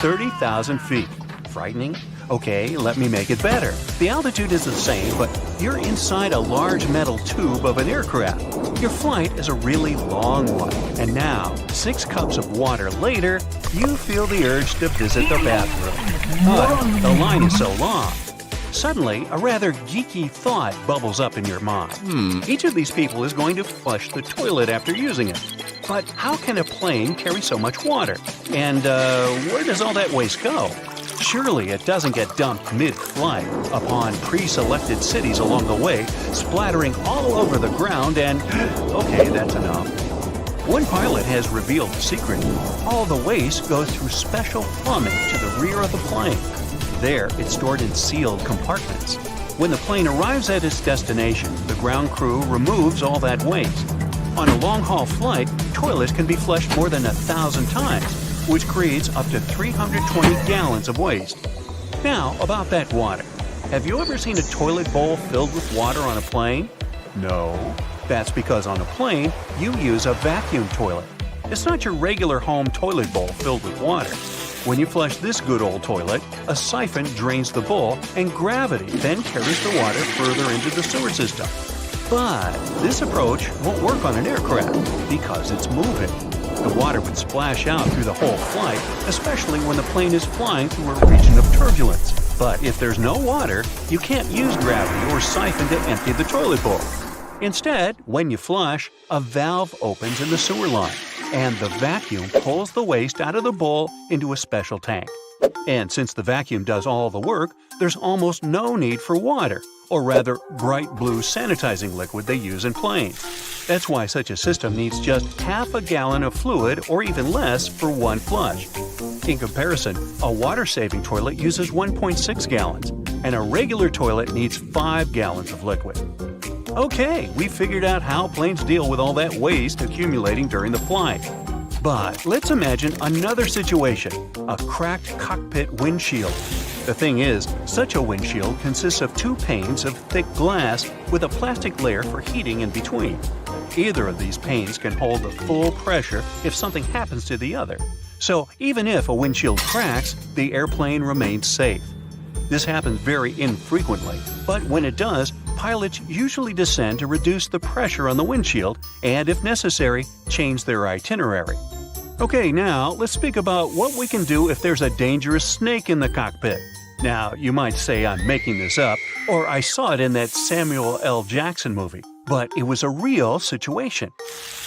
30,000 feet. Frightening? Okay, let me make it better. The altitude is the same, but you're inside a large metal tube of an aircraft. Your flight is a really long one, and now, 6 cups of water later, you feel the urge to visit the bathroom. But the line is so long. Suddenly, a rather geeky thought bubbles up in your mind. Each of these people is going to flush the toilet after using it. But how can a plane carry so much water? And where does all that waste go? Surely it doesn't get dumped mid-flight upon pre-selected cities along the way, splattering all over the ground and… Okay, that's enough. One pilot has revealed the secret. All the waste goes through special plumbing to the rear of the plane. There, it's stored in sealed compartments. When the plane arrives at its destination, the ground crew removes all that waste. On a long-haul flight, toilets can be flushed more than 1,000 times, which creates up to 320 gallons of waste. Now, about that water. Have you ever seen a toilet bowl filled with water on a plane? No. That's because on a plane, you use a vacuum toilet. It's not your regular home toilet bowl filled with water. When you flush this good old toilet, a siphon drains the bowl and gravity then carries the water further into the sewer system. But this approach won't work on an aircraft because it's moving. The water would splash out through the whole flight, especially when the plane is flying through a region of turbulence. But if there's no water, you can't use gravity or siphon to empty the toilet bowl. Instead, when you flush, a valve opens in the sewer line, and the vacuum pulls the waste out of the bowl into a special tank. And since the vacuum does all the work, there's almost no need for water, or rather bright blue sanitizing liquid they use in planes. That's why such a system needs just half a gallon of fluid or even less for one flush. In comparison, a water-saving toilet uses 1.6 gallons, and a regular toilet needs 5 gallons of liquid. Okay, we figured out how planes deal with all that waste accumulating during the flight. But let's imagine another situation, a cracked cockpit windshield. The thing is, such a windshield consists of 2 panes of thick glass with a plastic layer for heating in between. Either of these panes can hold the full pressure if something happens to the other. So even if a windshield cracks, the airplane remains safe. This happens very infrequently, but when it does, pilots usually descend to reduce the pressure on the windshield and, if necessary, change their itinerary. Okay, now let's speak about what we can do if there's a dangerous snake in the cockpit. Now, you might say I'm making this up, or I saw it in that Samuel L. Jackson movie, but it was a real situation.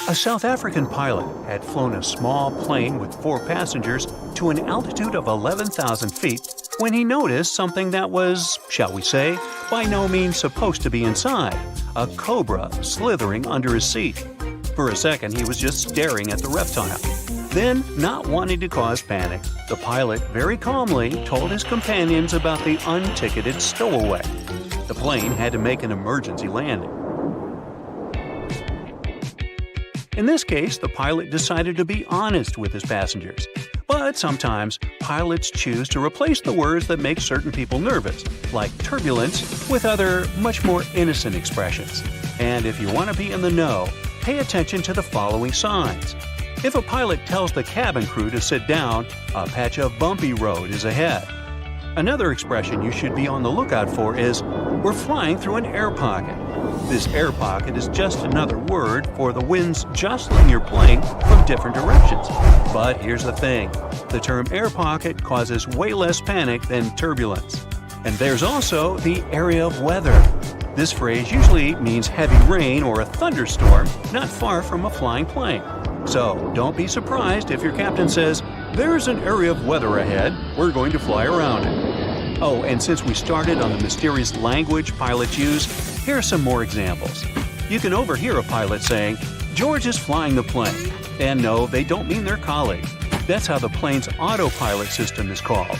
A South African pilot had flown a small plane with 4 passengers to an altitude of 11,000 feet when he noticed something that was, shall we say, by no means supposed to be inside, a cobra slithering under his seat. For a second, he was just staring at the reptile. Then, not wanting to cause panic, the pilot very calmly told his companions about the unticketed stowaway. The plane had to make an emergency landing. In this case, the pilot decided to be honest with his passengers. But sometimes, pilots choose to replace the words that make certain people nervous, like turbulence, with other, much more innocent expressions. And if you want to be in the know, pay attention to the following signs. If a pilot tells the cabin crew to sit down, a patch of bumpy road is ahead. Another expression you should be on the lookout for is, "We're flying through an air pocket." This air pocket is just another word for the winds jostling your plane from different directions. But here's the thing, the term air pocket causes way less panic than turbulence. And there's also the area of weather. This phrase usually means heavy rain or a thunderstorm not far from a flying plane. So don't be surprised if your captain says, "There's an area of weather ahead, we're going to fly around it." Oh, and since we started on the mysterious language pilots use, here are some more examples. You can overhear a pilot saying, "George is flying the plane." And no, they don't mean their colleague. That's how the plane's autopilot system is called.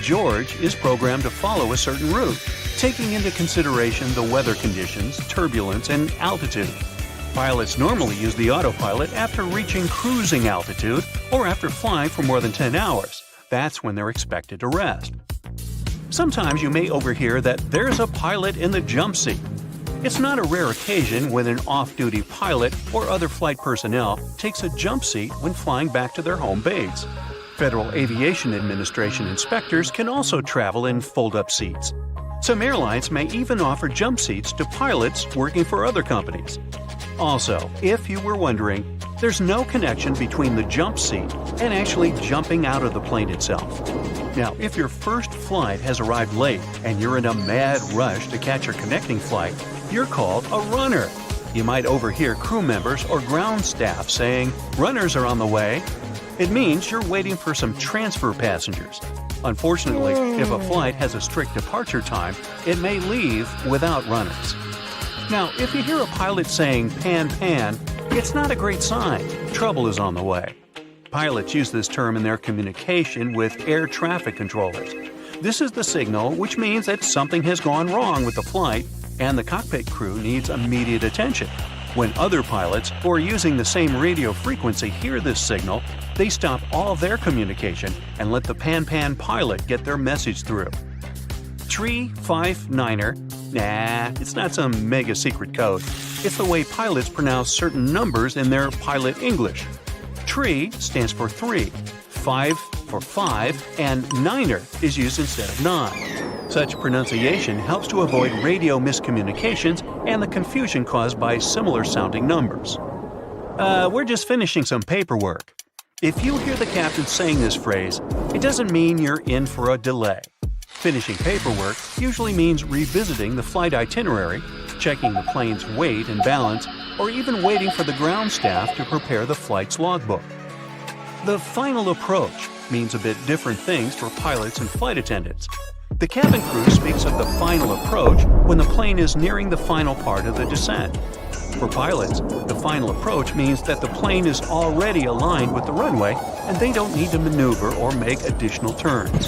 George is programmed to follow a certain route, taking into consideration the weather conditions, turbulence, and altitude. Pilots normally use the autopilot after reaching cruising altitude or after flying for more than 10 hours. That's when they're expected to rest. Sometimes you may overhear that there's a pilot in the jump seat. It's not a rare occasion when an off-duty pilot or other flight personnel takes a jump seat when flying back to their home base. Federal Aviation Administration inspectors can also travel in fold-up seats. Some airlines may even offer jump seats to pilots working for other companies. Also, if you were wondering, there's no connection between the jump seat and actually jumping out of the plane itself. Now, if your first flight has arrived late and you're in a mad rush to catch your connecting flight, you're called a runner. You might overhear crew members or ground staff saying, "Runners are on the way." It means you're waiting for some transfer passengers. Unfortunately, if a flight has a strict departure time, it may leave without runners. Now, if you hear a pilot saying "pan, pan," it's not a great sign. Trouble is on the way. Pilots use this term in their communication with air traffic controllers. This is the signal, which means that something has gone wrong with the flight and the cockpit crew needs immediate attention. When other pilots who are using the same radio frequency hear this signal, they stop all their communication and let the pan-pan pilot get their message through. 359er. Nah, it's not some mega secret code. It's the way pilots pronounce certain numbers in their pilot English. Tree stands for 3, 5 for 5, and niner is used instead of 9. Such pronunciation helps to avoid radio miscommunications and the confusion caused by similar-sounding numbers. We're just finishing some paperwork. If you hear the captain saying this phrase, it doesn't mean you're in for a delay. Finishing paperwork usually means revisiting the flight itinerary, checking the plane's weight and balance, or even waiting for the ground staff to prepare the flight's logbook. The final approach means a bit different things for pilots and flight attendants. The cabin crew speaks of the final approach when the plane is nearing the final part of the descent. For pilots, the final approach means that the plane is already aligned with the runway and they don't need to maneuver or make additional turns.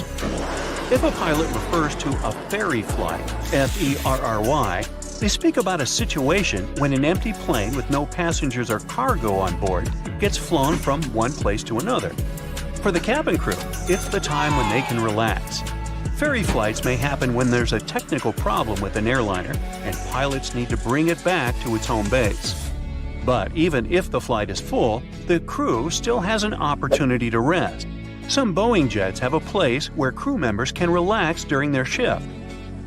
If a pilot refers to a ferry flight, F-E-R-R-Y, they speak about a situation when an empty plane with no passengers or cargo on board gets flown from one place to another. For the cabin crew, it's the time when they can relax. Ferry flights may happen when there's a technical problem with an airliner and pilots need to bring it back to its home base. But even if the flight is full, the crew still has an opportunity to rest. Some Boeing jets have a place where crew members can relax during their shift.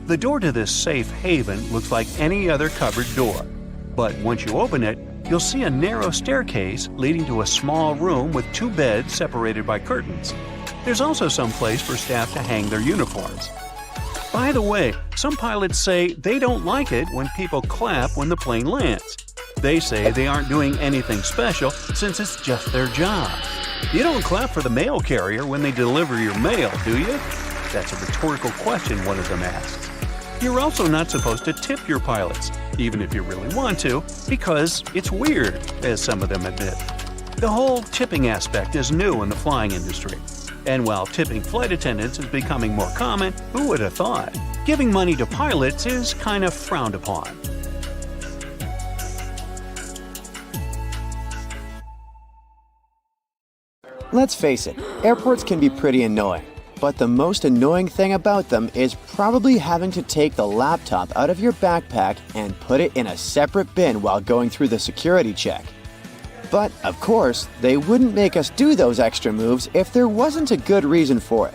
The door to this safe haven looks like any other covered door. But once you open it, you'll see a narrow staircase leading to a small room with 2 beds separated by curtains. There's also some place for staff to hang their uniforms. By the way, some pilots say they don't like it when people clap when the plane lands. They say they aren't doing anything special since it's just their job. You don't clap for the mail carrier when they deliver your mail, do you? That's a rhetorical question one of them asks. You're also not supposed to tip your pilots, even if you really want to, because it's weird, as some of them admit. The whole tipping aspect is new in the flying industry. And while tipping flight attendants is becoming more common, who would have thought? Giving money to pilots is kind of frowned upon. Let's face it, airports can be pretty annoying. But the most annoying thing about them is probably having to take the laptop out of your backpack and put it in a separate bin while going through the security check. But, of course, they wouldn't make us do those extra moves if there wasn't a good reason for it.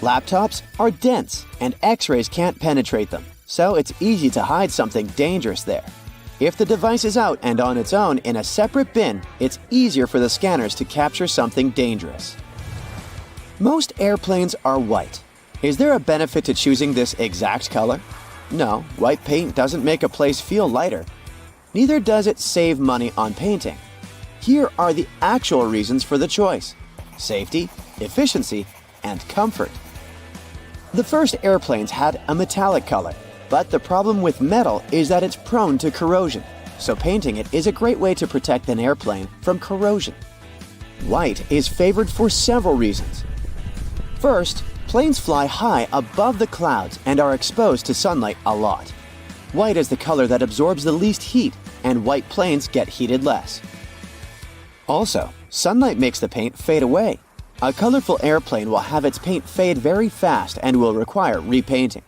Laptops are dense, and X-rays can't penetrate them, so it's easy to hide something dangerous there. If the device is out and on its own in a separate bin, it's easier for the scanners to capture something dangerous. Most airplanes are white. Is there a benefit to choosing this exact color? No, white paint doesn't make a place feel lighter. Neither does it save money on painting. Here are the actual reasons for the choice: safety, efficiency, and comfort. The first airplanes had a metallic color, but the problem with metal is that it's prone to corrosion, so painting it is a great way to protect an airplane from corrosion. White is favored for several reasons. First, planes fly high above the clouds and are exposed to sunlight a lot. White is the color that absorbs the least heat, and white planes get heated less. Also, sunlight makes the paint fade away. A colorful airplane will have its paint fade very fast and will require repainting.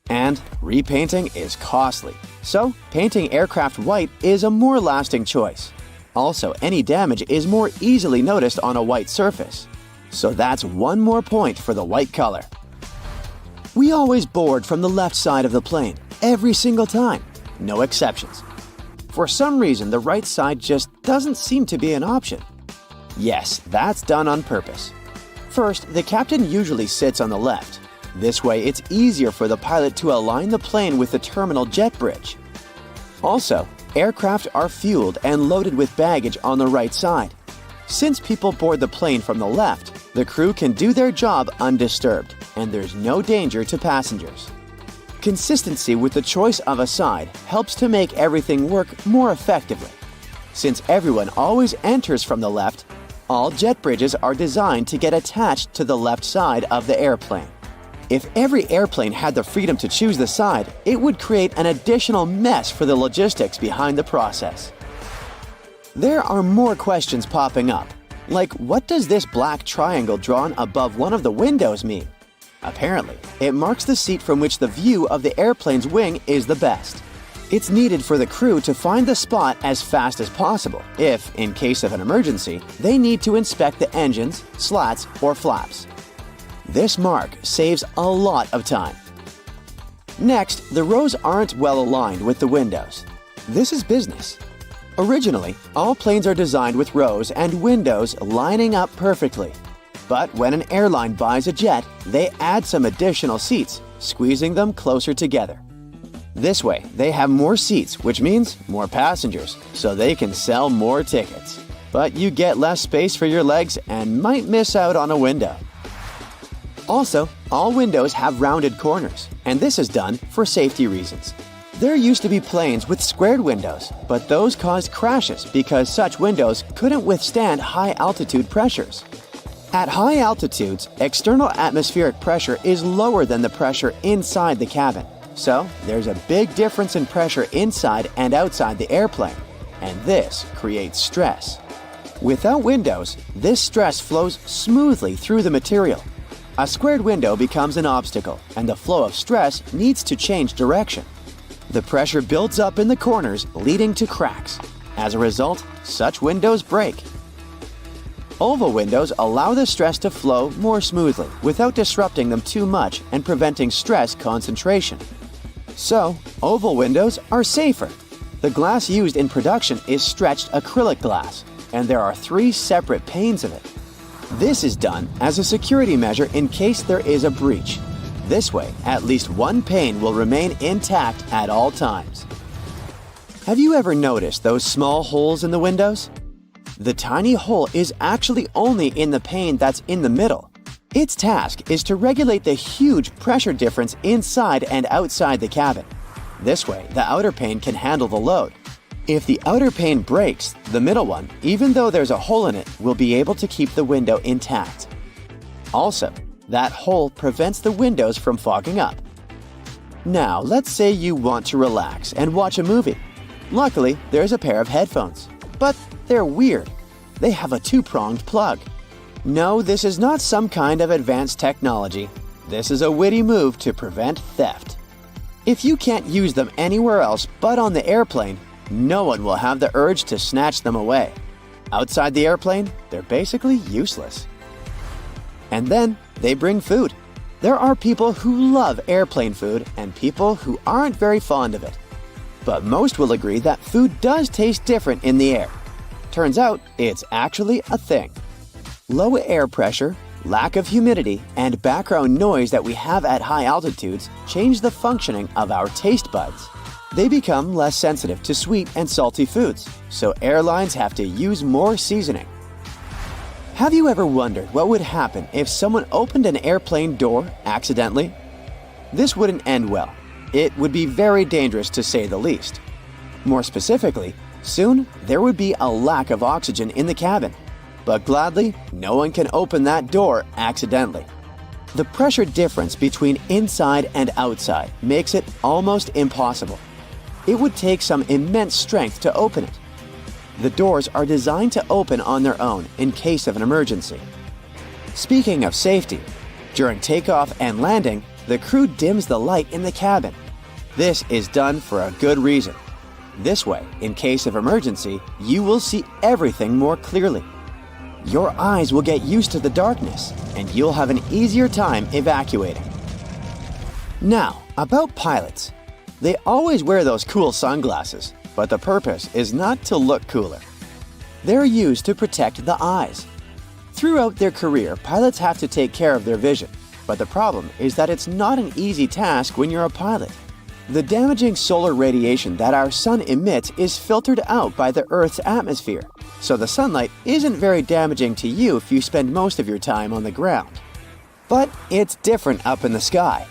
And repainting is costly, so painting aircraft white is a more lasting choice. Also, any damage is more easily noticed on a white surface. So that's one more point for the white color. We always board from the left side of the plane, every single time, no exceptions. For some reason, the right side just doesn't seem to be an option. Yes, that's done on purpose. First, the captain usually sits on the left. This way, it's easier for the pilot to align the plane with the terminal jet bridge. Also, aircraft are fueled and loaded with baggage on the right side. Since people board the plane from the left, the crew can do their job undisturbed, and there's no danger to passengers. Consistency with the choice of a side helps to make everything work more effectively. Since everyone always enters from the left, all jet bridges are designed to get attached to the left side of the airplane. If every airplane had the freedom to choose the side, it would create an additional mess for the logistics behind the process. There are more questions popping up, like what does this black triangle drawn above one of the windows mean? Apparently, it marks the seat from which the view of the airplane's wing is the best. It's needed for the crew to find the spot as fast as possible if, in case of an emergency, they need to inspect the engines, slats, or flaps. This mark saves a lot of time. Next, the rows aren't well aligned with the windows. This is business. Originally, all planes are designed with rows and windows lining up perfectly. But when an airline buys a jet, they add some additional seats, squeezing them closer together. This way, they have more seats, which means more passengers, so they can sell more tickets. But you get less space for your legs and might miss out on a window. Also, all windows have rounded corners, and this is done for safety reasons. There used to be planes with squared windows, but those caused crashes because such windows couldn't withstand high-altitude pressures. At high altitudes, external atmospheric pressure is lower than the pressure inside the cabin. So, there's a big difference in pressure inside and outside the airplane, and this creates stress. Without windows, this stress flows smoothly through the material. A squared window becomes an obstacle, and the flow of stress needs to change direction. The pressure builds up in the corners, leading to cracks. As a result, such windows break. Oval windows allow the stress to flow more smoothly without disrupting them too much and preventing stress concentration. So, oval windows are safer. The glass used in production is stretched acrylic glass, and there are 3 separate panes of it. This is done as a security measure in case there is a breach. This way, at least one pane will remain intact at all times. Have you ever noticed those small holes in the windows? The tiny hole is actually only in the pane that's in the middle. Its task is to regulate the huge pressure difference inside and outside the cabin. This way, the outer pane can handle the load. If the outer pane breaks, the middle one, even though there's a hole in it, will be able to keep the window intact. Also, that hole prevents the windows from fogging up. Now, let's say you want to relax and watch a movie. Luckily, there's a pair of headphones, but they're weird. They have a 2-pronged plug. No, this is not some kind of advanced technology. This is a witty move to prevent theft. If you can't use them anywhere else but on the airplane, no one will have the urge to snatch them away. Outside the airplane, they're basically useless. And then they bring food. There are people who love airplane food and people who aren't very fond of it. But most will agree that food does taste different in the air. Turns out, it's actually a thing. Low air pressure, lack of humidity, and background noise that we have at high altitudes change the functioning of our taste buds. They become less sensitive to sweet and salty foods, so airlines have to use more seasoning. Have you ever wondered what would happen if someone opened an airplane door accidentally? This wouldn't end well. It would be very dangerous to say the least. More specifically, soon there would be a lack of oxygen in the cabin. But gladly, no one can open that door accidentally. The pressure difference between inside and outside makes it almost impossible. It would take some immense strength to open it. The doors are designed to open on their own in case of an emergency. Speaking of safety, during takeoff and landing, the crew dims the light in the cabin. This is done for a good reason. This way, in case of emergency, you will see everything more clearly. your eyes will get used to the darkness and you'll have an easier time evacuating. Now, about pilots. They always wear those cool sunglasses, but the purpose is not to look cooler. They're used to protect the eyes. Throughout their career, pilots have to take care of their vision, but the problem is that it's not an easy task when you're a pilot. The damaging solar radiation that our sun emits is filtered out by the Earth's atmosphere, so the sunlight isn't very damaging to you if you spend most of your time on the ground. But it's different up in the sky.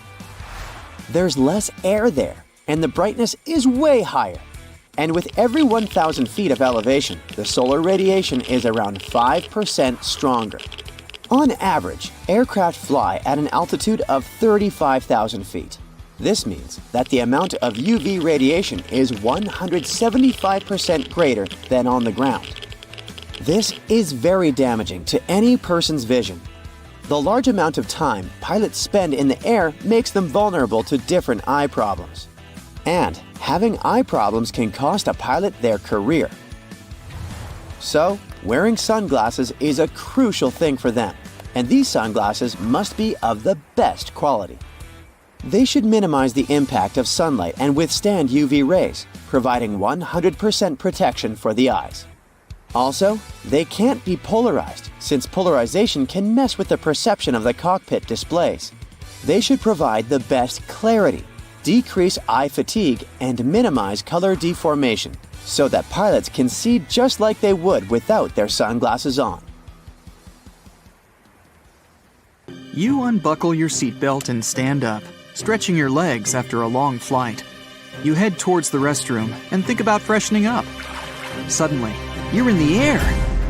There's less air there, and the brightness is way higher. And with every 1,000 feet of elevation, the solar radiation is around 5% stronger. On average, aircraft fly at an altitude of 35,000 feet. This means that the amount of UV radiation is 175% greater than on the ground. This is very damaging to any person's vision. The large amount of time pilots spend in the air makes them vulnerable to different eye problems. And having eye problems can cost a pilot their career. So, wearing sunglasses is a crucial thing for them, and these sunglasses must be of the best quality. They should minimize the impact of sunlight and withstand UV rays, providing 100% protection for the eyes. Also, they can't be polarized, since polarization can mess with the perception of the cockpit displays. They should provide the best clarity, decrease eye fatigue, and minimize color deformation, so that pilots can see just like they would without their sunglasses on. You unbuckle your seatbelt and stand up, stretching your legs after a long flight. You head towards the restroom and think about freshening up. Suddenly, you're in the air.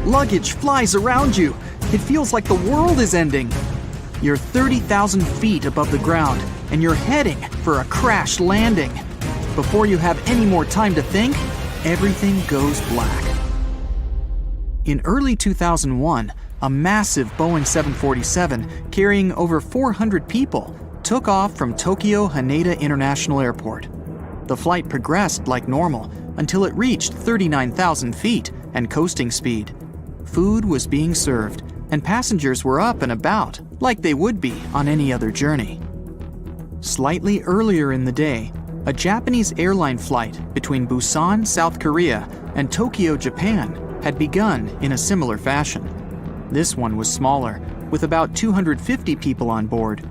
Luggage flies around you. It feels like the world is ending. You're 30,000 feet above the ground, and you're heading for a crash landing. Before you have any more time to think, everything goes black. In early 2001, a massive Boeing 747 carrying over 400 people took off from Tokyo Haneda International Airport. The flight progressed like normal until it reached 39,000 feet and coasting speed. Food was being served, and passengers were up and about like they would be on any other journey. Slightly earlier in the day, a Japanese airline flight between Busan, South Korea, and Tokyo, Japan, had begun in a similar fashion. This one was smaller, with about 250 people on board.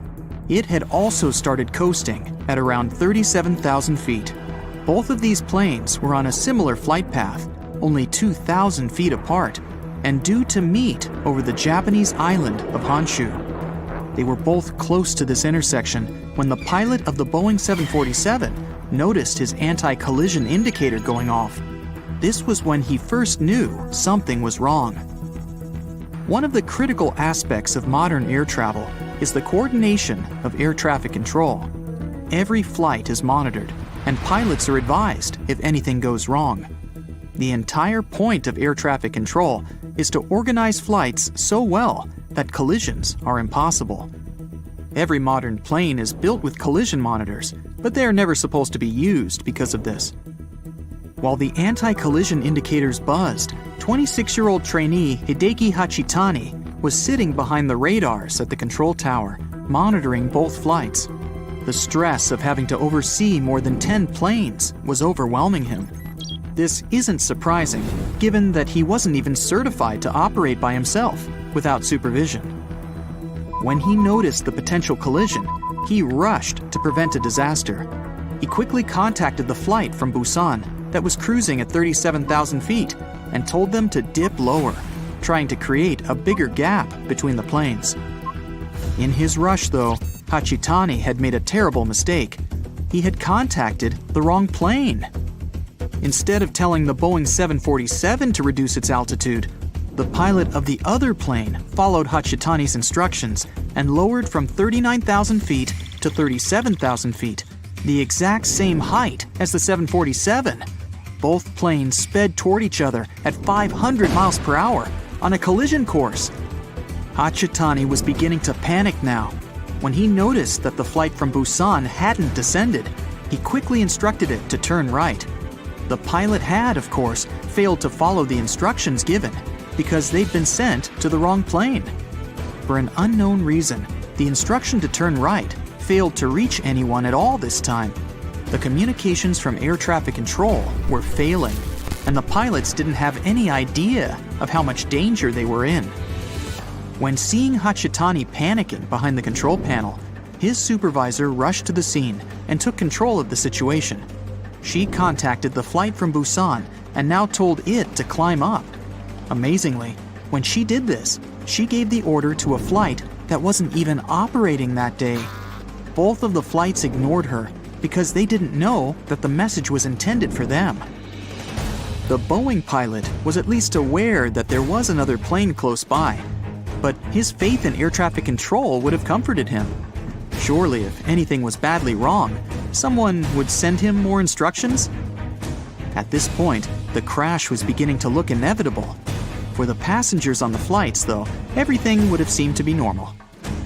It had also started coasting at around 37,000 feet. Both of these planes were on a similar flight path, only 2,000 feet apart, and due to meet over the Japanese island of Honshu. They were both close to this intersection when the pilot of the Boeing 747 noticed his anti-collision indicator going off. This was when he first knew something was wrong. One of the critical aspects of modern air travel is the coordination of air traffic control. Every flight is monitored, and pilots are advised if anything goes wrong. The entire point of air traffic control is to organize flights so well that collisions are impossible. Every modern plane is built with collision monitors, but they are never supposed to be used because of this. While the anti-collision indicators buzzed, 26-year-old trainee Hideki Hachitani was sitting behind the radars at the control tower, monitoring both flights. The stress of having to oversee more than 10 planes was overwhelming him. This isn't surprising, given that he wasn't even certified to operate by himself without supervision. When he noticed the potential collision, he rushed to prevent a disaster. He quickly contacted the flight from Busan that was cruising at 37,000 feet and told them to dip lower, trying to create a bigger gap between the planes. In his rush, though, Hachitani had made a terrible mistake. He had contacted the wrong plane. Instead of telling the Boeing 747 to reduce its altitude, the pilot of the other plane followed Hachitani's instructions and lowered from 39,000 feet to 37,000 feet, the exact same height as the 747. Both planes sped toward each other at 500 miles per hour on a collision course. Hachitani was beginning to panic now. When he noticed that the flight from Busan hadn't descended, he quickly instructed it to turn right. The pilot had, of course, failed to follow the instructions given. because they'd been sent to the wrong plane. For an unknown reason, the instruction to turn right failed to reach anyone at all this time. The communications from air traffic control were failing, and the pilots didn't have any idea of how much danger they were in. When seeing Hachitani panicking behind the control panel, his supervisor rushed to the scene and took control of the situation. She contacted the flight from Busan and now told it to climb up. Amazingly, when she did this, she gave the order to a flight that wasn't even operating that day. Both of the flights ignored her because they didn't know that the message was intended for them. The Boeing pilot was at least aware that there was another plane close by, but his faith in air traffic control would have comforted him. Surely, if anything was badly wrong, someone would send him more instructions? At this point, the crash was beginning to look inevitable. For the passengers on the flights, though, everything would have seemed to be normal.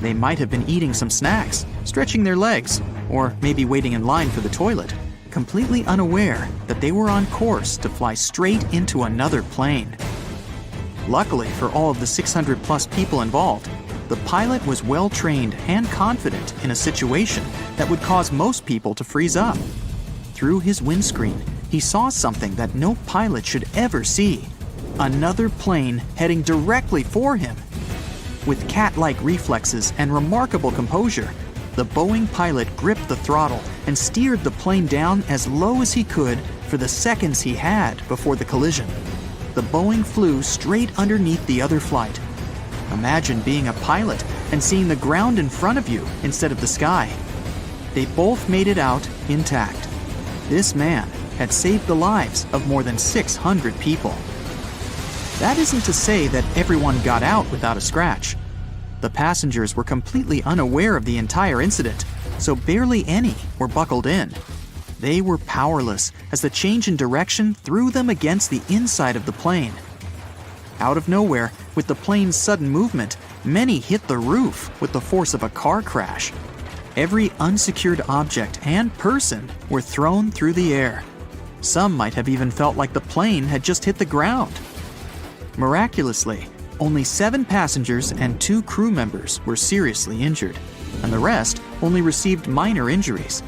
They might have been eating some snacks, stretching their legs, or maybe waiting in line for the toilet, completely unaware that they were on course to fly straight into another plane. Luckily for all of the 600-plus people involved, the pilot was well-trained and confident in a situation that would cause most people to freeze up. Through his windscreen, he saw something that no pilot should ever see: another plane heading directly for him. With cat-like reflexes and remarkable composure, the Boeing pilot gripped the throttle and steered the plane down as low as he could for the seconds he had before the collision. The Boeing flew straight underneath the other flight. Imagine being a pilot and seeing the ground in front of you instead of the sky. They both made it out intact. This man had saved the lives of more than 600 people. That isn't to say that everyone got out without a scratch. The passengers were completely unaware of the entire incident, so barely any were buckled in. They were powerless as the change in direction threw them against the inside of the plane. Out of nowhere, with the plane's sudden movement, many hit the roof with the force of a car crash. Every unsecured object and person were thrown through the air. Some might have even felt like the plane had just hit the ground. Miraculously, only 7 passengers and 2 crew members were seriously injured, and the rest only received minor injuries.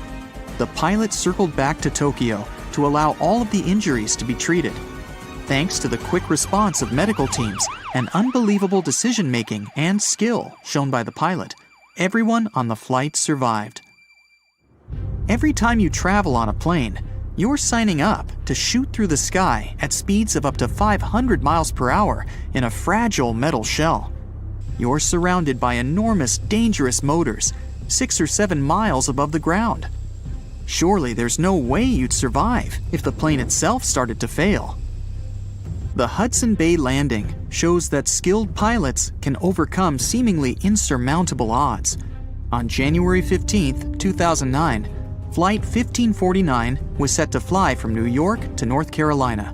The pilot circled back to Tokyo to allow all of the injuries to be treated. Thanks to the quick response of medical teams and unbelievable decision-making and skill shown by the pilot, everyone on the flight survived. Every time you travel on a plane, you're signing up to shoot through the sky at speeds of up to 500 miles per hour in a fragile metal shell. You're surrounded by enormous, dangerous motors, 6 or 7 miles above the ground. Surely there's no way you'd survive if the plane itself started to fail. The Hudson Bay landing shows that skilled pilots can overcome seemingly insurmountable odds. On January 15, 2009, Flight 1549 was set to fly from New York to North Carolina.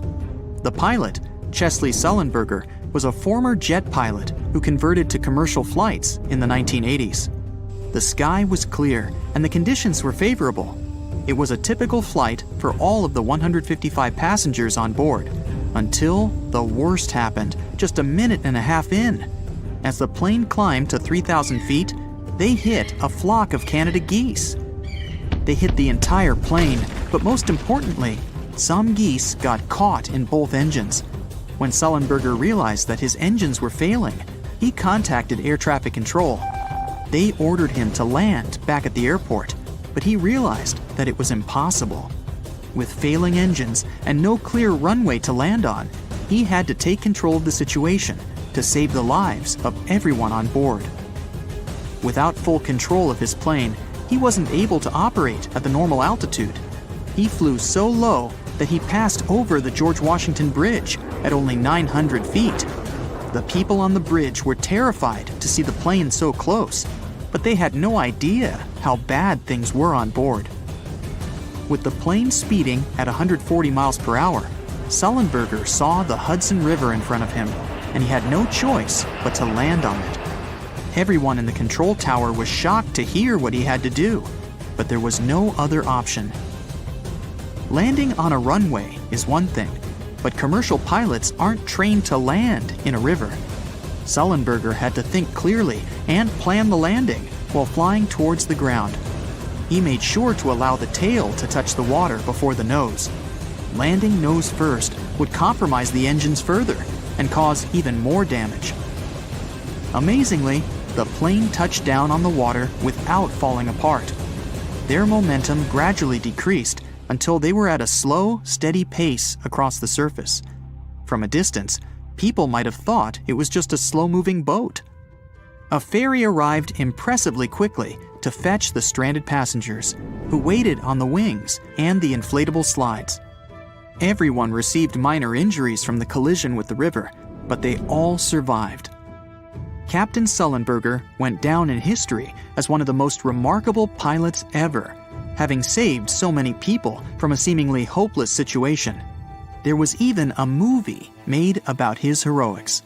The pilot, Chesley Sullenberger, was a former jet pilot who converted to commercial flights in the 1980s. The sky was clear and the conditions were favorable. It was a typical flight for all of the 155 passengers on board, until the worst happened just a minute and a half in. As the plane climbed to 3,000 feet, they hit a flock of Canada geese. They hit the entire plane, but most importantly, some geese got caught in both engines. When Sullenberger realized that his engines were failing, he contacted air traffic control. They ordered him to land back at the airport, but he realized that it was impossible. With failing engines and no clear runway to land on, he had to take control of the situation to save the lives of everyone on board. Without full control of his plane, he wasn't able to operate at the normal altitude. He flew so low that he passed over the George Washington Bridge at only 900 feet. The people on the bridge were terrified to see the plane so close, but they had no idea how bad things were on board. With the plane speeding at 140 miles per hour, Sullenberger saw the Hudson River in front of him, and he had no choice but to land on it. Everyone in the control tower was shocked to hear what he had to do, but there was no other option. Landing on a runway is one thing, but commercial pilots aren't trained to land in a river. Sullenberger had to think clearly and plan the landing while flying towards the ground. He made sure to allow the tail to touch the water before the nose. Landing nose first would compromise the engines further and cause even more damage. Amazingly, the plane touched down on the water without falling apart. Their momentum gradually decreased until they were at a slow, steady pace across the surface. From a distance, people might have thought it was just a slow-moving boat. A ferry arrived impressively quickly to fetch the stranded passengers, who waited on the wings and the inflatable slides. Everyone received minor injuries from the collision with the river, but they all survived. Captain Sullenberger went down in history as one of the most remarkable pilots ever, having saved so many people from a seemingly hopeless situation. There was even a movie made about his heroics.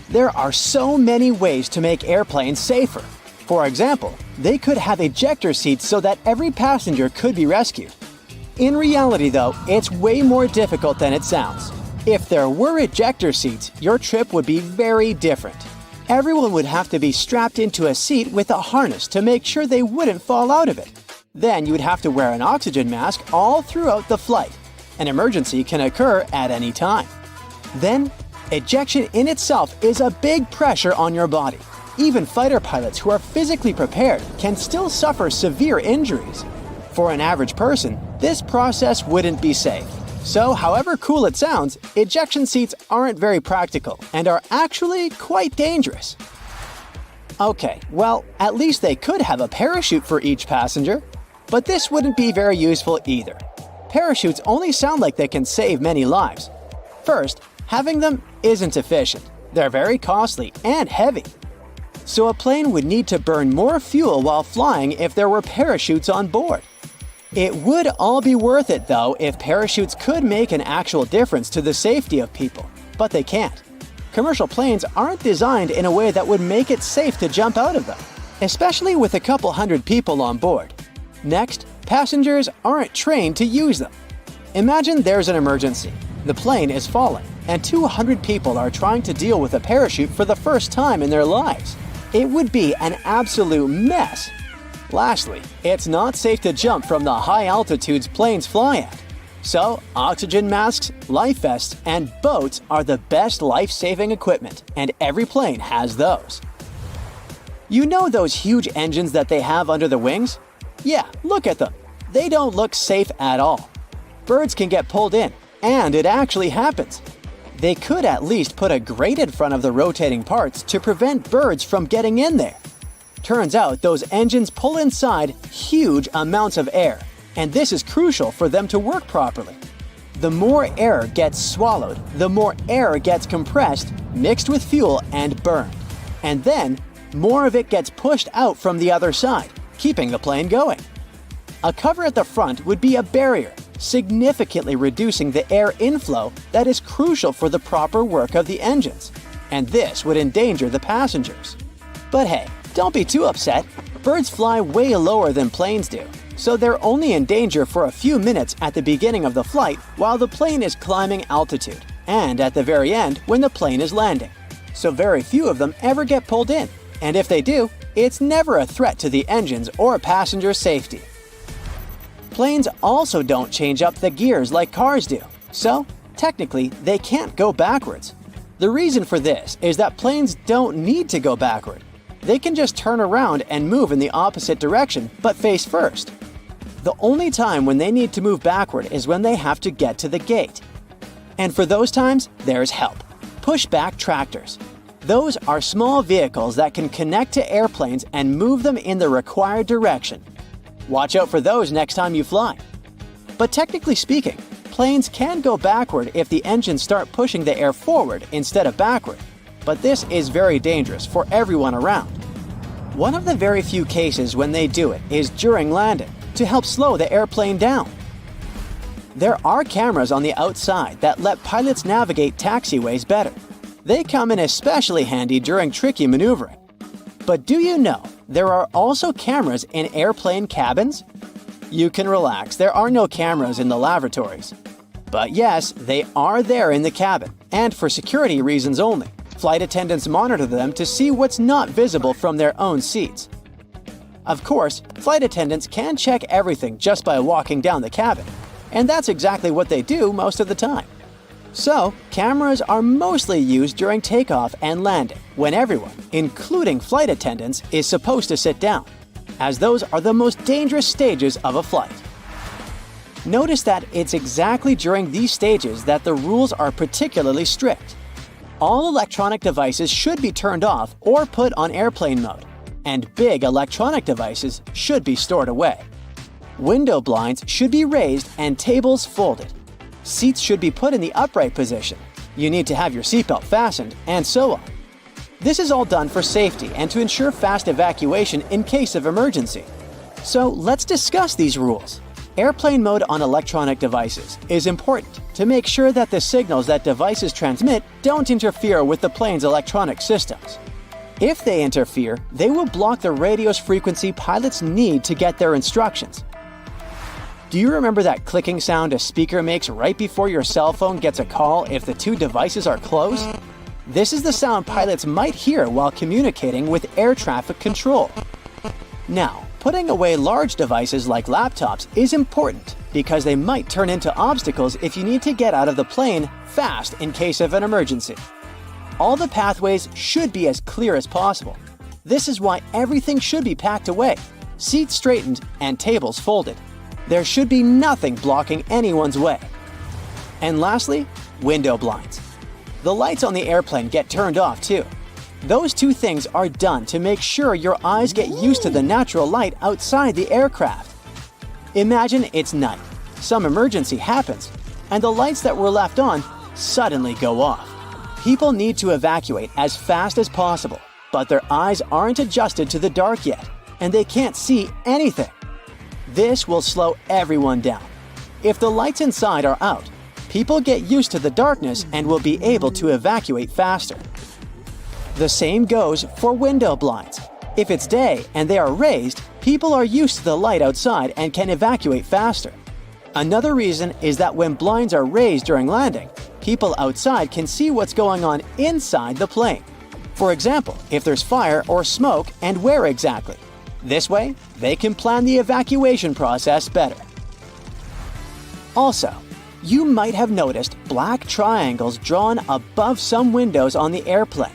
There are so many ways to make airplanes safer. For example, they could have ejector seats so that every passenger could be rescued. In reality, though, it's way more difficult than it sounds. If there were ejector seats, your trip would be very different. Everyone would have to be strapped into a seat with a harness to make sure they wouldn't fall out of it. Then you would have to wear an oxygen mask all throughout the flight. An emergency can occur at any time. Then, ejection in itself is a big pressure on your body. Even fighter pilots who are physically prepared can still suffer severe injuries. For an average person, this process wouldn't be safe. So, however cool it sounds, ejection seats aren't very practical and are actually quite dangerous. Okay, well, at least they could have a parachute for each passenger. But this wouldn't be very useful either. Parachutes only sound like they can save many lives. First, having them isn't efficient. They're very costly and heavy. So a plane would need to burn more fuel while flying if there were parachutes on board. It would all be worth it, though, if parachutes could make an actual difference to the safety of people, but they can't. Commercial planes aren't designed in a way that would make it safe to jump out of them, especially with a couple hundred people on board. Next, passengers aren't trained to use them. Imagine there's an emergency. The plane is falling, and 200 people are trying to deal with a parachute for the first time in their lives. It would be an absolute mess. Lastly, it's not safe to jump from the high altitudes planes fly at. So, oxygen masks, life vests, and boats are the best life-saving equipment, and every plane has those. You know those huge engines that they have under the wings? Yeah, look at them. They don't look safe at all. Birds can get pulled in, and it actually happens. They could at least put a grate in front of the rotating parts to prevent birds from getting in there. Turns out those engines pull inside huge amounts of air, and this is crucial for them to work properly. The more air gets swallowed, the more air gets compressed, mixed with fuel, and burned. And then, more of it gets pushed out from the other side, keeping the plane going. A cover at the front would be a barrier, significantly reducing the air inflow that is crucial for the proper work of the engines. And this would endanger the passengers. But hey, don't be too upset. Birds fly way lower than planes do, so they're only in danger for a few minutes at the beginning of the flight while the plane is climbing altitude, and at the very end when the plane is landing. So very few of them ever get pulled in, and if they do, it's never a threat to the engines or passenger safety. Planes also don't change up the gears like cars do, so technically they can't go backwards. The reason for this is that planes don't need to go backward. They can just turn around and move in the opposite direction, but face first. The only time when they need to move backward is when they have to get to the gate. And for those times, there's help. Pushback tractors. Those are small vehicles that can connect to airplanes and move them in the required direction. Watch out for those next time you fly. But technically speaking, planes can go backward if the engines start pushing the air forward instead of backward. But this is very dangerous for everyone around. One of the very few cases when they do it is during landing, to help slow the airplane down. There are cameras on the outside that let pilots navigate taxiways better. They come in especially handy during tricky maneuvering. But do you know there are also cameras in airplane cabins? You can relax, there are no cameras in the lavatories. But yes, they are there in the cabin, and for security reasons only. Flight attendants monitor them to see what's not visible from their own seats. Of course, flight attendants can check everything just by walking down the cabin, and that's exactly what they do most of the time. So, cameras are mostly used during takeoff and landing, when everyone, including flight attendants, is supposed to sit down, as those are the most dangerous stages of a flight. Notice that it's exactly during these stages that the rules are particularly strict. All electronic devices should be turned off or put on airplane mode, and big electronic devices should be stored away. Window blinds should be raised and tables folded. Seats should be put in the upright position. You need to have your seatbelt fastened, and so on. This is all done for safety and to ensure fast evacuation in case of emergency. So let's discuss these rules. Airplane mode on electronic devices is important to make sure that the signals that devices transmit don't interfere with the plane's electronic systems. If they interfere, they will block the radio's frequency pilots need to get their instructions. Do you remember that clicking sound a speaker makes right before your cell phone gets a call if the two devices are close? This is the sound pilots might hear while communicating with air traffic control. Now, putting away large devices like laptops is important because they might turn into obstacles if you need to get out of the plane fast in case of an emergency. All the pathways should be as clear as possible. This is why everything should be packed away, seats straightened, and tables folded. There should be nothing blocking anyone's way. And lastly, window blinds. The lights on the airplane get turned off too. Those two things are done to make sure your eyes get used to the natural light outside the aircraft. Imagine it's night, some emergency happens, and the lights that were left on suddenly go off. People need to evacuate as fast as possible, but their eyes aren't adjusted to the dark yet, and they can't see anything. This will slow everyone down. If the lights inside are out, people get used to the darkness and will be able to evacuate faster. The same goes for window blinds. If it's day and they are raised, people are used to the light outside and can evacuate faster. Another reason is that when blinds are raised during landing, people outside can see what's going on inside the plane. For example, if there's fire or smoke and where exactly. This way, they can plan the evacuation process better. Also, you might have noticed black triangles drawn above some windows on the airplane.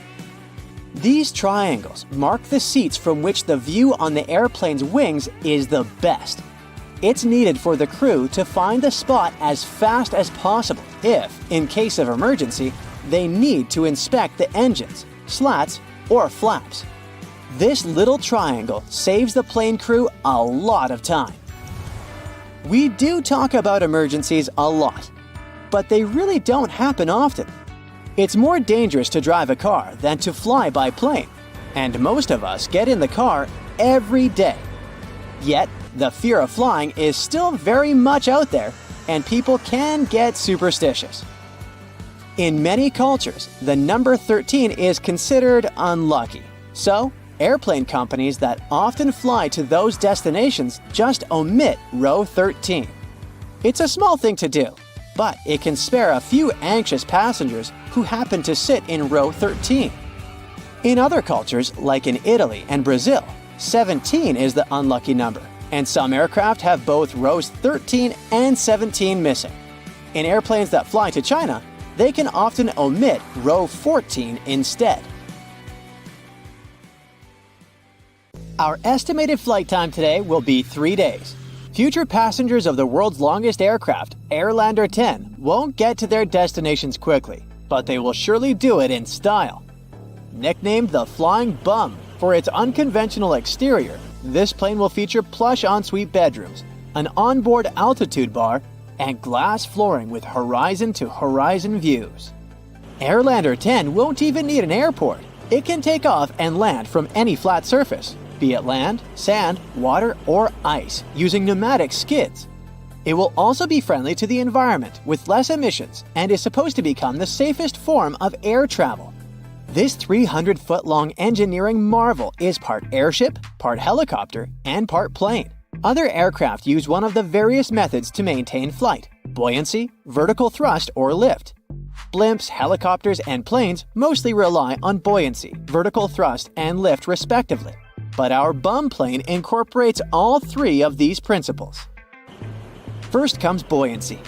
These triangles mark the seats from which the view on the airplane's wings is the best. It's needed for the crew to find the spot as fast as possible if, in case of emergency, they need to inspect the engines, slats, or flaps. This little triangle saves the plane crew a lot of time. We do talk about emergencies a lot, but they really don't happen often. It's more dangerous to drive a car than to fly by plane, and most of us get in the car every day. Yet, the fear of flying is still very much out there, and people can get superstitious. In many cultures, the number 13 is considered unlucky. So, airplane companies that often fly to those destinations just omit row 13. It's a small thing to do, but it can spare a few anxious passengers who happen to sit in row 13. In other cultures, like in Italy and Brazil, 17 is the unlucky number, and some aircraft have both rows 13 and 17 missing. In airplanes that fly to China, they can often omit row 14 instead. Our estimated flight time today will be 3 days. Future passengers of the world's longest aircraft, Airlander 10, won't get to their destinations quickly, but they will surely do it in style. Nicknamed the Flying Bum for its unconventional exterior, this plane will feature plush ensuite bedrooms, an onboard altitude bar, and glass flooring with horizon-to-horizon views. Airlander 10 won't even need an airport. It can take off and land from any flat surface, be it land, sand, water, or ice, using pneumatic skids. It will also be friendly to the environment with less emissions and is supposed to become the safest form of air travel. This 300-foot-long engineering marvel is part airship, part helicopter, and part plane. Other aircraft use one of the various methods to maintain flight: buoyancy, vertical thrust, or lift. Blimps, helicopters, and planes mostly rely on buoyancy, vertical thrust, and lift respectively. But our bum plane incorporates all three of these principles. First comes buoyancy.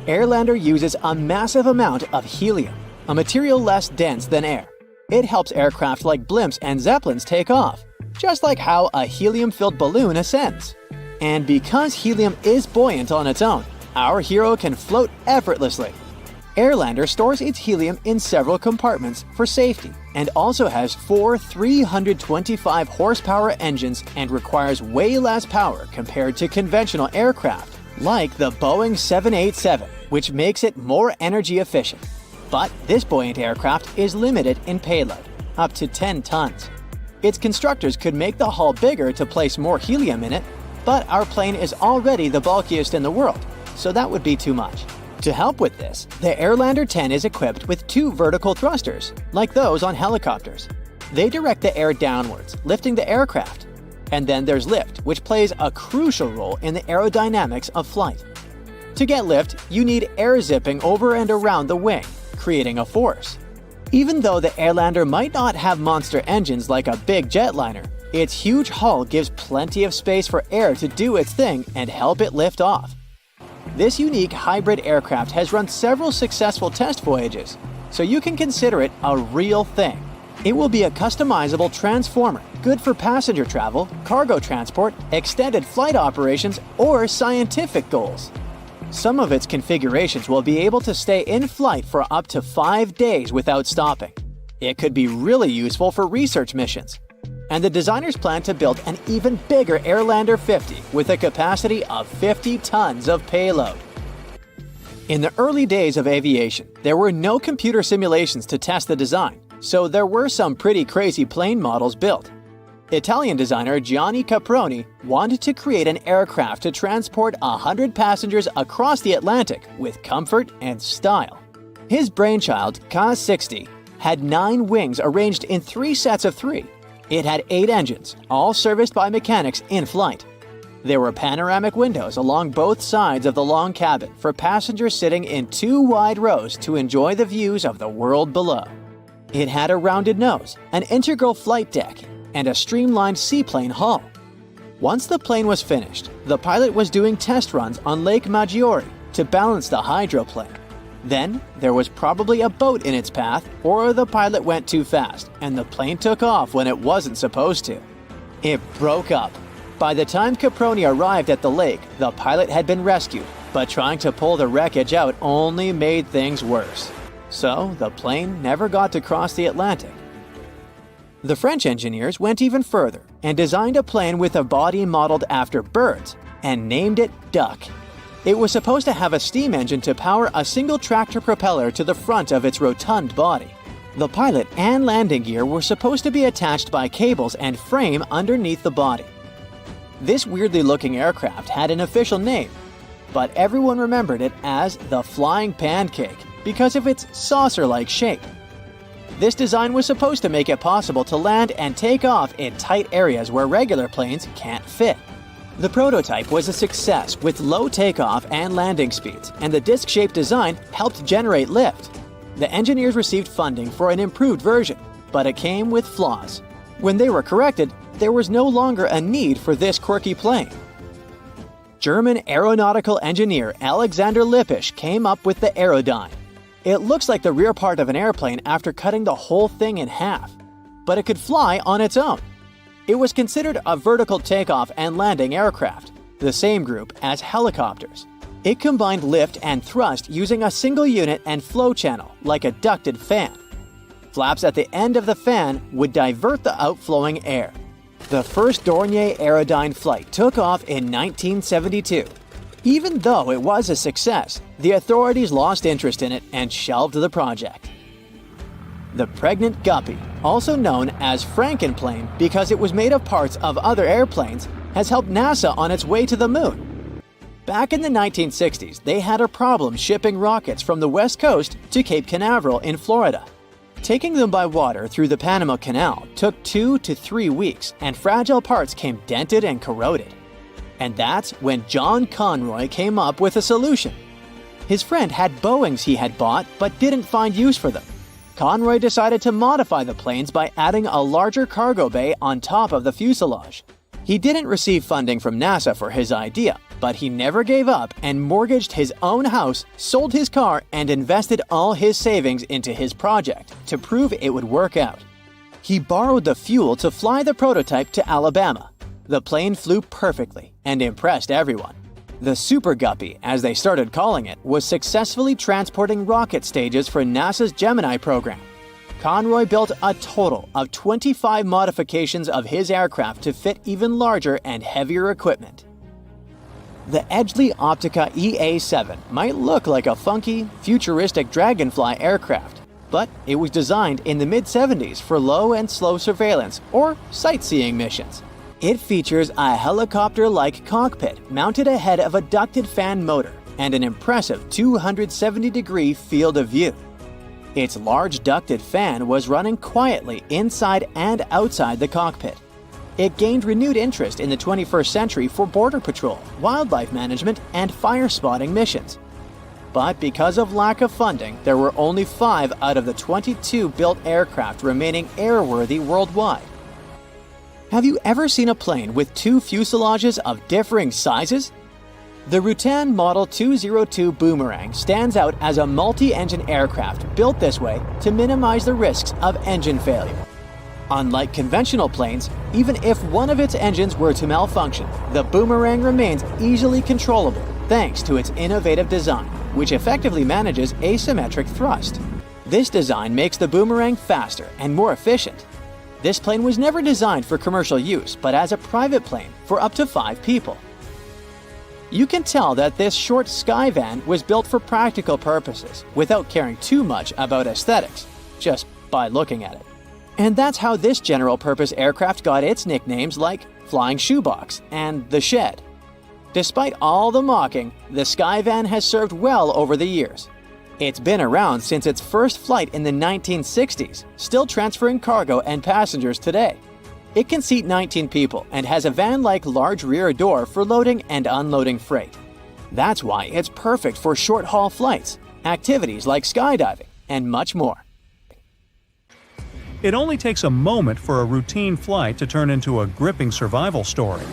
Airlander uses a massive amount of helium, a material less dense than air. It helps aircraft like blimps and zeppelins take off, just like how a helium-filled balloon ascends. And because helium is buoyant on its own, our hero can float effortlessly. Airlander stores its helium in several compartments for safety and also has 4 325 horsepower engines and requires way less power compared to conventional aircraft, like the Boeing 787, which makes it more energy efficient. But this buoyant aircraft is limited in payload, up to 10 tons. Its constructors could make the hull bigger to place more helium in it, but our plane is already the bulkiest in the world, so that would be too much. To help with this, the Airlander 10 is equipped with 2 vertical thrusters, like those on helicopters. They direct the air downwards, lifting the aircraft. And then there's lift, which plays a crucial role in the aerodynamics of flight. To get lift, you need air zipping over and around the wing, creating a force. Even though the Airlander might not have monster engines like a big jetliner, its huge hull gives plenty of space for air to do its thing and help it lift off. This unique hybrid aircraft has run several successful test voyages, so you can consider it a real thing. It will be a customizable transformer, good for passenger travel, cargo transport, extended flight operations, or scientific goals. Some of its configurations will be able to stay in flight for up to 5 days without stopping. It could be really useful for research missions. And the designers plan to build an even bigger Airlander 50 with a capacity of 50 tons of payload. In the early days of aviation, there were no computer simulations to test the design, so there were some pretty crazy plane models built. Italian designer Gianni Caproni wanted to create an aircraft to transport 100 passengers across the Atlantic with comfort and style. His brainchild, Ka-60, had 9 wings arranged in 3 sets of 3. It had 8 engines, all serviced by mechanics in flight. There were panoramic windows along both sides of the long cabin for passengers sitting in 2 wide rows to enjoy the views of the world below. It had a rounded nose, an integral flight deck, and a streamlined seaplane hull. Once the plane was finished, the pilot was doing test runs on Lake Maggiore to balance the hydroplane. Then, there was probably a boat in its path, or the pilot went too fast, and the plane took off when it wasn't supposed to. It broke up. By the time Caproni arrived at the lake, the pilot had been rescued, but trying to pull the wreckage out only made things worse. So, the plane never got to cross the Atlantic. The French engineers went even further and designed a plane with a body modeled after birds and named it Duck. It was supposed to have a steam engine to power a single tractor propeller to the front of its rotund body. The pilot and landing gear were supposed to be attached by cables and frame underneath the body. This weirdly looking aircraft had an official name, but everyone remembered it as the Flying Pancake because of its saucer-like shape. This design was supposed to make it possible to land and take off in tight areas where regular planes can't fit. The prototype was a success with low takeoff and landing speeds, and the disc-shaped design helped generate lift. The engineers received funding for an improved version, but it came with flaws. When they were corrected, there was no longer a need for this quirky plane. German aeronautical engineer Alexander Lippisch came up with the Aerodyne. It looks like the rear part of an airplane after cutting the whole thing in half, but it could fly on its own. It was considered a vertical takeoff and landing aircraft, the same group as helicopters. It combined lift and thrust using a single unit and flow channel, like a ducted fan. Flaps at the end of the fan would divert the outflowing air. The first Dornier Aerodyne flight took off in 1972. Even though it was a success, the authorities lost interest in it and shelved the project. The Pregnant Guppy, also known as Frankenplane because it was made of parts of other airplanes, has helped NASA on its way to the moon. Back in the 1960s, they had a problem shipping rockets from the West Coast to Cape Canaveral in Florida. Taking them by water through the Panama Canal took 2 to 3 weeks, and fragile parts came dented and corroded. And that's when John Conroy came up with a solution. His friend had Boeings he had bought but didn't find use for them. Conroy decided to modify the planes by adding a larger cargo bay on top of the fuselage. He didn't receive funding from NASA for his idea, but he never gave up and mortgaged his own house, sold his car, and invested all his savings into his project to prove it would work out. He borrowed the fuel to fly the prototype to Alabama. The plane flew perfectly and impressed everyone. The Super Guppy, as they started calling it, was successfully transporting rocket stages for NASA's Gemini program. Conroy built a total of 25 modifications of his aircraft to fit even larger and heavier equipment. The Edgeley Optica EA-7 might look like a funky, futuristic Dragonfly aircraft, but it was designed in the mid-70s for low and slow surveillance or sightseeing missions. It features a helicopter-like cockpit mounted ahead of a ducted fan motor and an impressive 270-degree field of view. Its large ducted fan was running quietly inside and outside the cockpit. It gained renewed interest in the 21st century for border patrol, wildlife management, and fire spotting missions. But because of lack of funding, there were only 5 out of the 22 built aircraft remaining airworthy worldwide. Have you ever seen a plane with 2 fuselages of differing sizes? The Rutan Model 202 Boomerang stands out as a multi-engine aircraft built this way to minimize the risks of engine failure. Unlike conventional planes, even if one of its engines were to malfunction, the Boomerang remains easily controllable thanks to its innovative design, which effectively manages asymmetric thrust. This design makes the Boomerang faster and more efficient. This plane was never designed for commercial use, but as a private plane for up to 5 people. You can tell that this short Skyvan was built for practical purposes, without caring too much about aesthetics, just by looking at it. And that's how this general-purpose aircraft got its nicknames like Flying Shoebox and The Shed. Despite all the mocking, the Skyvan has served well over the years. It's been around since its first flight in the 1960s, still transferring cargo and passengers today. It can seat 19 people and has a van-like large rear door for loading and unloading freight. That's why it's perfect for short-haul flights, activities like skydiving, and much more. It only takes a moment for a routine flight to turn into a gripping survival story.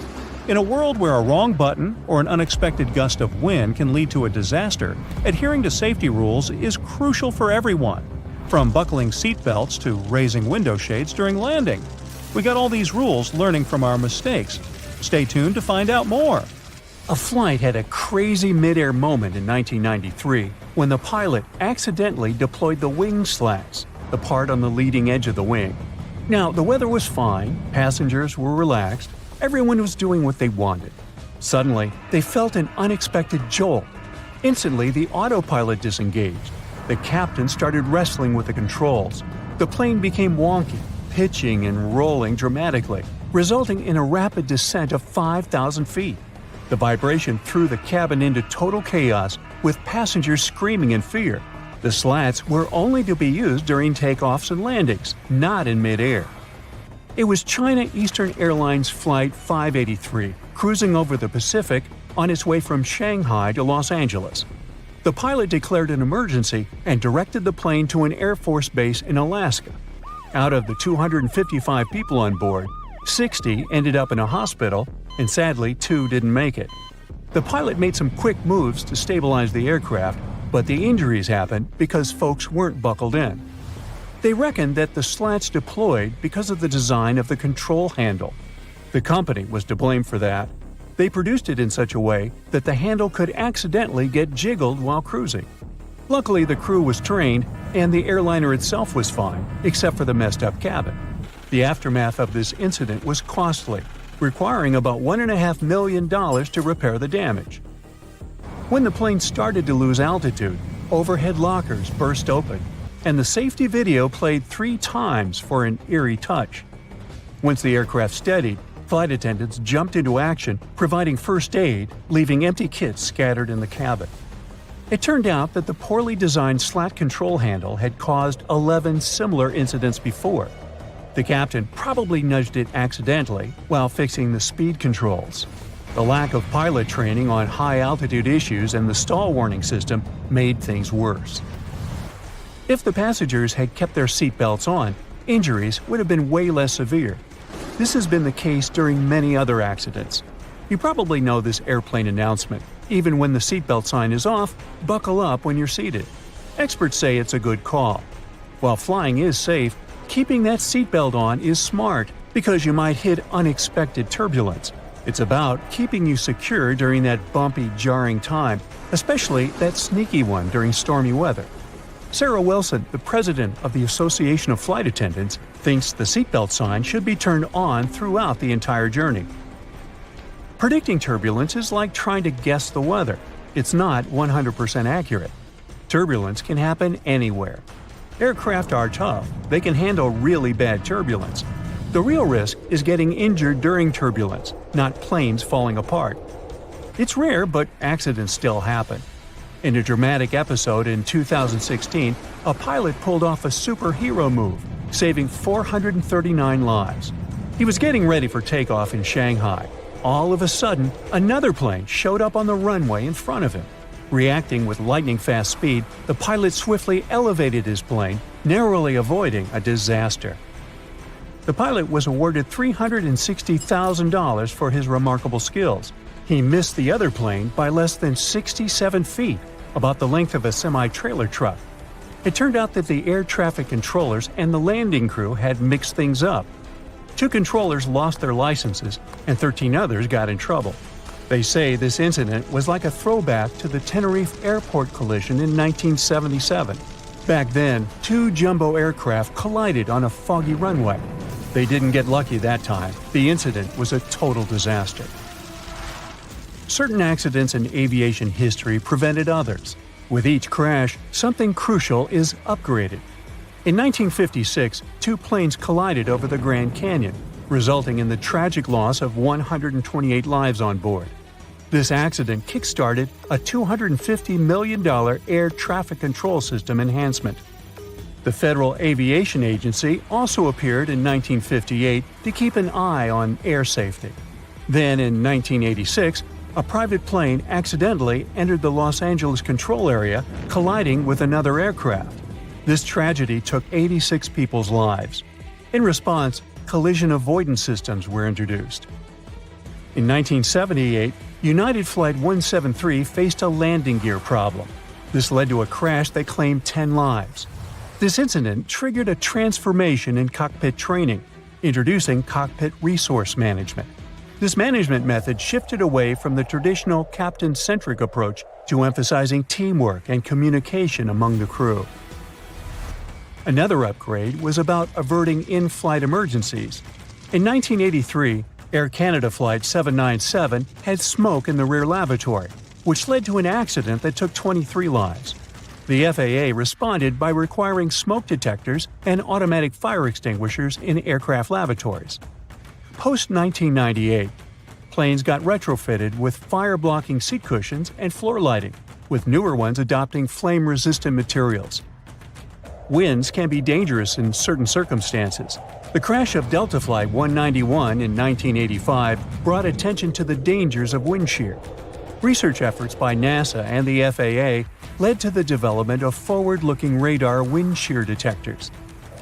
In a world where a wrong button or an unexpected gust of wind can lead to a disaster, adhering to safety rules is crucial for everyone. From buckling seatbelts to raising window shades during landing. We got all these rules learning from our mistakes. Stay tuned to find out more. A flight had a crazy mid-air moment in 1993 when the pilot accidentally deployed the wing slats, the part on the leading edge of the wing. Now, the weather was fine, passengers were relaxed, everyone was doing what they wanted. Suddenly, they felt an unexpected jolt. Instantly, the autopilot disengaged. The captain started wrestling with the controls. The plane became wonky, pitching and rolling dramatically, resulting in a rapid descent of 5,000 feet. The vibration threw the cabin into total chaos, with passengers screaming in fear. The slats were only to be used during takeoffs and landings, not in midair. It was China Eastern Airlines Flight 583, cruising over the Pacific on its way from Shanghai to Los Angeles. The pilot declared an emergency and directed the plane to an Air Force base in Alaska. Out of the 255 people on board, 60 ended up in a hospital, and sadly, 2 didn't make it. The pilot made some quick moves to stabilize the aircraft, but the injuries happened because folks weren't buckled in. They reckoned that the slats deployed because of the design of the control handle. The company was to blame for that. They produced it in such a way that the handle could accidentally get jiggled while cruising. Luckily, the crew was trained, and the airliner itself was fine, except for the messed-up cabin. The aftermath of this incident was costly, requiring about $1.5 million to repair the damage. When the plane started to lose altitude, overhead lockers burst open, and the safety video played 3 times for an eerie touch. Once the aircraft steadied, flight attendants jumped into action, providing first aid, leaving empty kits scattered in the cabin. It turned out that the poorly designed slat control handle had caused 11 similar incidents before. The captain probably nudged it accidentally while fixing the speed controls. The lack of pilot training on high-altitude issues and the stall warning system made things worse. If the passengers had kept their seatbelts on, injuries would have been way less severe. This has been the case during many other accidents. You probably know this airplane announcement. Even when the seatbelt sign is off, buckle up when you're seated. Experts say it's a good call. While flying is safe, keeping that seatbelt on is smart because you might hit unexpected turbulence. It's about keeping you secure during that bumpy, jarring time, especially that sneaky one during stormy weather. Sarah Wilson, the president of the Association of Flight Attendants, thinks the seatbelt sign should be turned on throughout the entire journey. Predicting turbulence is like trying to guess the weather. It's not 100% accurate. Turbulence can happen anywhere. Aircraft are tough. They can handle really bad turbulence. The real risk is getting injured during turbulence, not planes falling apart. It's rare, but accidents still happen. In a dramatic episode in 2016, a pilot pulled off a superhero move, saving 439 lives. He was getting ready for takeoff in Shanghai. All of a sudden, another plane showed up on the runway in front of him. Reacting with lightning-fast speed, the pilot swiftly elevated his plane, narrowly avoiding a disaster. The pilot was awarded $360,000 for his remarkable skills. He missed the other plane by less than 67 feet, about the length of a semi-trailer truck. It turned out that the air traffic controllers and the landing crew had mixed things up. 2 controllers lost their licenses, and 13 others got in trouble. They say this incident was like a throwback to the Tenerife airport collision in 1977. Back then, 2 jumbo aircraft collided on a foggy runway. They didn't get lucky that time. The incident was a total disaster. Certain accidents in aviation history prevented others. With each crash, something crucial is upgraded. In 1956, 2 planes collided over the Grand Canyon, resulting in the tragic loss of 128 lives on board. This accident kick-started a $250 million air traffic control system enhancement. The Federal Aviation Agency also appeared in 1958 to keep an eye on air safety. Then in 1986, a private plane accidentally entered the Los Angeles control area, colliding with another aircraft. This tragedy took 86 people's lives. In response, collision avoidance systems were introduced. In 1978, United Flight 173 faced a landing gear problem. This led to a crash that claimed 10 lives. This incident triggered a transformation in cockpit training, introducing cockpit resource management. This management method shifted away from the traditional captain-centric approach to emphasizing teamwork and communication among the crew. Another upgrade was about averting in-flight emergencies. In 1983, Air Canada Flight 797 had smoke in the rear lavatory, which led to an accident that took 23 lives. The FAA responded by requiring smoke detectors and automatic fire extinguishers in aircraft lavatories. Post-1998, planes got retrofitted with fire-blocking seat cushions and floor lighting, with newer ones adopting flame-resistant materials. Winds can be dangerous in certain circumstances. The crash of Delta Flight 191 in 1985 brought attention to the dangers of wind shear. Research efforts by NASA and the FAA led to the development of forward-looking radar wind shear detectors.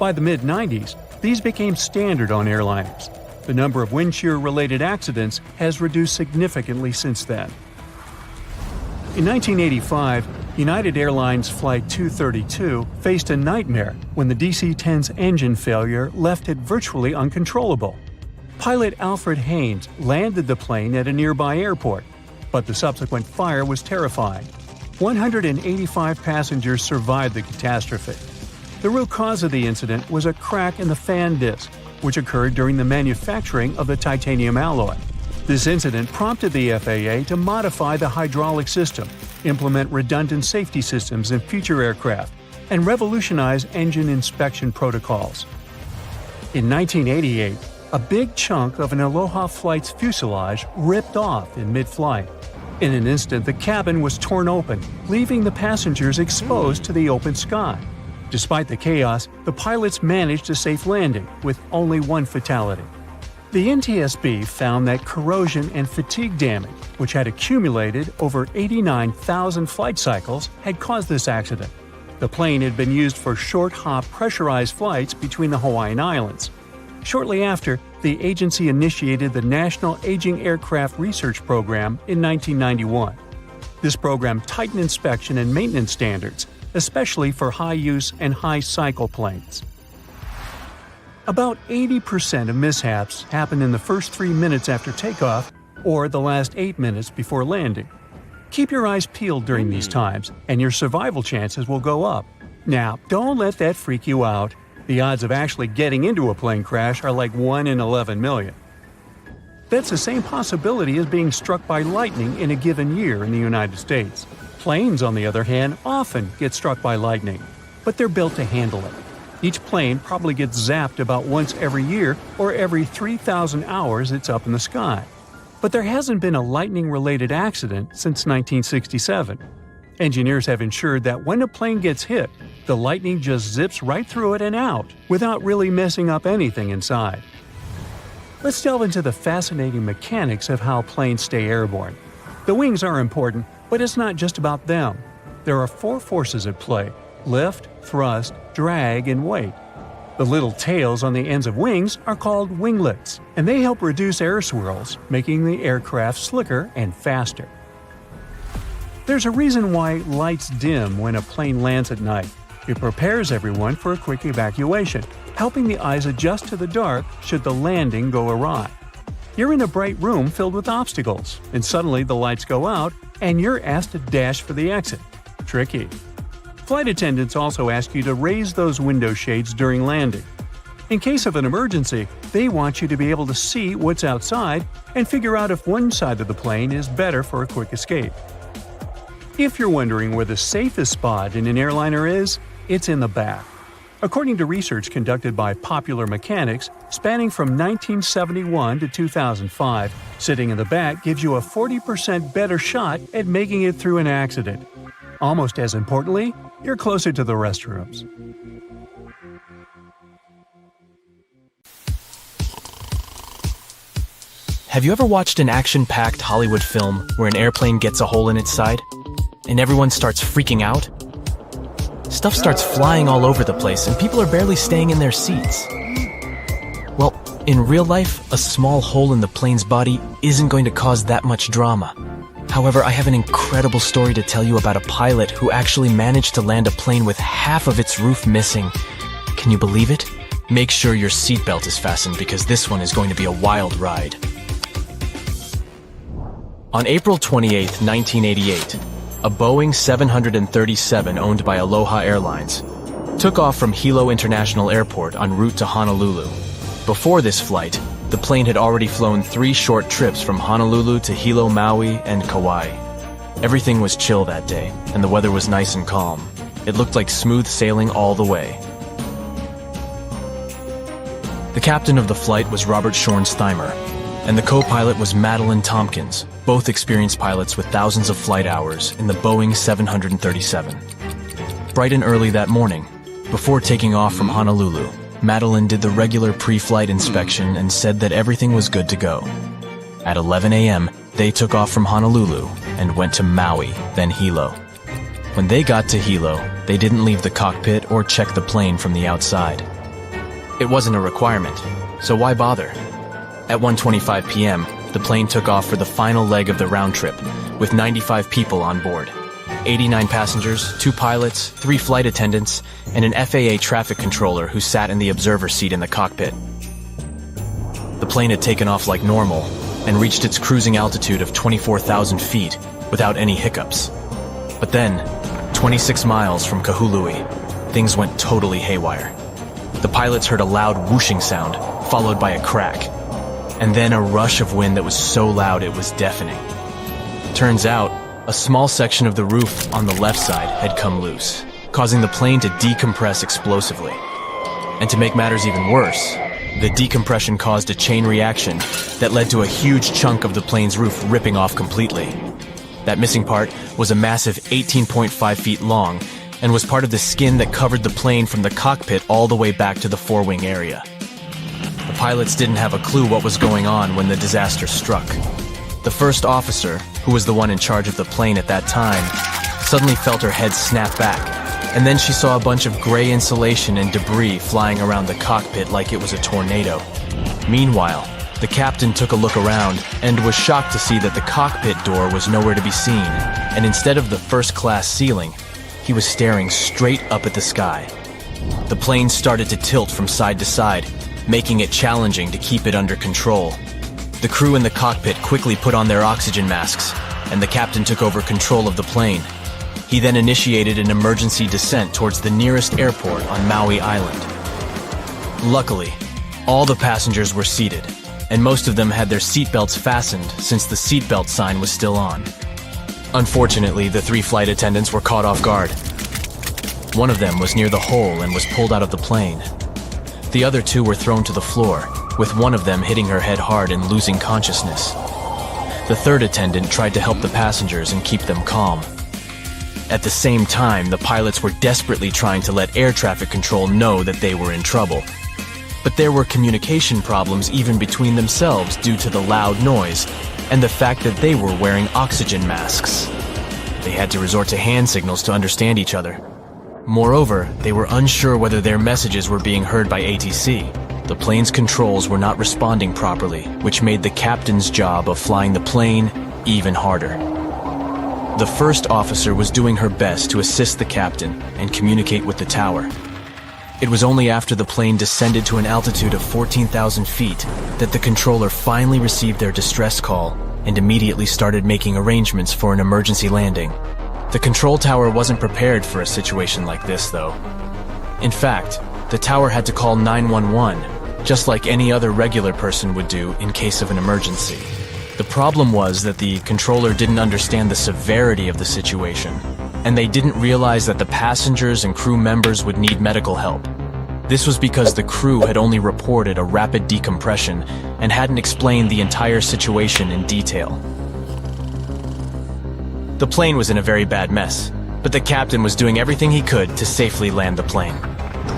By the mid-90s, these became standard on airliners. The number of wind shear-related accidents has reduced significantly since then. In 1985, United Airlines Flight 232 faced a nightmare when the DC-10's engine failure left it virtually uncontrollable. Pilot Alfred Haynes landed the plane at a nearby airport, but the subsequent fire was terrifying. 185 passengers survived the catastrophe. The root cause of the incident was a crack in the fan disc, which occurred during the manufacturing of the titanium alloy. This incident prompted the FAA to modify the hydraulic system, implement redundant safety systems in future aircraft, and revolutionize engine inspection protocols. In 1988, a big chunk of an Aloha flight's fuselage ripped off in mid-flight. In an instant, the cabin was torn open, leaving the passengers exposed to the open sky. Despite the chaos, the pilots managed a safe landing, with only one fatality. The NTSB found that corrosion and fatigue damage, which had accumulated over 89,000 flight cycles, had caused this accident. The plane had been used for short-hop pressurized flights between the Hawaiian Islands. Shortly after, the agency initiated the National Aging Aircraft Research Program in 1991. This program tightened inspection and maintenance standards, especially for high-use and high-cycle planes. About 80% of mishaps happen in the first 3 minutes after takeoff or the last 8 minutes before landing. Keep your eyes peeled during these times, and your survival chances will go up. Now, don't let that freak you out. The odds of actually getting into a plane crash are like 1 in 11 million. That's the same possibility as being struck by lightning in a given year in the United States. Planes, on the other hand, often get struck by lightning, but they're built to handle it. Each plane probably gets zapped about once every year or every 3,000 hours it's up in the sky. But there hasn't been a lightning-related accident since 1967. Engineers have ensured that when a plane gets hit, the lightning just zips right through it and out, without really messing up anything inside. Let's delve into the fascinating mechanics of how planes stay airborne. The wings are important, but it's not just about them. There are 4 forces at play: lift, thrust, drag, and weight. The little tails on the ends of wings are called winglets, and they help reduce air swirls, making the aircraft slicker and faster. There's a reason why lights dim when a plane lands at night. It prepares everyone for a quick evacuation, helping the eyes adjust to the dark should the landing go awry. You're in a bright room filled with obstacles, and suddenly the lights go out and you're asked to dash for the exit. Tricky. Flight attendants also ask you to raise those window shades during landing. In case of an emergency, they want you to be able to see what's outside and figure out if one side of the plane is better for a quick escape. If you're wondering where the safest spot in an airliner is, it's in the back. According to research conducted by Popular Mechanics, spanning from 1971 to 2005, sitting in the back gives you a 40% better shot at making it through an accident. Almost as importantly, you're closer to the restrooms. Have you ever watched an action-packed Hollywood film where an airplane gets a hole in its side, and everyone starts freaking out? Stuff starts flying all over the place and people are barely staying in their seats. Well, in real life, a small hole in the plane's body isn't going to cause that much drama. However, I have an incredible story to tell you about a pilot who actually managed to land a plane with half of its roof missing. Can you believe it? Make sure your seatbelt is fastened because this one is going to be a wild ride. On April 28, 1988, a Boeing 737 owned by Aloha Airlines took off from Hilo International Airport en route to Honolulu. Before this flight, the plane had already flown 3 short trips from Honolulu to Hilo, Maui, and Kauai. Everything was chill that day, and the weather was nice and calm. It looked like smooth sailing all the way. The captain of the flight was Robert Schornsteimer, and the co-pilot was Madeline Tompkins, both experienced pilots with thousands of flight hours in the Boeing 737. Bright and early that morning, before taking off from Honolulu, Madeline did the regular pre-flight inspection and said that everything was good to go. At 11 a.m., they took off from Honolulu and went to Maui, then Hilo. When they got to Hilo, they didn't leave the cockpit or check the plane from the outside. It wasn't a requirement, so why bother? At 1:25 p.m., the plane took off for the final leg of the round trip, with 95 people on board. 89 passengers, 2 pilots, 3 flight attendants, and an FAA traffic controller who sat in the observer seat in the cockpit. The plane had taken off like normal and reached its cruising altitude of 24,000 feet without any hiccups. But then, 26 miles from Kahului, things went totally haywire. The pilots heard a loud whooshing sound, followed by a crack, and then a rush of wind that was so loud it was deafening. Turns out, a small section of the roof on the left side had come loose, causing the plane to decompress explosively. And to make matters even worse, the decompression caused a chain reaction that led to a huge chunk of the plane's roof ripping off completely. That missing part was a massive 18.5 feet long and was part of the skin that covered the plane from the cockpit all the way back to the forewing area. The pilots didn't have a clue what was going on when the disaster struck. The first officer, who was the one in charge of the plane at that time, suddenly felt her head snap back, and then she saw a bunch of gray insulation and debris flying around the cockpit like it was a tornado. Meanwhile, the captain took a look around and was shocked to see that the cockpit door was nowhere to be seen, and instead of the first-class ceiling, he was staring straight up at the sky. The plane started to tilt from side to side, making it challenging to keep it under control. The crew in the cockpit quickly put on their oxygen masks, and the captain took over control of the plane. He then initiated an emergency descent towards the nearest airport on Maui Island. Luckily, all the passengers were seated, and most of them had their seatbelts fastened since the seatbelt sign was still on. Unfortunately, the 3 flight attendants were caught off guard. One of them was near the hole and was pulled out of the plane. The other 2 were thrown to the floor, with one of them hitting her head hard and losing consciousness. The third attendant tried to help the passengers and keep them calm. At the same time, the pilots were desperately trying to let air traffic control know that they were in trouble. But there were communication problems even between themselves due to the loud noise and the fact that they were wearing oxygen masks. They had to resort to hand signals to understand each other. Moreover, they were unsure whether their messages were being heard by ATC. The plane's controls were not responding properly, which made the captain's job of flying the plane even harder. The first officer was doing her best to assist the captain and communicate with the tower. It was only after the plane descended to an altitude of 14,000 feet that the controller finally received their distress call and immediately started making arrangements for an emergency landing. The control tower wasn't prepared for a situation like this, though. In fact, the tower had to call 911, just like any other regular person would do in case of an emergency. The problem was that the controller didn't understand the severity of the situation, and they didn't realize that the passengers and crew members would need medical help. This was because the crew had only reported a rapid decompression and hadn't explained the entire situation in detail. The plane was in a very bad mess, but the captain was doing everything he could to safely land the plane.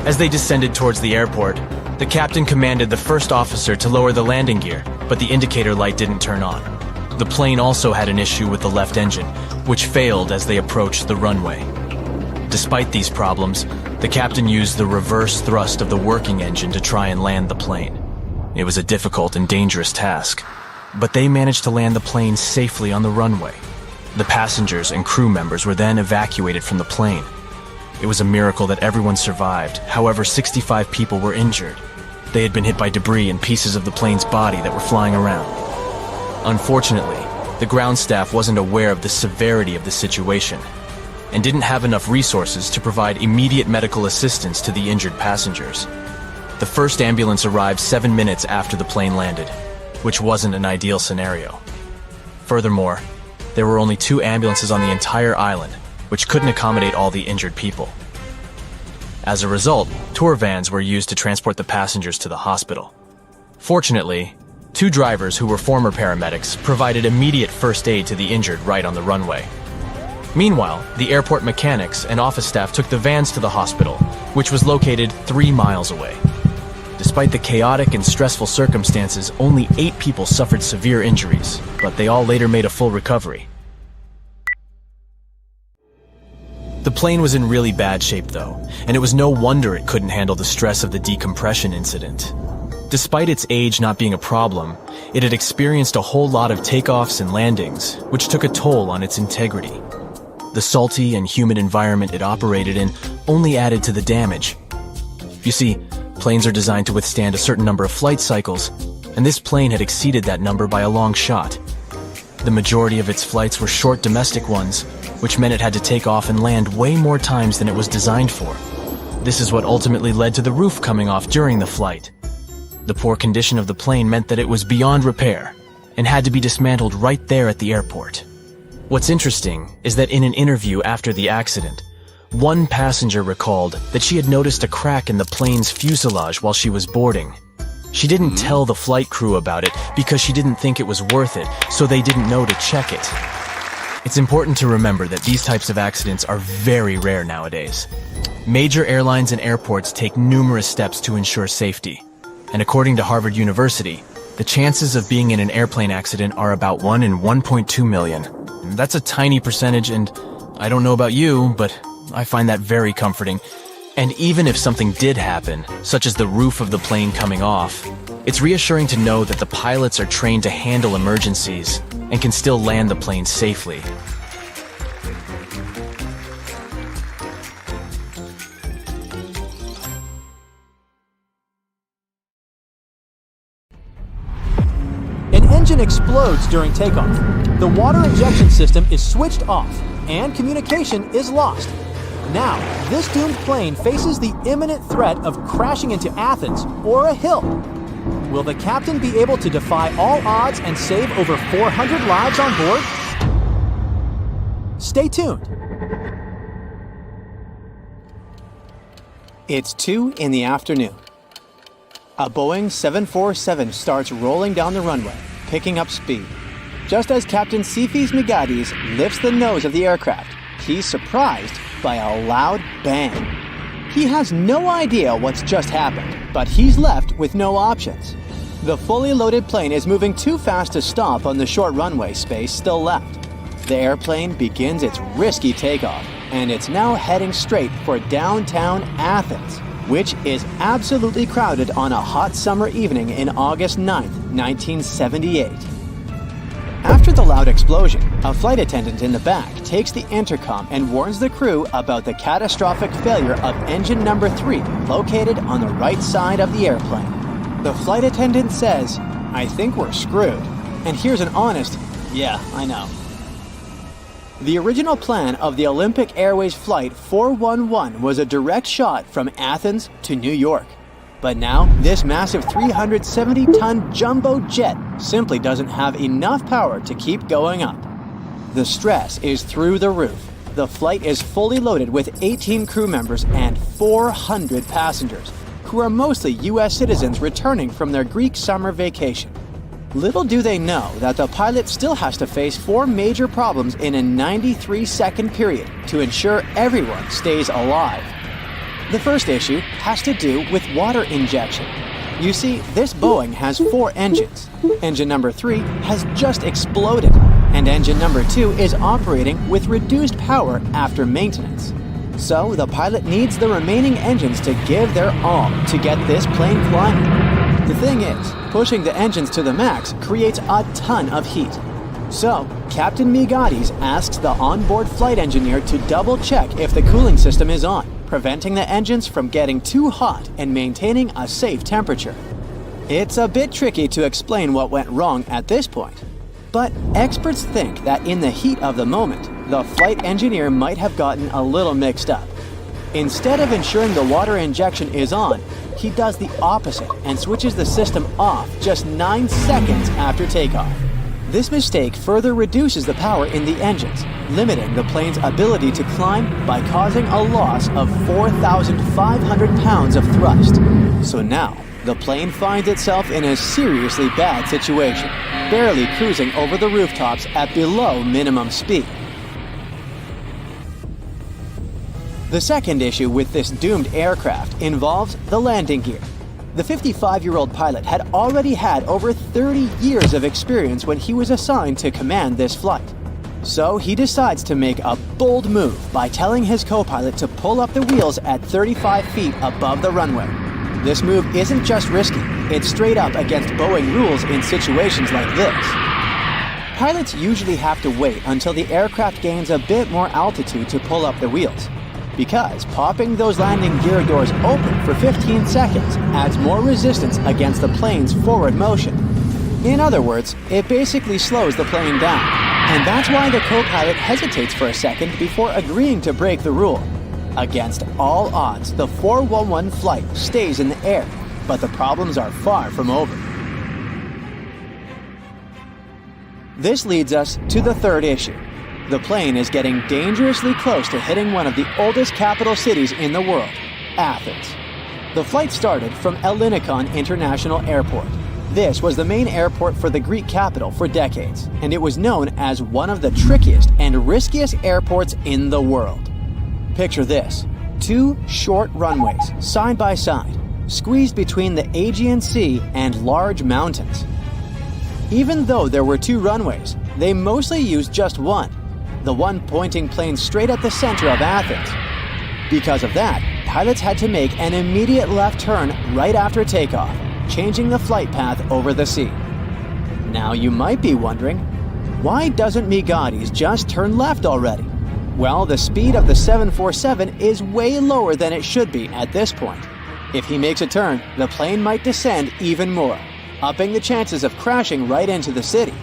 As they descended towards the airport, the captain commanded the first officer to lower the landing gear, but the indicator light didn't turn on. The plane also had an issue with the left engine, which failed as they approached the runway. Despite these problems, the captain used the reverse thrust of the working engine to try and land the plane. It was a difficult and dangerous task, but they managed to land the plane safely on the runway. The passengers and crew members were then evacuated from the plane. It was a miracle that everyone survived. However, 65 people were injured. They had been hit by debris and pieces of the plane's body that were flying around. Unfortunately, the ground staff wasn't aware of the severity of the situation and didn't have enough resources to provide immediate medical assistance to the injured passengers. The first ambulance arrived 7 minutes after the plane landed, which wasn't an ideal scenario. Furthermore, there were only 2 ambulances on the entire island, which couldn't accommodate all the injured people. As a result, tour vans were used to transport the passengers to the hospital. Fortunately, 2 drivers who were former paramedics provided immediate first aid to the injured right on the runway. Meanwhile, the airport mechanics and office staff took the vans to the hospital, which was located 3 miles away. Despite the chaotic and stressful circumstances, only 8 people suffered severe injuries, but they all later made a full recovery. The plane was in really bad shape though, and it was no wonder it couldn't handle the stress of the decompression incident. Despite its age not being a problem, it had experienced a whole lot of takeoffs and landings, which took a toll on its integrity. The salty and humid environment it operated in only added to the damage. You see, planes are designed to withstand a certain number of flight cycles, and this plane had exceeded that number by a long shot. The majority of its flights were short domestic ones, which meant it had to take off and land way more times than it was designed for. This is what ultimately led to the roof coming off during the flight. The poor condition of the plane meant that it was beyond repair and had to be dismantled right there at the airport. What's interesting is that in an interview after the accident, one passenger recalled that she had noticed a crack in the plane's fuselage while she was boarding. She didn't tell the flight crew about it because she didn't think it was worth it, so they didn't know to check it. It's important to remember that these types of accidents are very rare nowadays. Major airlines and airports take numerous steps to ensure safety. And according to Harvard University, the chances of being in an airplane accident are about 1 in 1.2 million. That's a tiny percentage, and I don't know about you, but I find that very comforting. And even if something did happen, such as the roof of the plane coming off, it's reassuring to know that the pilots are trained to handle emergencies and can still land the plane safely. An engine explodes during takeoff. The water injection system is switched off, and communication is lost. Now, this doomed plane faces the imminent threat of crashing into Athens or a hill. Will the captain be able to defy all odds and save over 400 lives on board? Stay tuned. It's 2 in the afternoon. A Boeing 747 starts rolling down the runway, picking up speed. Just as Captain Sifis Migadis lifts the nose of the aircraft, he's surprised by a loud bang. He has no idea what's just happened, but he's left with no options. The fully loaded plane is moving too fast to stop on the short runway space still left. The airplane begins its risky takeoff, and it's now heading straight for downtown Athens, which is absolutely crowded on a hot summer evening in August 9th, 1978. After the loud explosion, a flight attendant in the back takes the intercom and warns the crew about the catastrophic failure of engine number 3 located on the right side of the airplane. The flight attendant says, "I think we're screwed." And here's an honest, "Yeah, I know." The original plan of the Olympic Airways Flight 411 was a direct shot from Athens to New York. But now, this massive 370-ton jumbo jet simply doesn't have enough power to keep going up. The stress is through the roof. The flight is fully loaded with 18 crew members and 400 passengers, who are mostly U.S. citizens returning from their Greek summer vacation. Little do they know that the pilot still has to face 4 major problems in a 93-second period to ensure everyone stays alive. The first issue has to do with water injection. You see, this Boeing has 4 engines. Engine number 3 has just exploded, and engine number 2 is operating with reduced power after maintenance. So the pilot needs the remaining engines to give their all to get this plane climbing. The thing is, pushing the engines to the max creates a ton of heat. So, Captain Migadis asks the onboard flight engineer to double-check if the cooling system is on, preventing the engines from getting too hot and maintaining a safe temperature. It's a bit tricky to explain what went wrong at this point, but experts think that in the heat of the moment, the flight engineer might have gotten a little mixed up. Instead of ensuring the water injection is on, he does the opposite and switches the system off just 9 seconds after takeoff. This mistake further reduces the power in the engines, limiting the plane's ability to climb by causing a loss of 4,500 pounds of thrust. So now, the plane finds itself in a seriously bad situation, barely cruising over the rooftops at below minimum speed. The second issue with this doomed aircraft involves the landing gear. The 55-year-old pilot had already had over 30 years of experience when he was assigned to command this flight. So he decides to make a bold move by telling his co-pilot to pull up the wheels at 35 feet above the runway. This move isn't just risky, it's straight up against Boeing rules in situations like this. Pilots usually have to wait until the aircraft gains a bit more altitude to pull up the wheels, because popping those landing gear doors open for 15 seconds adds more resistance against the plane's forward motion. In other words, it basically slows the plane down, and that's why the co-pilot hesitates for a second before agreeing to break the rule. Against all odds, the 411 flight stays in the air, but the problems are far from over. This leads us to the third issue. The plane is getting dangerously close to hitting one of the oldest capital cities in the world, Athens. The flight started from Ellinikon International Airport. This was the main airport for the Greek capital for decades, and it was known as one of the trickiest and riskiest airports in the world. Picture this: 2 short runways, side by side, squeezed between the Aegean Sea and large mountains. Even though there were 2 runways, they mostly used just one, the one pointing planes straight at the center of Athens. Because of that, pilots had to make an immediate left turn right after takeoff, changing the flight path over the sea. Now you might be wondering, why doesn't Migadi's just turn left already? Well, the speed of the 747 is way lower than it should be at this point. If he makes a turn, the plane might descend even more, upping the chances of crashing right into the city.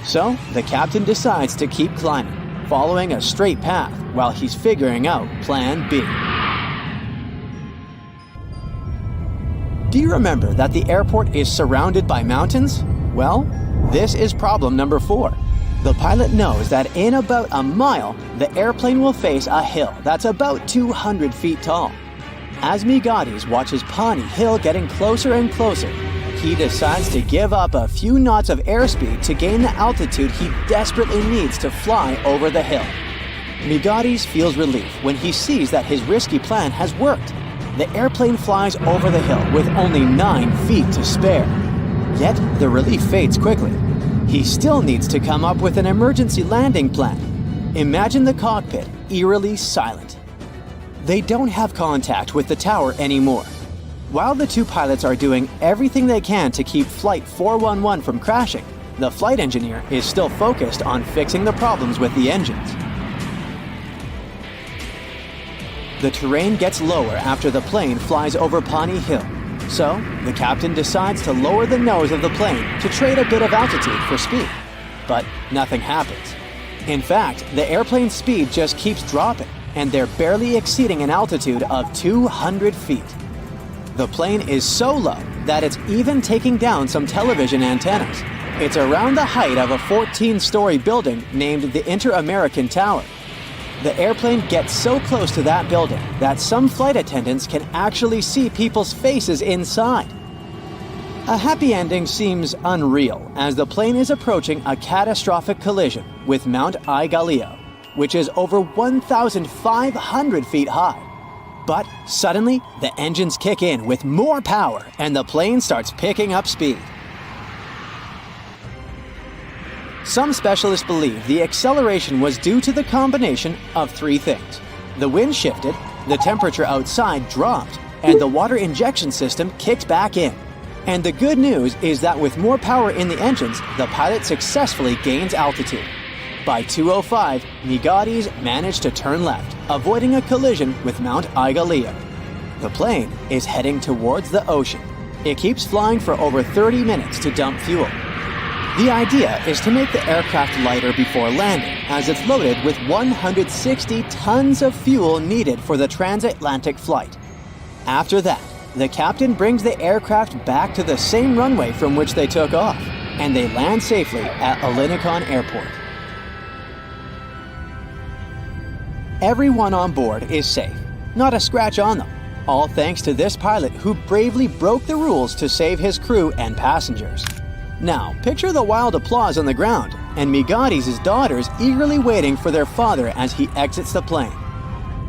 So, the captain decides to keep climbing, following a straight path while he's figuring out Plan B. Do you remember that the airport is surrounded by mountains? Well, this is problem number 4. The pilot knows that in about a mile, the airplane will face a hill that's about 200 feet tall. As Migadi's watches Pawnee Hill getting closer and closer, he decides to give up a few knots of airspeed to gain the altitude he desperately needs to fly over the hill. Migadi's feels relief when he sees that his risky plan has worked. The airplane flies over the hill with only 9 feet to spare. Yet, the relief fades quickly. He still needs to come up with an emergency landing plan. Imagine the cockpit eerily silent. They don't have contact with the tower anymore. While the 2 pilots are doing everything they can to keep Flight 411 from crashing, the flight engineer is still focused on fixing the problems with the engines. The terrain gets lower after the plane flies over Pawnee Hill, so the captain decides to lower the nose of the plane to trade a bit of altitude for speed. But nothing happens. In fact, the airplane's speed just keeps dropping, and they're barely exceeding an altitude of 200 feet. The plane is so low that it's even taking down some television antennas. It's around the height of a 14-story building named the Inter-American Tower. The airplane gets so close to that building that some flight attendants can actually see people's faces inside. A happy ending seems unreal as the plane is approaching a catastrophic collision with Mount Aigaleo, which is over 1,500 feet high. But suddenly, the engines kick in with more power and the plane starts picking up speed. Some specialists believe the acceleration was due to the combination of 3 things. The wind shifted, the temperature outside dropped, and the water injection system kicked back in. And the good news is that with more power in the engines, the pilot successfully gains altitude. By 2:05, Migadi's managed to turn left, avoiding a collision with Mount Aigaleo. The plane is heading towards the ocean. It keeps flying for over 30 minutes to dump fuel. The idea is to make the aircraft lighter before landing, as it's loaded with 160 tons of fuel needed for the transatlantic flight. After that, the captain brings the aircraft back to the same runway from which they took off, and they land safely at Aloha Airport. Everyone on board is safe, not a scratch on them, all thanks to this pilot who bravely broke the rules to save his crew and passengers. Now, picture the wild applause on the ground, and Migadi's daughters eagerly waiting for their father as he exits the plane.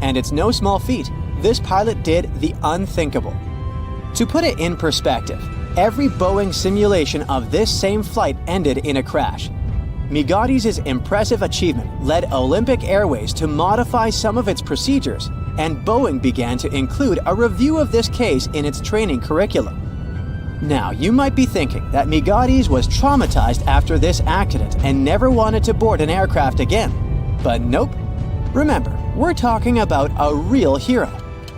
And it's no small feat, this pilot did the unthinkable. To put it in perspective, every Boeing simulation of this same flight ended in a crash. Migadi's impressive achievement led Olympic Airways to modify some of its procedures, and Boeing began to include a review of this case in its training curriculum. Now, you might be thinking that Migadi's was traumatized after this accident and never wanted to board an aircraft again. But nope. Remember, we're talking about a real hero.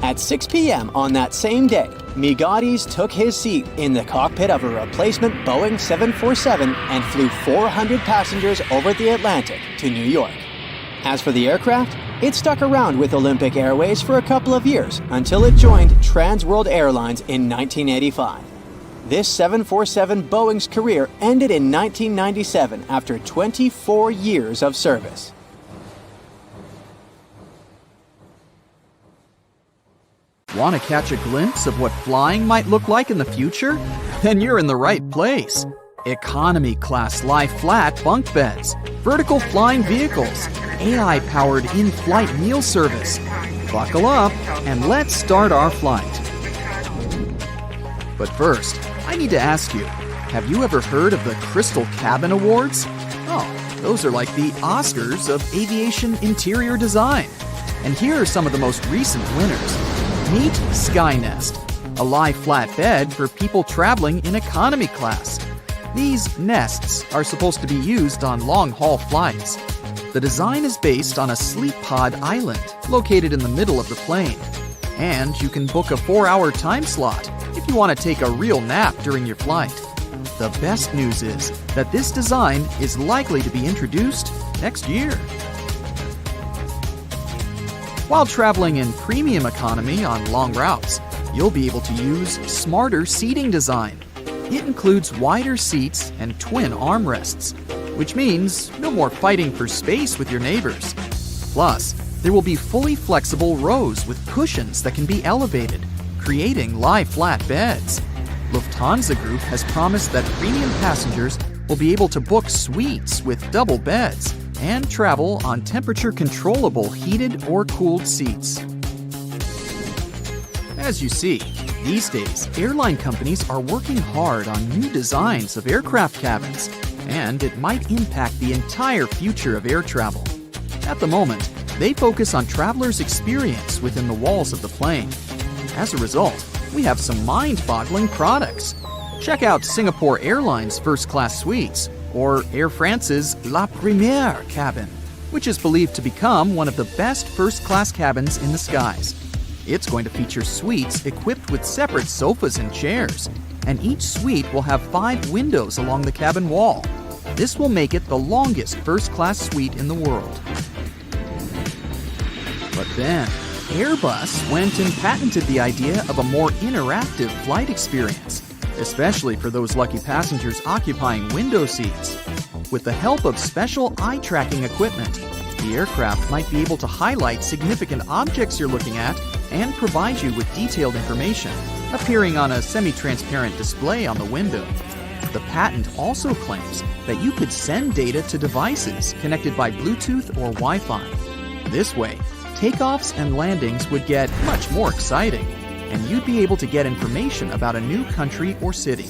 At 6 p.m. on that same day, Migadi's took his seat in the cockpit of a replacement Boeing 747 and flew 400 passengers over the Atlantic to New York. As for the aircraft, it stuck around with Olympic Airways for a couple of years until it joined Trans World Airlines in 1985. This 747 Boeing's career ended in 1997 after 24 years of service. Want to catch a glimpse of what flying might look like in the future? Then you're in the right place. Economy class lie-flat bunk beds, vertical flying vehicles, AI-powered in-flight meal service. Buckle up and let's start our flight. But first, I need to ask you, have you ever heard of the Crystal Cabin Awards? Oh, those are like the Oscars of aviation interior design. And here are some of the most recent winners. Meet Skynest, a lie-flat bed for people traveling in economy class. These nests are supposed to be used on long-haul flights. The design is based on a sleep pod island located in the middle of the plane. And you can book a 4-hour time slot if you want to take a real nap during your flight. The best news is that this design is likely to be introduced next year. While traveling in premium economy on long routes, you'll be able to use smarter seating design. It includes wider seats and twin armrests, which means no more fighting for space with your neighbors. Plus, there will be fully flexible rows with cushions that can be elevated, creating lie-flat beds. Lufthansa Group has promised that premium passengers will be able to book suites with double beds and travel on temperature-controllable heated or cooled seats. As you see, these days, airline companies are working hard on new designs of aircraft cabins, and it might impact the entire future of air travel. At the moment, they focus on travelers' experience within the walls of the plane. As a result, we have some mind-boggling products. Check out Singapore Airlines first-class suites, or Air France's La Première cabin, which is believed to become one of the best first-class cabins in the skies. It's going to feature suites equipped with separate sofas and chairs, and each suite will have 5 windows along the cabin wall. This will make it the longest first-class suite in the world. But then, Airbus went and patented the idea of a more interactive flight experience, especially for those lucky passengers occupying window seats. With the help of special eye-tracking equipment, the aircraft might be able to highlight significant objects you're looking at and provide you with detailed information, appearing on a semi-transparent display on the window. The patent also claims that you could send data to devices connected by Bluetooth or Wi-Fi. This way, takeoffs and landings would get much more exciting, and you'd be able to get information about a new country or city.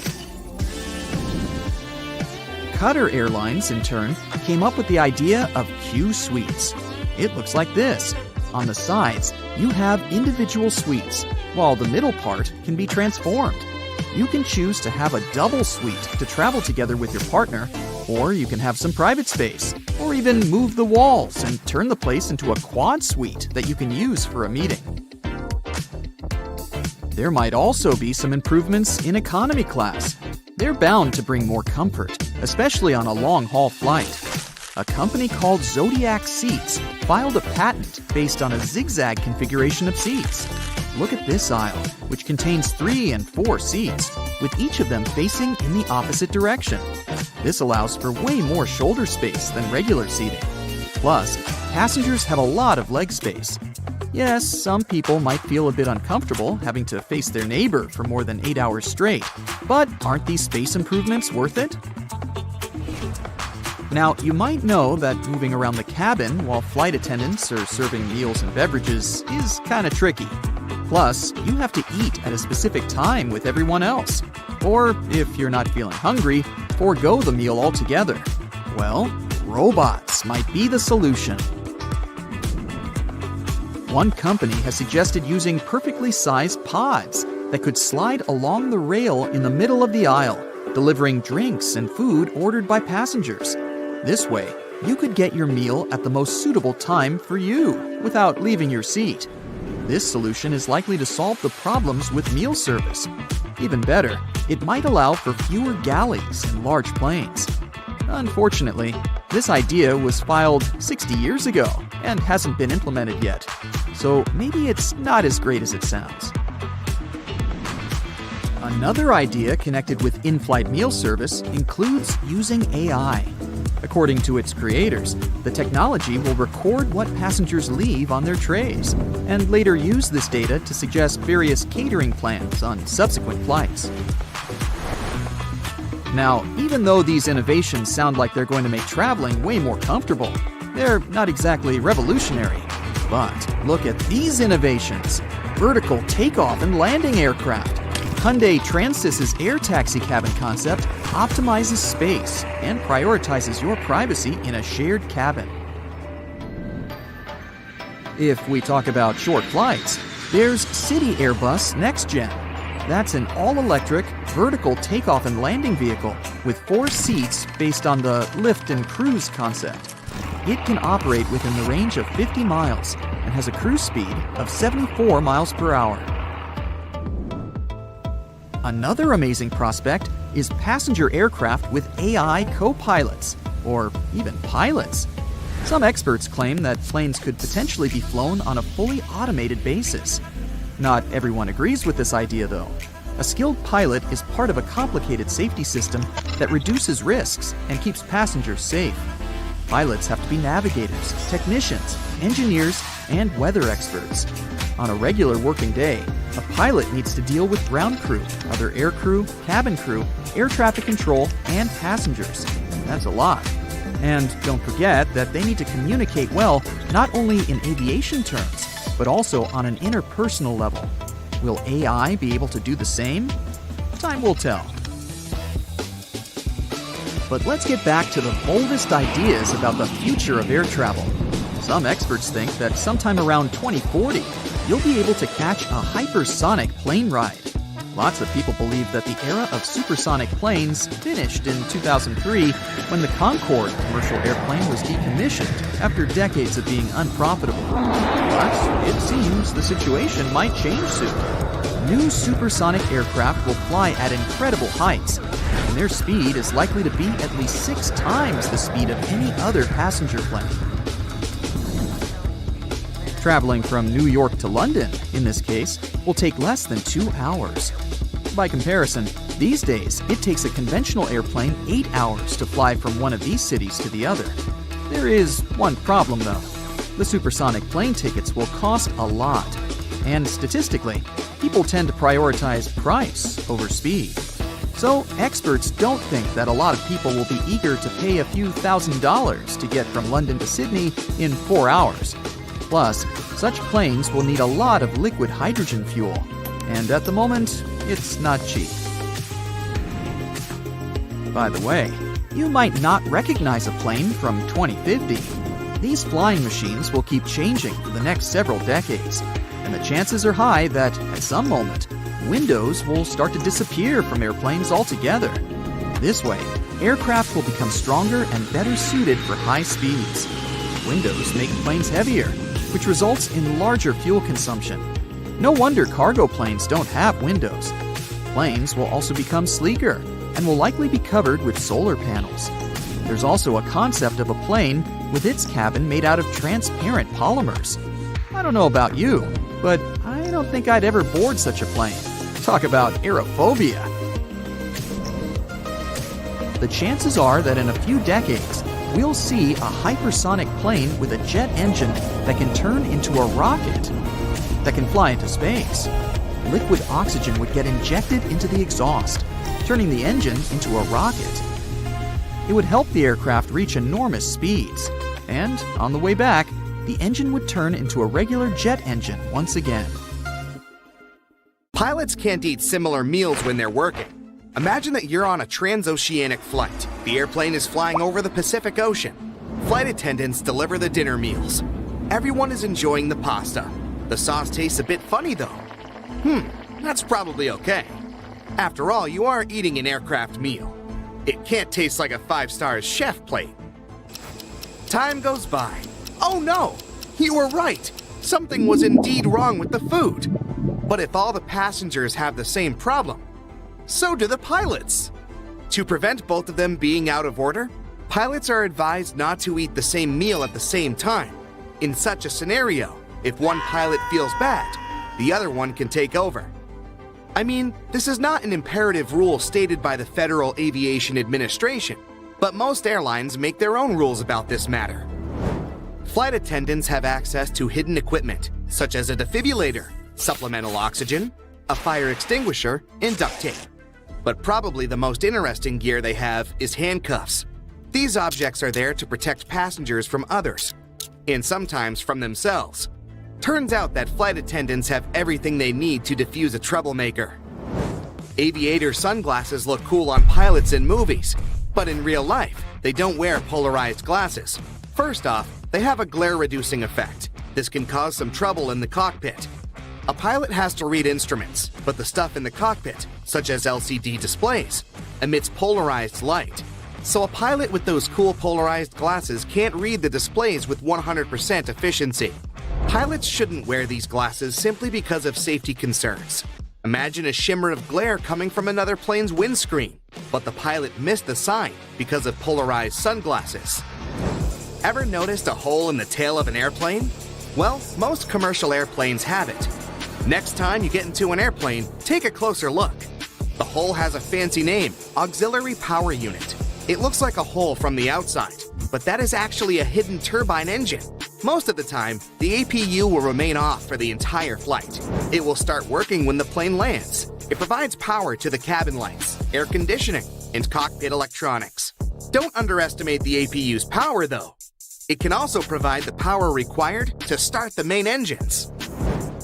Qatar Airlines, in turn, came up with the idea of Q suites. It looks like this. On the sides, you have individual suites, while the middle part can be transformed. You can choose to have a double suite to travel together with your partner, or you can have some private space, or even move the walls and turn the place into a quad suite that you can use for a meeting. There might also be some improvements in economy class. They're bound to bring more comfort, especially on a long-haul flight. A company called Zodiac Seats filed a patent based on a zigzag configuration of seats. Look at this aisle, which contains 3 and 4 seats, with each of them facing in the opposite direction. This allows for way more shoulder space than regular seating. Plus, passengers have a lot of leg space. Yes, some people might feel a bit uncomfortable having to face their neighbor for more than 8 hours straight, but aren't these space improvements worth it? Now, you might know that moving around the cabin while flight attendants are serving meals and beverages is kind of tricky. Plus, you have to eat at a specific time with everyone else. Or, if you're not feeling hungry, forego the meal altogether. Well, robots might be the solution. One company has suggested using perfectly sized pods that could slide along the rail in the middle of the aisle, delivering drinks and food ordered by passengers. This way, you could get your meal at the most suitable time for you without leaving your seat. This solution is likely to solve the problems with meal service. Even better, it might allow for fewer galleys in large planes. Unfortunately, this idea was filed 60 years ago and hasn't been implemented yet, so maybe it's not as great as it sounds. Another idea connected with in-flight meal service includes using AI. According to its creators, the technology will record what passengers leave on their trays, and later use this data to suggest various catering plans on subsequent flights. Now, even though these innovations sound like they're going to make traveling way more comfortable, they're not exactly revolutionary. But look at these innovations. Vertical takeoff and landing aircraft. Hyundai Transys's air taxi cabin concept optimizes space and prioritizes your privacy in a shared cabin. If we talk about short flights, there's City Airbus Next Gen. That's an all-electric, vertical takeoff and landing vehicle with 4 seats based on the lift and cruise concept. It can operate within the range of 50 miles and has a cruise speed of 74 miles per hour. Another amazing prospect is passenger aircraft with AI co-pilots, or even pilots. Some experts claim that planes could potentially be flown on a fully automated basis. Not everyone agrees with this idea, though. A skilled pilot is part of a complicated safety system that reduces risks and keeps passengers safe. Pilots have to be navigators, technicians, engineers, and weather experts. On a regular working day, a pilot needs to deal with ground crew, other air crew, cabin crew, air traffic control, and passengers. That's a lot. And don't forget that they need to communicate well, not only in aviation terms, but also on an interpersonal level. Will AI be able to do the same? Time will tell. But let's get back to the boldest ideas about the future of air travel. Some experts think that sometime around 2040, you'll be able to catch a hypersonic plane ride. Lots of people believe that the era of supersonic planes finished in 2003 when the Concorde commercial airplane was decommissioned after decades of being unprofitable. But it seems the situation might change soon. New supersonic aircraft will fly at incredible heights, and their speed is likely to be at least 6 times the speed of any other passenger plane. Traveling from New York to London, in this case, will take less than 2 hours. By comparison, these days, it takes a conventional airplane 8 hours to fly from one of these cities to the other. There is one problem, though. The supersonic plane tickets will cost a lot, and statistically, people tend to prioritize price over speed. So, experts don't think that a lot of people will be eager to pay a few $1,000s to get from London to Sydney in 4 hours. Plus, such planes will need a lot of liquid hydrogen fuel, and at the moment, it's not cheap. By the way, you might not recognize a plane from 2050. These flying machines will keep changing for the next several decades, and the chances are high that, at some moment, windows will start to disappear from airplanes altogether. This way, aircraft will become stronger and better suited for high speeds. Windows make planes heavier, which results in larger fuel consumption. No wonder cargo planes don't have windows. Planes will also become sleeker and will likely be covered with solar panels. There's also a concept of a plane with its cabin made out of transparent polymers. I don't know about you, but I don't think I'd ever board such a plane. Talk about aerophobia. The chances are that in a few decades, we'll see a hypersonic plane with a jet engine that can turn into a rocket, that can fly into space. Liquid oxygen would get injected into the exhaust, turning the engine into a rocket. It would help the aircraft reach enormous speeds, and on the way back, the engine would turn into a regular jet engine once again. Pilots can't eat similar meals when they're working. Imagine that you're on a transoceanic flight. The airplane is flying over the Pacific Ocean. Flight attendants deliver the dinner meals. Everyone is enjoying the pasta. The sauce tastes a bit funny though. That's probably okay. After all, you are eating an aircraft meal. It can't taste like a 5-star chef plate. Time goes by. Oh no! You were right! Something was indeed wrong with the food. But if all the passengers have the same problem, so do the pilots. To prevent both of them being out of order, pilots are advised not to eat the same meal at the same time. In such a scenario, if one pilot feels bad, the other one can take over. I mean, this is not an imperative rule stated by the Federal Aviation Administration, but most airlines make their own rules about this matter. Flight attendants have access to hidden equipment, such as a defibrillator, supplemental oxygen, a fire extinguisher, and duct tape. But probably the most interesting gear they have is handcuffs. These objects are there to protect passengers from others, and sometimes from themselves. Turns out that flight attendants have everything they need to defuse a troublemaker. Aviator sunglasses look cool on pilots in movies, but in real life, they don't wear polarized glasses. First off, they have a glare-reducing effect. This can cause some trouble in the cockpit. A pilot has to read instruments, but the stuff in the cockpit, such as LCD displays, emits polarized light. So a pilot with those cool polarized glasses can't read the displays with 100% efficiency. Pilots shouldn't wear these glasses simply because of safety concerns. Imagine a shimmer of glare coming from another plane's windscreen, but the pilot missed the sign because of polarized sunglasses. Ever noticed a hole in the tail of an airplane? Well, most commercial airplanes have it. Next time you get into an airplane, take a closer look. The hole has a fancy name, Auxiliary Power Unit. It looks like a hole from the outside, but that is actually a hidden turbine engine. Most of the time, the APU will remain off for the entire flight. It will start working when the plane lands. It provides power to the cabin lights, air conditioning, and cockpit electronics. Don't underestimate the APU's power, though. It can also provide the power required to start the main engines.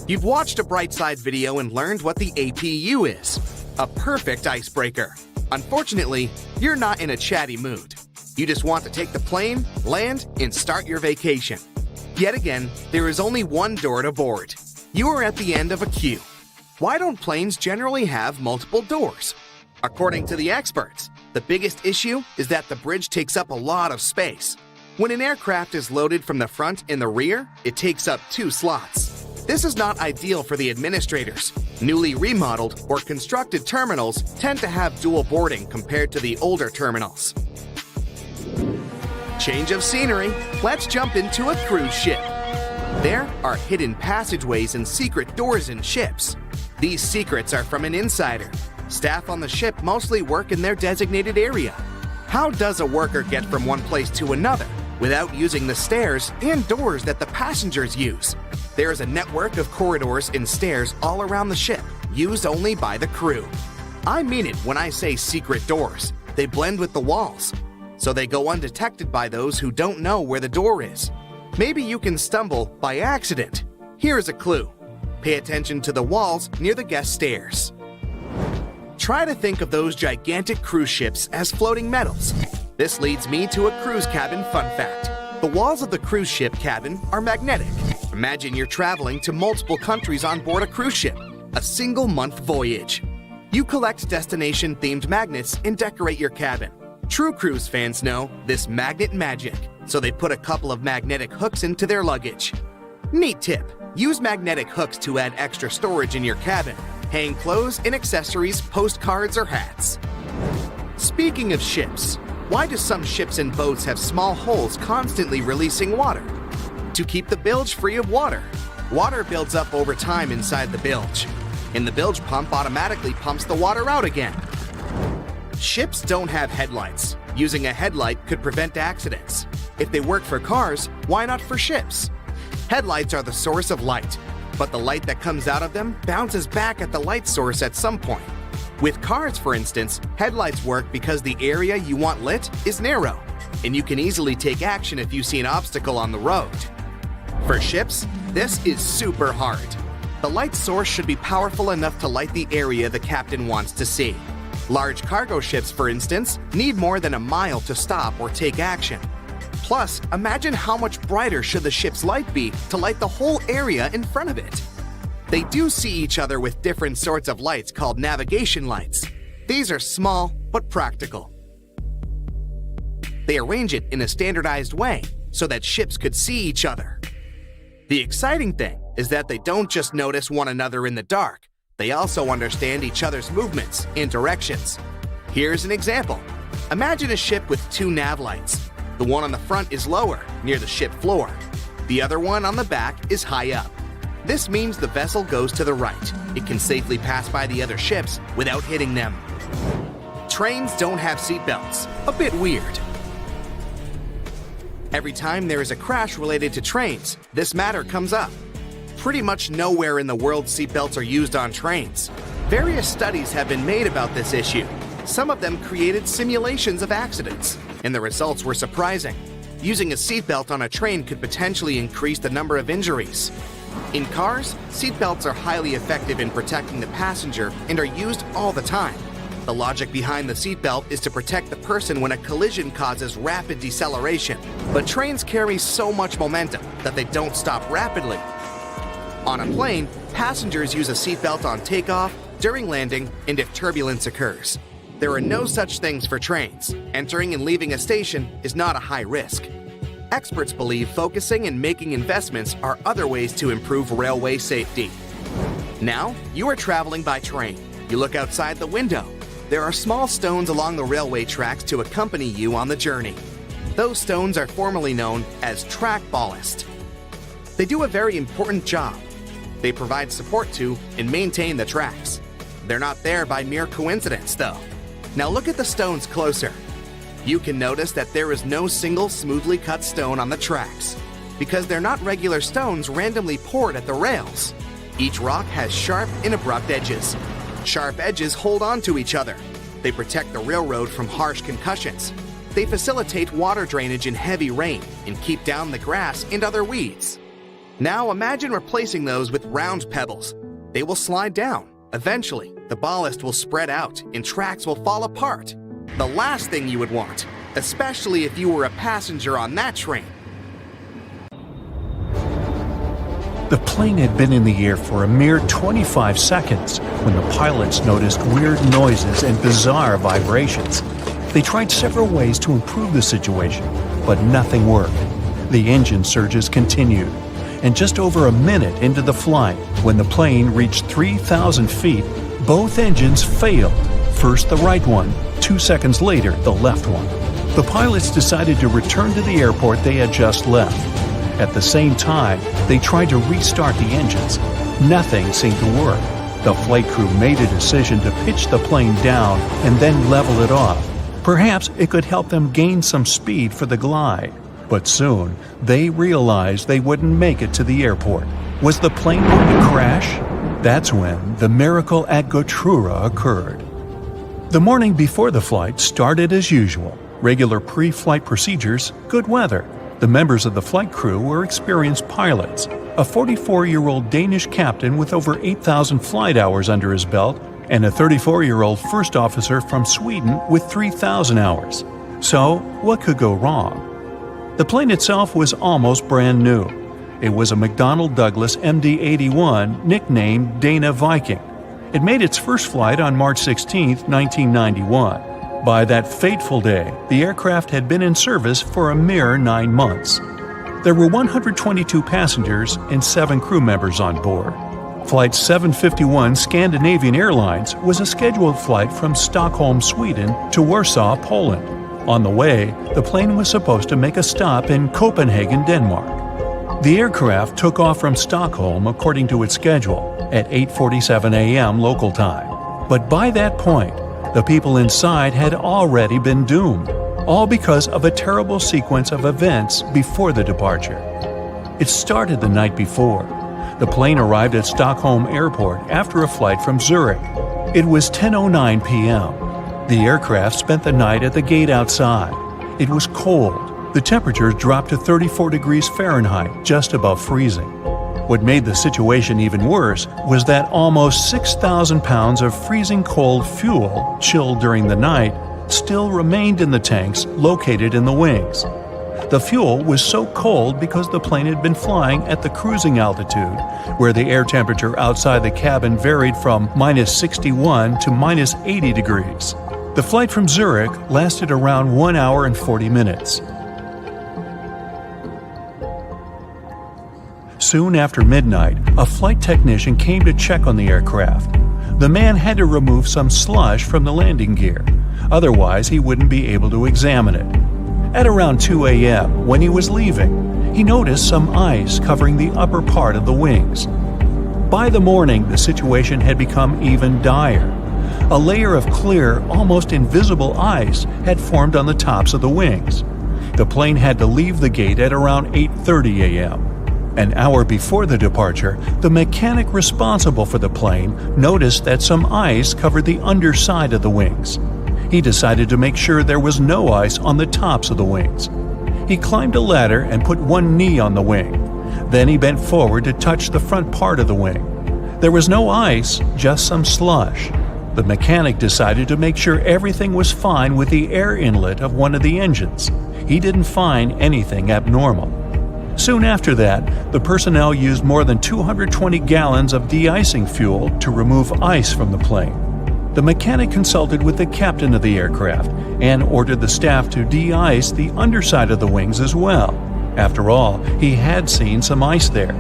You've watched a Brightside video and learned what the APU is. A perfect icebreaker. Unfortunately, you're not in a chatty mood. You just want to take the plane, land, and start your vacation. Yet again, there is only one door to board. You are at the end of a queue. Why don't planes generally have multiple doors? According to the experts, the biggest issue is that the bridge takes up a lot of space. When an aircraft is loaded from the front and the rear, it takes up 2 slots. This is not ideal for the administrators. Newly remodeled or constructed terminals tend to have dual boarding compared to the older terminals. Change of scenery, let's jump into a cruise ship. There are hidden passageways and secret doors in ships. These secrets are from an insider. Staff on the ship mostly work in their designated area. How does a worker get from one place to another without using the stairs and doors that the passengers use? There is a network of corridors and stairs all around the ship, used only by the crew. I mean it when I say secret doors. They blend with the walls, so they go undetected by those who don't know where the door is. Maybe you can stumble by accident. Here is a clue. Pay attention to the walls near the guest stairs. Try to think of those gigantic cruise ships as floating metals. This leads me to a cruise cabin fun fact. The walls of the cruise ship cabin are magnetic. Imagine you're traveling to multiple countries on board a cruise ship, a single-month voyage. You collect destination-themed magnets and decorate your cabin. True cruise fans know this magnet magic, so they put a couple of magnetic hooks into their luggage. Neat tip, use magnetic hooks to add extra storage in your cabin. Hang clothes and accessories, postcards, or hats. Speaking of ships, why do some ships and boats have small holes constantly releasing water? To keep the bilge free of water. Water builds up over time inside the bilge, and the bilge pump automatically pumps the water out again. Ships don't have headlights. Using a headlight could prevent accidents. If they work for cars, why not for ships? Headlights are the source of light, but the light that comes out of them bounces back at the light source at some point. With cars, for instance, headlights work because the area you want lit is narrow, and you can easily take action if you see an obstacle on the road. For ships, this is super hard. The light source should be powerful enough to light the area the captain wants to see. Large cargo ships, for instance, need more than a mile to stop or take action. Plus, imagine how much brighter should the ship's light be to light the whole area in front of it. They do see each other with different sorts of lights called navigation lights. These are small but practical. They arrange it in a standardized way so that ships could see each other. The exciting thing is that they don't just notice one another in the dark, they also understand each other's movements and directions. Here's an example. Imagine a ship with 2 nav lights. The one on the front is lower, near the ship floor. The other one on the back is high up. This means the vessel goes to the right. It can safely pass by the other ships without hitting them. Trains don't have seatbelts. A bit weird. Every time there is a crash related to trains, this matter comes up. Pretty much nowhere in the world seatbelts are used on trains. Various studies have been made about this issue. Some of them created simulations of accidents, and the results were surprising. Using a seatbelt on a train could potentially increase the number of injuries. In cars, seatbelts are highly effective in protecting the passenger and are used all the time. The logic behind the seatbelt is to protect the person when a collision causes rapid deceleration. But trains carry so much momentum that they don't stop rapidly. On a plane, passengers use a seatbelt on takeoff, during landing, and if turbulence occurs. There are no such things for trains. Entering and leaving a station is not a high risk. Experts believe focusing and making investments are other ways to improve railway safety. Now, you are traveling by train. You look outside the window. There are small stones along the railway tracks to accompany you on the journey. Those stones are formerly known as track ballast. They do a very important job. They provide support to and maintain the tracks. They're not there by mere coincidence, though. Now look at the stones closer. You can notice that there is no single smoothly cut stone on the tracks, because they're not regular stones randomly poured at the rails. Each rock has sharp and abrupt edges. Sharp edges hold on to each other. They protect the railroad from harsh concussions. They facilitate water drainage in heavy rain and keep down the grass and other weeds. Now imagine replacing those with round pebbles. They will slide down. Eventually, the ballast will spread out and tracks will fall apart. The last thing you would want, especially if you were a passenger on that train. The plane had been in the air for a mere 25 seconds when the pilots noticed weird noises and bizarre vibrations. They tried several ways to improve the situation, but nothing worked. The engine surges continued, and just over a minute into the flight, when the plane reached 3,000 feet, both engines failed. First the right one, 2 seconds later the left one. The pilots decided to return to the airport they had just left. At the same time, they tried to restart the engines. Nothing seemed to work. The flight crew made a decision to pitch the plane down and then level it off. Perhaps it could help them gain some speed for the glide. But soon, they realized they wouldn't make it to the airport. Was the plane going to crash? That's when the miracle at Gotrura occurred. The morning before the flight started as usual. Regular pre-flight procedures, good weather. The members of the flight crew were experienced pilots. A 44-year-old Danish captain with over 8,000 flight hours under his belt, and a 34-year-old first officer from Sweden with 3,000 hours. So, what could go wrong? The plane itself was almost brand new. It was a McDonnell Douglas MD-81 nicknamed Dana Viking. It made its first flight on March 16, 1991. By that fateful day, the aircraft had been in service for a mere 9 months. There were 122 passengers and 7 crew members on board. Flight 751 Scandinavian Airlines was a scheduled flight from Stockholm, Sweden to Warsaw, Poland. On the way, the plane was supposed to make a stop in Copenhagen, Denmark. The aircraft took off from Stockholm according to its schedule at 8:47 a.m. local time. But by that point, the people inside had already been doomed, all because of a terrible sequence of events before the departure. It started the night before. The plane arrived at Stockholm Airport after a flight from Zurich. It was 10:09 p.m. The aircraft spent the night at the gate outside. It was cold. The temperature dropped to 34 degrees Fahrenheit, just above freezing. What made the situation even worse was that almost 6,000 pounds of freezing cold fuel, chilled during the night, still remained in the tanks located in the wings. The fuel was so cold because the plane had been flying at the cruising altitude, where the air temperature outside the cabin varied from minus 61 to minus 80 degrees. The flight from Zurich lasted around 1 hour and 40 minutes. Soon after midnight, a flight technician came to check on the aircraft. The man had to remove some slush from the landing gear. Otherwise, he wouldn't be able to examine it. At around 2 a.m., when he was leaving, he noticed some ice covering the upper part of the wings. By the morning, the situation had become even dire. A layer of clear, almost invisible ice had formed on the tops of the wings. The plane had to leave the gate at around 8:30 a.m. An hour before the departure, the mechanic responsible for the plane noticed that some ice covered the underside of the wings. He decided to make sure there was no ice on the tops of the wings. He climbed a ladder and put one knee on the wing. Then he bent forward to touch the front part of the wing. There was no ice, just some slush. The mechanic decided to make sure everything was fine with the air inlet of one of the engines. He didn't find anything abnormal. Soon after that, the personnel used more than 220 gallons of de-icing fuel to remove ice from the plane. The mechanic consulted with the captain of the aircraft and ordered the staff to de-ice the underside of the wings as well. After all, he had seen some ice there.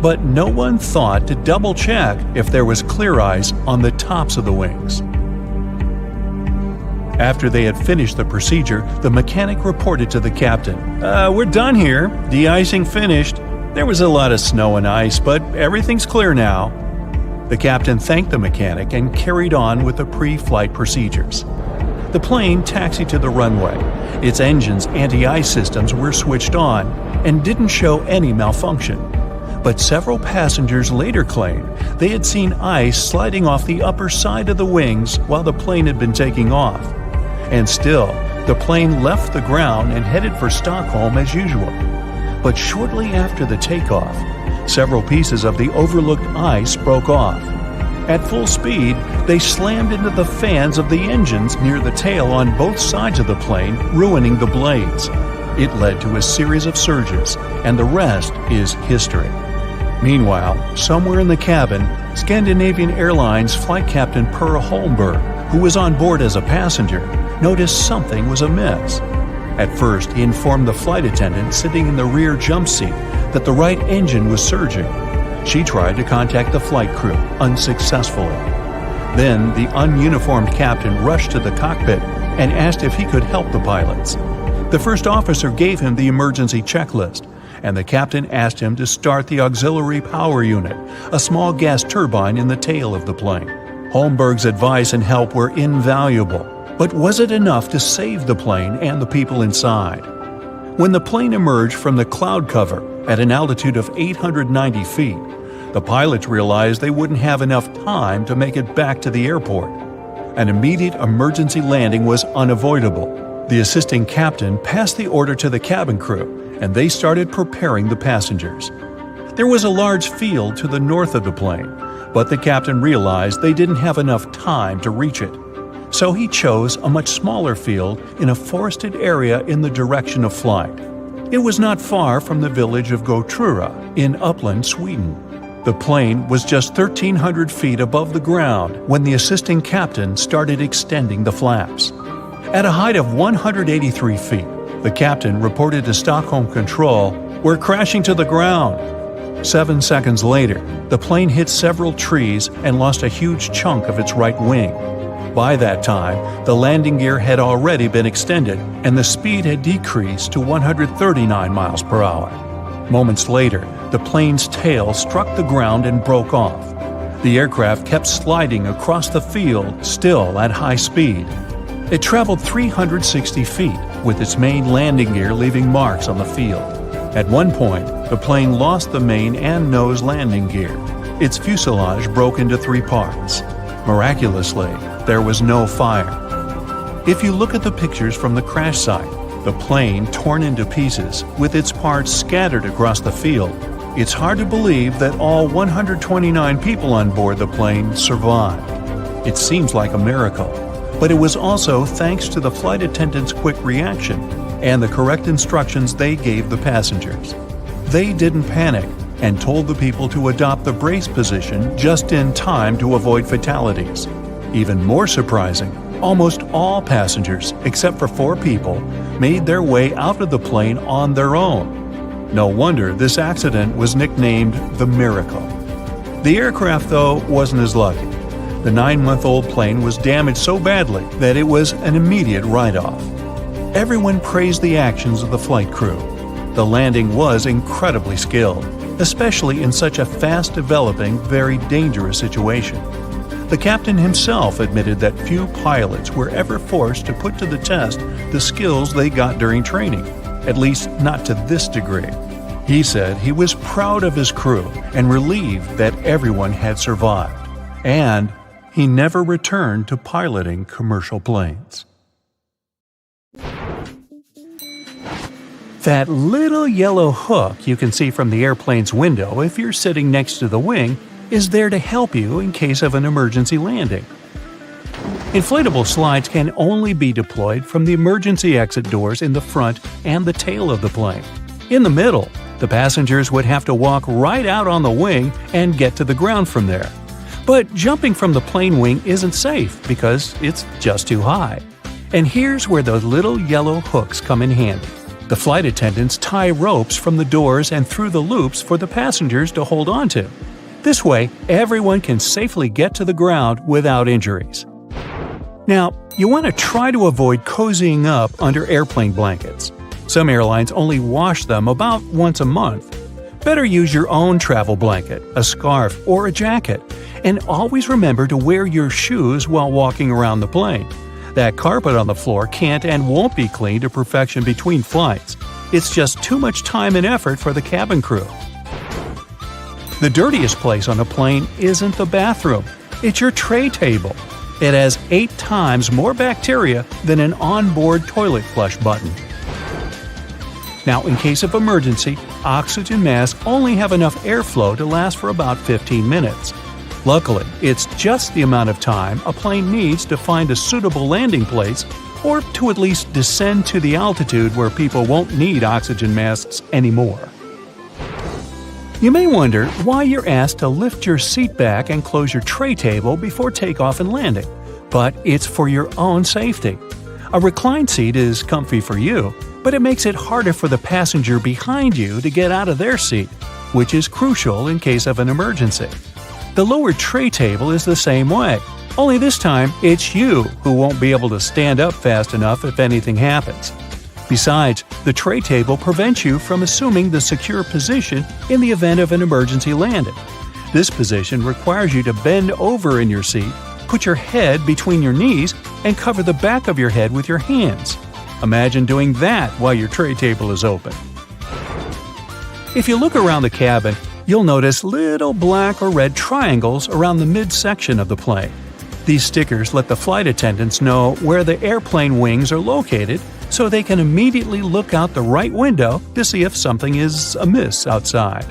But no one thought to double-check if there was clear ice on the tops of the wings. After they had finished the procedure, the mechanic reported to the captain, "We're done here. De-icing finished. There was a lot of snow and ice, but everything's clear now." The captain thanked the mechanic and carried on with the pre-flight procedures. The plane taxied to the runway. Its engine's anti-ice systems were switched on and didn't show any malfunction. But several passengers later claimed they had seen ice sliding off the upper side of the wings while the plane had been taking off. And still, the plane left the ground and headed for Stockholm as usual. But shortly after the takeoff, several pieces of the overlooked ice broke off. At full speed, they slammed into the fans of the engines near the tail on both sides of the plane, ruining the blades. It led to a series of surges, and the rest is history. Meanwhile, somewhere in the cabin, Scandinavian Airlines flight captain Per Holmberg, who was on board as a passenger, noticed something was amiss. At first, he informed the flight attendant sitting in the rear jump seat that the right engine was surging. She tried to contact the flight crew, unsuccessfully. Then, the ununiformed captain rushed to the cockpit and asked if he could help the pilots. The first officer gave him the emergency checklist, and the captain asked him to start the auxiliary power unit, a small gas turbine in the tail of the plane. Holmberg's advice and help were invaluable, but was it enough to save the plane and the people inside? When the plane emerged from the cloud cover at an altitude of 890 feet, the pilots realized they wouldn't have enough time to make it back to the airport. An immediate emergency landing was unavoidable. The assisting captain passed the order to the cabin crew, and they started preparing the passengers. There was a large field to the north of the plane, but the captain realized they didn't have enough time to reach it. So he chose a much smaller field in a forested area in the direction of flight. It was not far from the village of Gotrura in Uppland, Sweden. The plane was just 1,300 feet above the ground when the assisting captain started extending the flaps. At a height of 183 feet, the captain reported to Stockholm Control, "We're crashing to the ground." 7 seconds later, the plane hit several trees and lost a huge chunk of its right wing. By that time, the landing gear had already been extended and the speed had decreased to 139 miles per hour. Moments later, the plane's tail struck the ground and broke off. The aircraft kept sliding across the field, still at high speed. It traveled 360 feet, with its main landing gear leaving marks on the field. At one point, the plane lost the main and nose landing gear. Its fuselage broke into 3 parts. Miraculously, there was no fire. If you look at the pictures from the crash site, the plane torn into pieces, with its parts scattered across the field, it's hard to believe that all 129 people on board the plane survived. It seems like a miracle, but it was also thanks to the flight attendants' quick reaction and the correct instructions they gave the passengers. They didn't panic and told the people to adopt the brace position just in time to avoid fatalities. Even more surprising, almost all passengers, except for 4 people, made their way out of the plane on their own. No wonder this accident was nicknamed the Miracle. The aircraft, though, wasn't as lucky. The 9-month-old plane was damaged so badly that it was an immediate write-off. Everyone praised the actions of the flight crew. The landing was incredibly skilled, especially in such a fast-developing, very dangerous situation. The captain himself admitted that few pilots were ever forced to put to the test the skills they got during training, at least not to this degree. He said he was proud of his crew and relieved that everyone had survived, and he never returned to piloting commercial planes. That little yellow hook you can see from the airplane's window if you're sitting next to the wing is there to help you in case of an emergency landing. Inflatable slides can only be deployed from the emergency exit doors in the front and the tail of the plane. In the middle, the passengers would have to walk right out on the wing and get to the ground from there. But jumping from the plane wing isn't safe because it's just too high. And here's where those little yellow hooks come in handy. The flight attendants tie ropes from the doors and through the loops for the passengers to hold onto. This way, everyone can safely get to the ground without injuries. Now, you want to try to avoid cozying up under airplane blankets. Some airlines only wash them about once a month. Better use your own travel blanket, a scarf, or a jacket, and always remember to wear your shoes while walking around the plane. That carpet on the floor can't and won't be cleaned to perfection between flights. It's just too much time and effort for the cabin crew. The dirtiest place on a plane isn't the bathroom, it's your tray table. It has 8 times more bacteria than an onboard toilet flush button. Now, in case of emergency, oxygen masks only have enough airflow to last for about 15 minutes. Luckily, it's just the amount of time a plane needs to find a suitable landing place or to at least descend to the altitude where people won't need oxygen masks anymore. You may wonder why you're asked to lift your seat back and close your tray table before takeoff and landing, but it's for your own safety. A reclined seat is comfy for you, but it makes it harder for the passenger behind you to get out of their seat, which is crucial in case of an emergency. The lower tray table is the same way, only this time it's you who won't be able to stand up fast enough if anything happens. Besides, the tray table prevents you from assuming the secure position in the event of an emergency landing. This position requires you to bend over in your seat, put your head between your knees, and cover the back of your head with your hands. Imagine doing that while your tray table is open. If you look around the cabin, you'll notice little black or red triangles around the midsection of the plane. These stickers let the flight attendants know where the airplane wings are located so they can immediately look out the right window to see if something is amiss outside.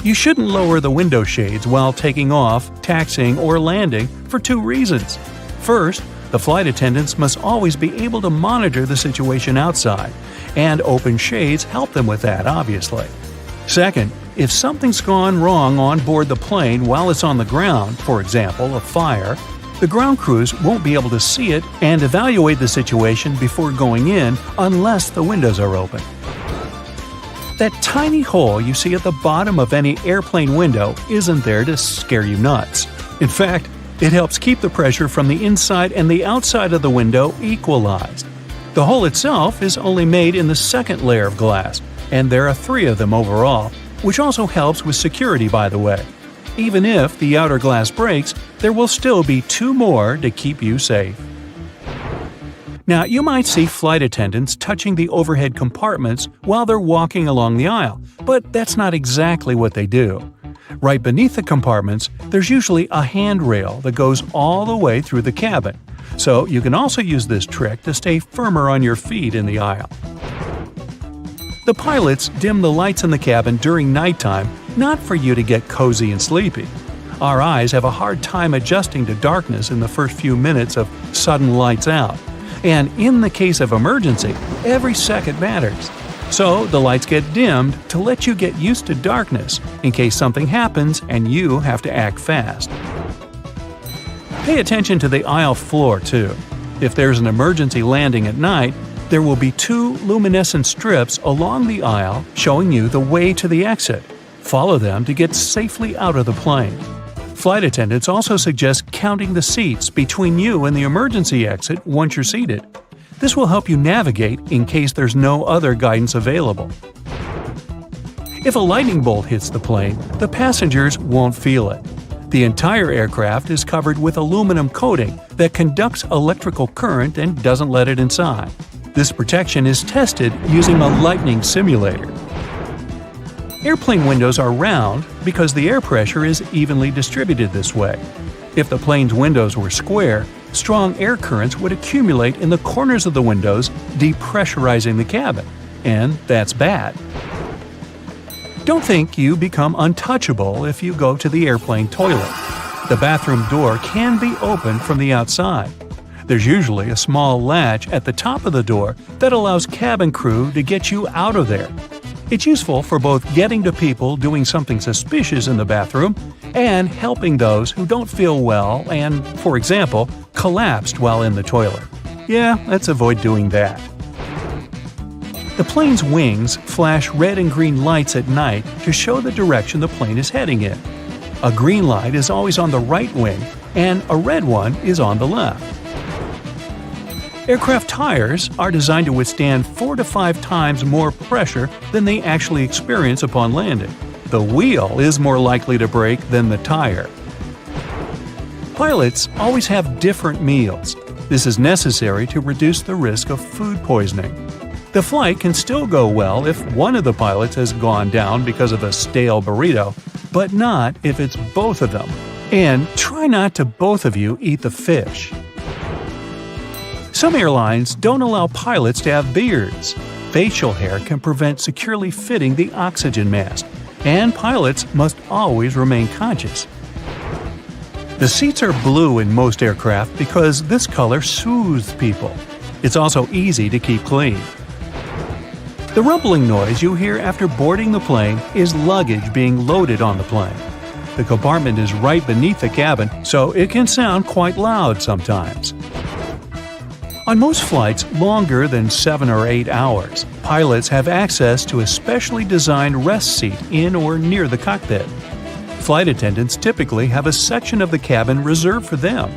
You shouldn't lower the window shades while taking off, taxiing, or landing for 2 reasons. First, the flight attendants must always be able to monitor the situation outside, and open shades help them with that, obviously. Second, if something's gone wrong on board the plane while it's on the ground, for example, a fire, the ground crews won't be able to see it and evaluate the situation before going in unless the windows are open. That tiny hole you see at the bottom of any airplane window isn't there to scare you nuts. In fact, it helps keep the pressure from the inside and the outside of the window equalized. The hole itself is only made in the second layer of glass, and there are 3 of them overall, which also helps with security, by the way. Even if the outer glass breaks, there will still be 2 more to keep you safe. Now, you might see flight attendants touching the overhead compartments while they're walking along the aisle, but that's not exactly what they do. Right beneath the compartments, there's usually a handrail that goes all the way through the cabin, so you can also use this trick to stay firmer on your feet in the aisle. The pilots dim the lights in the cabin during nighttime, not for you to get cozy and sleepy. Our eyes have a hard time adjusting to darkness in the first few minutes of sudden lights out. And in the case of emergency, every second matters. So the lights get dimmed to let you get used to darkness in case something happens and you have to act fast. Pay attention to the aisle floor too. If there's an emergency landing at night, there will be 2 luminescent strips along the aisle showing you the way to the exit. Follow them to get safely out of the plane. Flight attendants also suggest counting the seats between you and the emergency exit once you're seated. This will help you navigate in case there's no other guidance available. If a lightning bolt hits the plane, the passengers won't feel it. The entire aircraft is covered with aluminum coating that conducts electrical current and doesn't let it inside. This protection is tested using a lightning simulator. Airplane windows are round because the air pressure is evenly distributed this way. If the plane's windows were square, strong air currents would accumulate in the corners of the windows, depressurizing the cabin, and that's bad. Don't think you become untouchable if you go to the airplane toilet. The bathroom door can be opened from the outside. There's usually a small latch at the top of the door that allows cabin crew to get you out of there. It's useful for both getting to people doing something suspicious in the bathroom and helping those who don't feel well and, for example, collapsed while in the toilet. Yeah, let's avoid doing that. The plane's wings flash red and green lights at night to show the direction the plane is heading in. A green light is always on the right wing, and a red one is on the left. Aircraft tires are designed to withstand 4 to 5 times more pressure than they actually experience upon landing. The wheel is more likely to break than the tire. Pilots always have different meals. This is necessary to reduce the risk of food poisoning. The flight can still go well if one of the pilots has gone down because of a stale burrito, but not if it's both of them. And try not to both of you eat the fish. Some airlines don't allow pilots to have beards. Facial hair can prevent securely fitting the oxygen mask, and pilots must always remain conscious. The seats are blue in most aircraft because this color soothes people. It's also easy to keep clean. The rumbling noise you hear after boarding the plane is luggage being loaded on the plane. The compartment is right beneath the cabin, so it can sound quite loud sometimes. On most flights longer than 7 or 8 hours, pilots have access to a specially designed rest seat in or near the cockpit. Flight attendants typically have a section of the cabin reserved for them,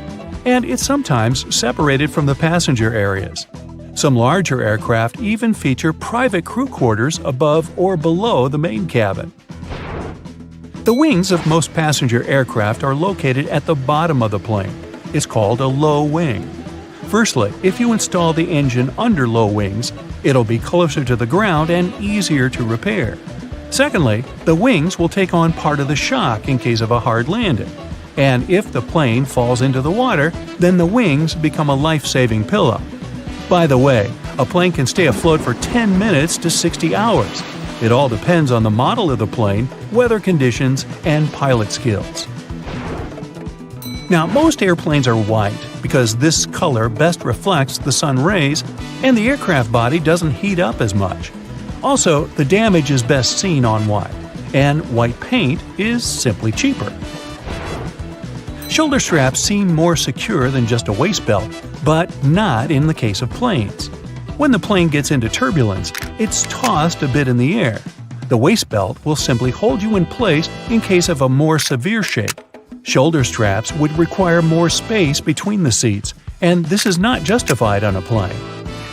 and it's sometimes separated from the passenger areas. Some larger aircraft even feature private crew quarters above or below the main cabin. The wings of most passenger aircraft are located at the bottom of the plane. It's called a low wing. Firstly, if you install the engine under low wings, it'll be closer to the ground and easier to repair. Secondly, the wings will take on part of the shock in case of a hard landing. And if the plane falls into the water, then the wings become a life-saving pillow. By the way, a plane can stay afloat for 10 minutes to 60 hours. It all depends on the model of the plane, weather conditions, and pilot skills. Now, most airplanes are white because this color best reflects the sun rays and the aircraft body doesn't heat up as much. Also, the damage is best seen on white, and white paint is simply cheaper. Shoulder straps seem more secure than just a waist belt, but not in the case of planes. When the plane gets into turbulence, it's tossed a bit in the air. The waist belt will simply hold you in place in case of a more severe shake. Shoulder straps would require more space between the seats, and this is not justified on a plane.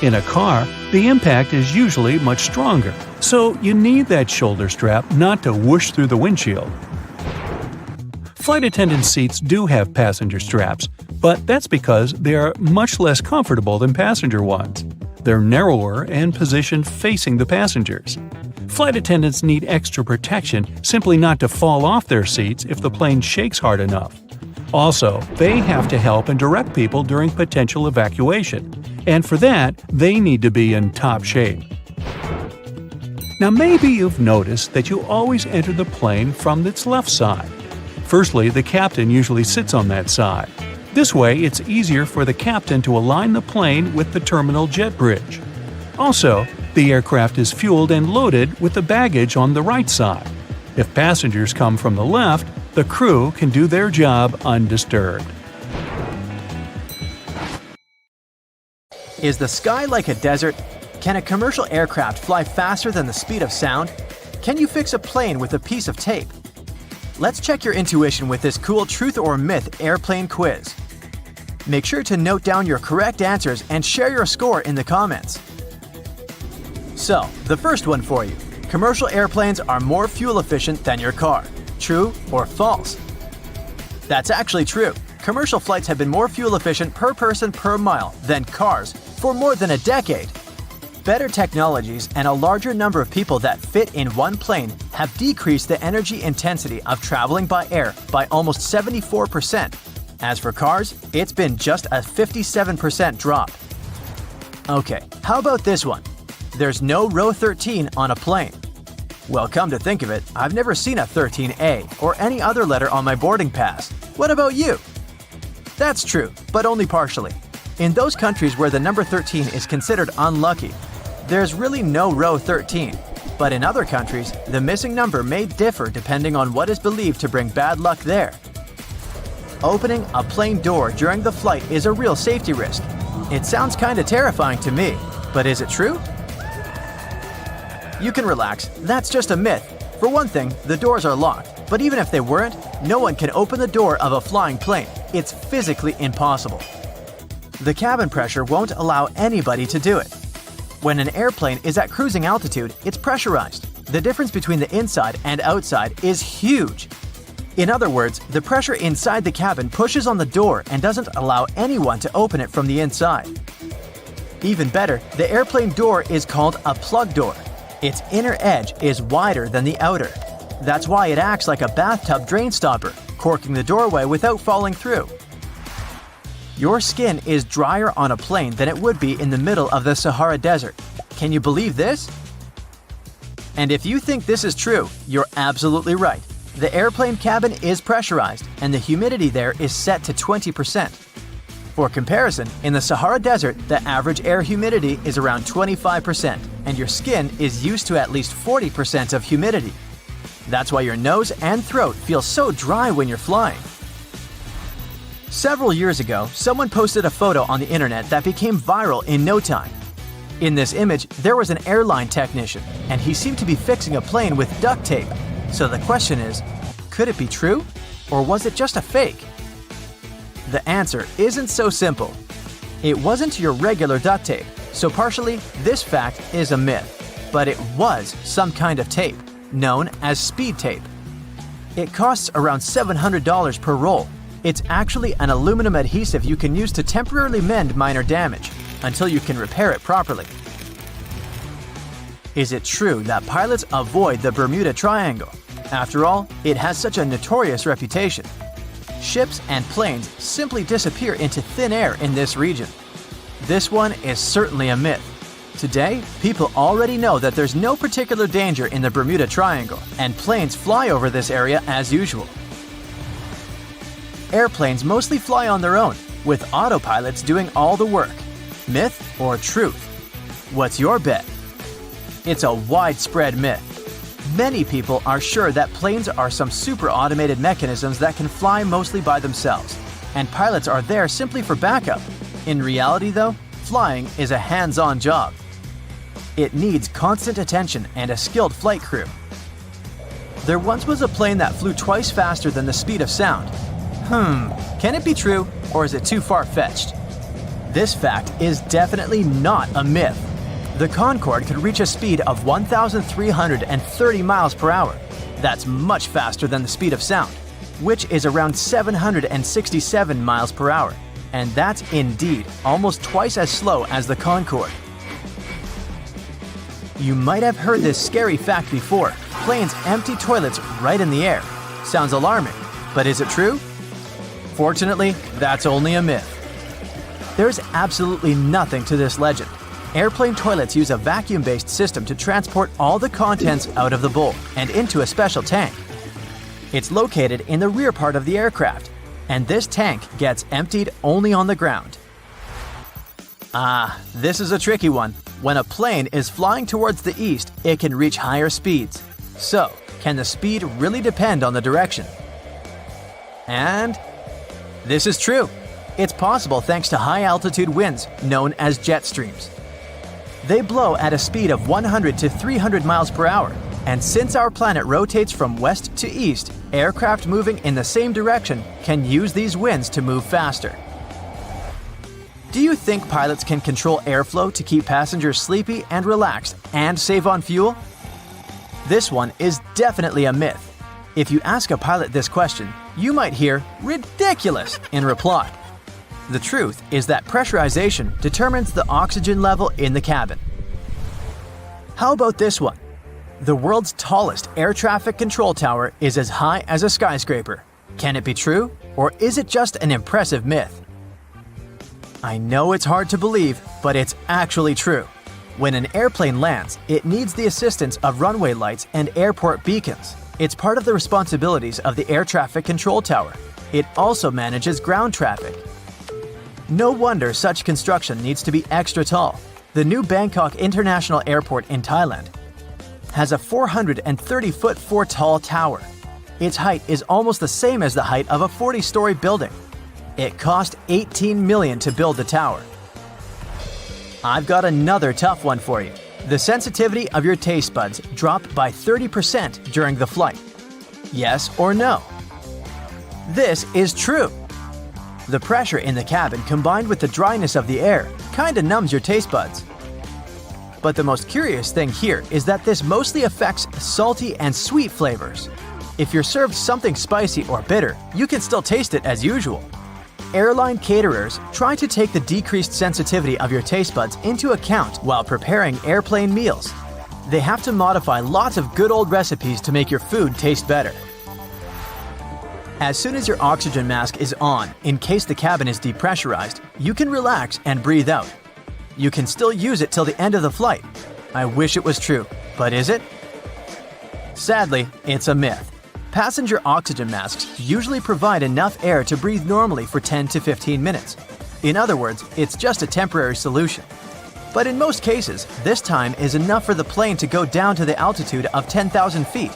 In a car, the impact is usually much stronger, so you need that shoulder strap not to whoosh through the windshield. Flight attendant seats do have passenger straps, but that's because they are much less comfortable than passenger ones. They're narrower and positioned facing the passengers. Flight attendants need extra protection simply not to fall off their seats if the plane shakes hard enough. Also, they have to help and direct people during potential evacuation, and for that, they need to be in top shape. Now maybe you've noticed that you always enter the plane from its left side. Firstly, the captain usually sits on that side. This way, it's easier for the captain to align the plane with the terminal jet bridge. Also, the aircraft is fueled and loaded with the baggage on the right side. If passengers come from the left, the crew can do their job undisturbed. Is the sky like a desert? Can a commercial aircraft fly faster than the speed of sound? Can you fix a plane with a piece of tape? Let's check your intuition with this cool truth or myth airplane quiz. Make sure to note down your correct answers and share your score in the comments. So, the first one for you. Commercial airplanes are more fuel efficient than your car. True or false? That's actually true. Commercial flights have been more fuel efficient per person per mile than cars for more than a decade. Better technologies and a larger number of people that fit in one plane have decreased the energy intensity of traveling by air by almost 74%. As for cars, it's been just a 57% drop. Okay, how about this one? There's no row 13 on a plane. Well, come to think of it, I've never seen a 13A or any other letter on my boarding pass. What about you? That's true, but only partially. In those countries where the number 13 is considered unlucky, there's really no row 13. But in other countries, the missing number may differ depending on what is believed to bring bad luck there. Opening a plane door during the flight is a real safety risk. It sounds kinda terrifying to me, but is it true? You can relax, that's just a myth. For one thing, the doors are locked, but even if they weren't, no one can open the door of a flying plane. It's physically impossible. The cabin pressure won't allow anybody to do it. When an airplane is at cruising altitude, it's pressurized. The difference between the inside and outside is huge. In other words, the pressure inside the cabin pushes on the door and doesn't allow anyone to open it from the inside. Even better, the airplane door is called a plug door. Its inner edge is wider than the outer. That's why it acts like a bathtub drain stopper, corking the doorway without falling through. Your skin is drier on a plane than it would be in the middle of the Sahara Desert. Can you believe this? And if you think this is true, you're absolutely right. The airplane cabin is pressurized, and the humidity there is set to 20%. For comparison, in the Sahara Desert, the average air humidity is around 25%, and your skin is used to at least 40% of humidity. That's why your nose and throat feel so dry when you're flying. Several years ago, someone posted a photo on the internet that became viral in no time. In this image, there was an airline technician, and he seemed to be fixing a plane with duct tape. So the question is, could it be true? Or was it just a fake? The answer isn't so simple. It wasn't your regular duct tape, so partially this fact is a myth. But it was some kind of tape, known as speed tape. It costs around $700 per roll. It's actually an aluminum adhesive you can use to temporarily mend minor damage, until you can repair it properly. Is it true that pilots avoid the Bermuda Triangle? After all, it has such a notorious reputation. Ships and planes simply disappear into thin air in this region. This one is certainly a myth. Today, people already know that there's no particular danger in the Bermuda Triangle, and planes fly over this area as usual. Airplanes mostly fly on their own, with autopilots doing all the work. Myth or truth? What's your bet? It's a widespread myth. Many people are sure that planes are some super automated mechanisms that can fly mostly by themselves, and pilots are there simply for backup. In reality, though, flying is a hands-on job. It needs constant attention and a skilled flight crew. There once was a plane that flew twice faster than the speed of sound. Can it be true, or is it too far-fetched? This fact is definitely not a myth. The Concorde could reach a speed of 1,330 miles per hour. That's much faster than the speed of sound, which is around 767 miles per hour. And that's indeed almost twice as slow as the Concorde. You might have heard this scary fact before. Planes empty toilets right in the air. Sounds alarming, but is it true? Fortunately, that's only a myth. There's absolutely nothing to this legend. Airplane toilets use a vacuum-based system to transport all the contents out of the bowl and into a special tank. It's located in the rear part of the aircraft, and this tank gets emptied only on the ground. This is a tricky one. When a plane is flying towards the east, it can reach higher speeds. So, can the speed really depend on the direction? And this is true. It's possible thanks to high-altitude winds, known as jet streams. They blow at a speed of 100 to 300 miles per hour, and since our planet rotates from west to east, aircraft moving in the same direction can use these winds to move faster. Do you think pilots can control airflow to keep passengers sleepy and relaxed and save on fuel? This one is definitely a myth. If you ask a pilot this question, you might hear "ridiculous" in reply. The truth is that pressurization determines the oxygen level in the cabin. How about this one? The world's tallest air traffic control tower is as high as a skyscraper. Can it be true, or is it just an impressive myth? I know it's hard to believe, but it's actually true. When an airplane lands, it needs the assistance of runway lights and airport beacons. It's part of the responsibilities of the air traffic control tower. It also manages ground traffic. No wonder such construction needs to be extra tall. The new Bangkok International Airport in Thailand has a 430-foot tall tower. Its height is almost the same as the height of a 40-story building. It cost $18 million to build the tower. I've got another tough one for you. The sensitivity of your taste buds dropped by 30% during the flight. Yes or no? This is true. The pressure in the cabin combined with the dryness of the air kinda numbs your taste buds. But the most curious thing here is that this mostly affects salty and sweet flavors. If you're served something spicy or bitter, you can still taste it as usual. Airline caterers try to take the decreased sensitivity of your taste buds into account while preparing airplane meals. They have to modify lots of good old recipes to make your food taste better. As soon as your oxygen mask is on, in case the cabin is depressurized, you can relax and breathe out. You can still use it till the end of the flight. I wish it was true, but is it? Sadly, it's a myth. Passenger oxygen masks usually provide enough air to breathe normally for 10 to 15 minutes. In other words, it's just a temporary solution. But in most cases, this time is enough for the plane to go down to the altitude of 10,000 feet.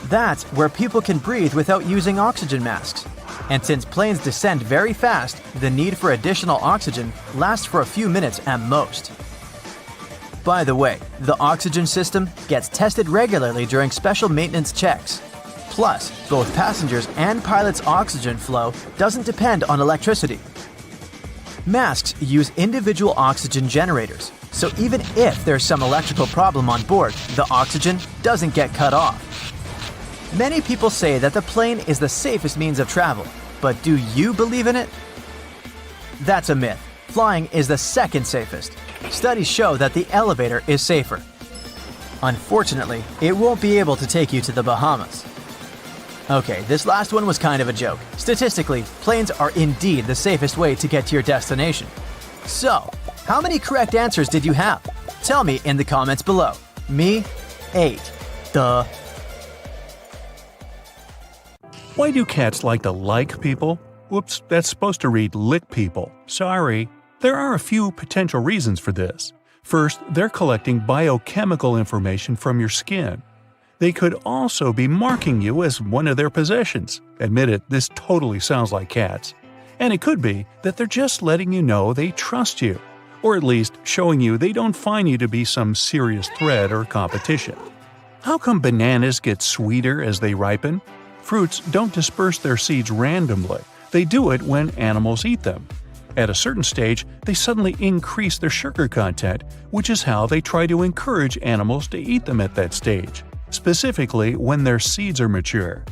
That's where people can breathe without using oxygen masks. And since planes descend very fast, the need for additional oxygen lasts for a few minutes at most. By the way, the oxygen system gets tested regularly during special maintenance checks. Plus, both passengers' and pilots' oxygen flow doesn't depend on electricity. Masks use individual oxygen generators, so even if there's some electrical problem on board, the oxygen doesn't get cut off. Many people say that the plane is the safest means of travel, but do you believe in it? That's a myth. Flying is the second safest. Studies show that the elevator is safer. Unfortunately, it won't be able to take you to the Bahamas. Okay, this last one was kind of a joke. Statistically, planes are indeed the safest way to get to your destination. So, how many correct answers did you have? Tell me in the comments below. Me, 8. Duh. Why do cats like to like people? Whoops, that's supposed to read lick people. Sorry. There are a few potential reasons for this. First, they're collecting biochemical information from your skin. They could also be marking you as one of their possessions. Admit it, this totally sounds like cats. And it could be that they're just letting you know they trust you, or at least showing you they don't find you to be some serious threat or competition. How come bananas get sweeter as they ripen? Fruits don't disperse their seeds randomly. They do it when animals eat them. At a certain stage, they suddenly increase their sugar content, which is how they try to encourage animals to eat them at that stage, specifically when their seeds are mature.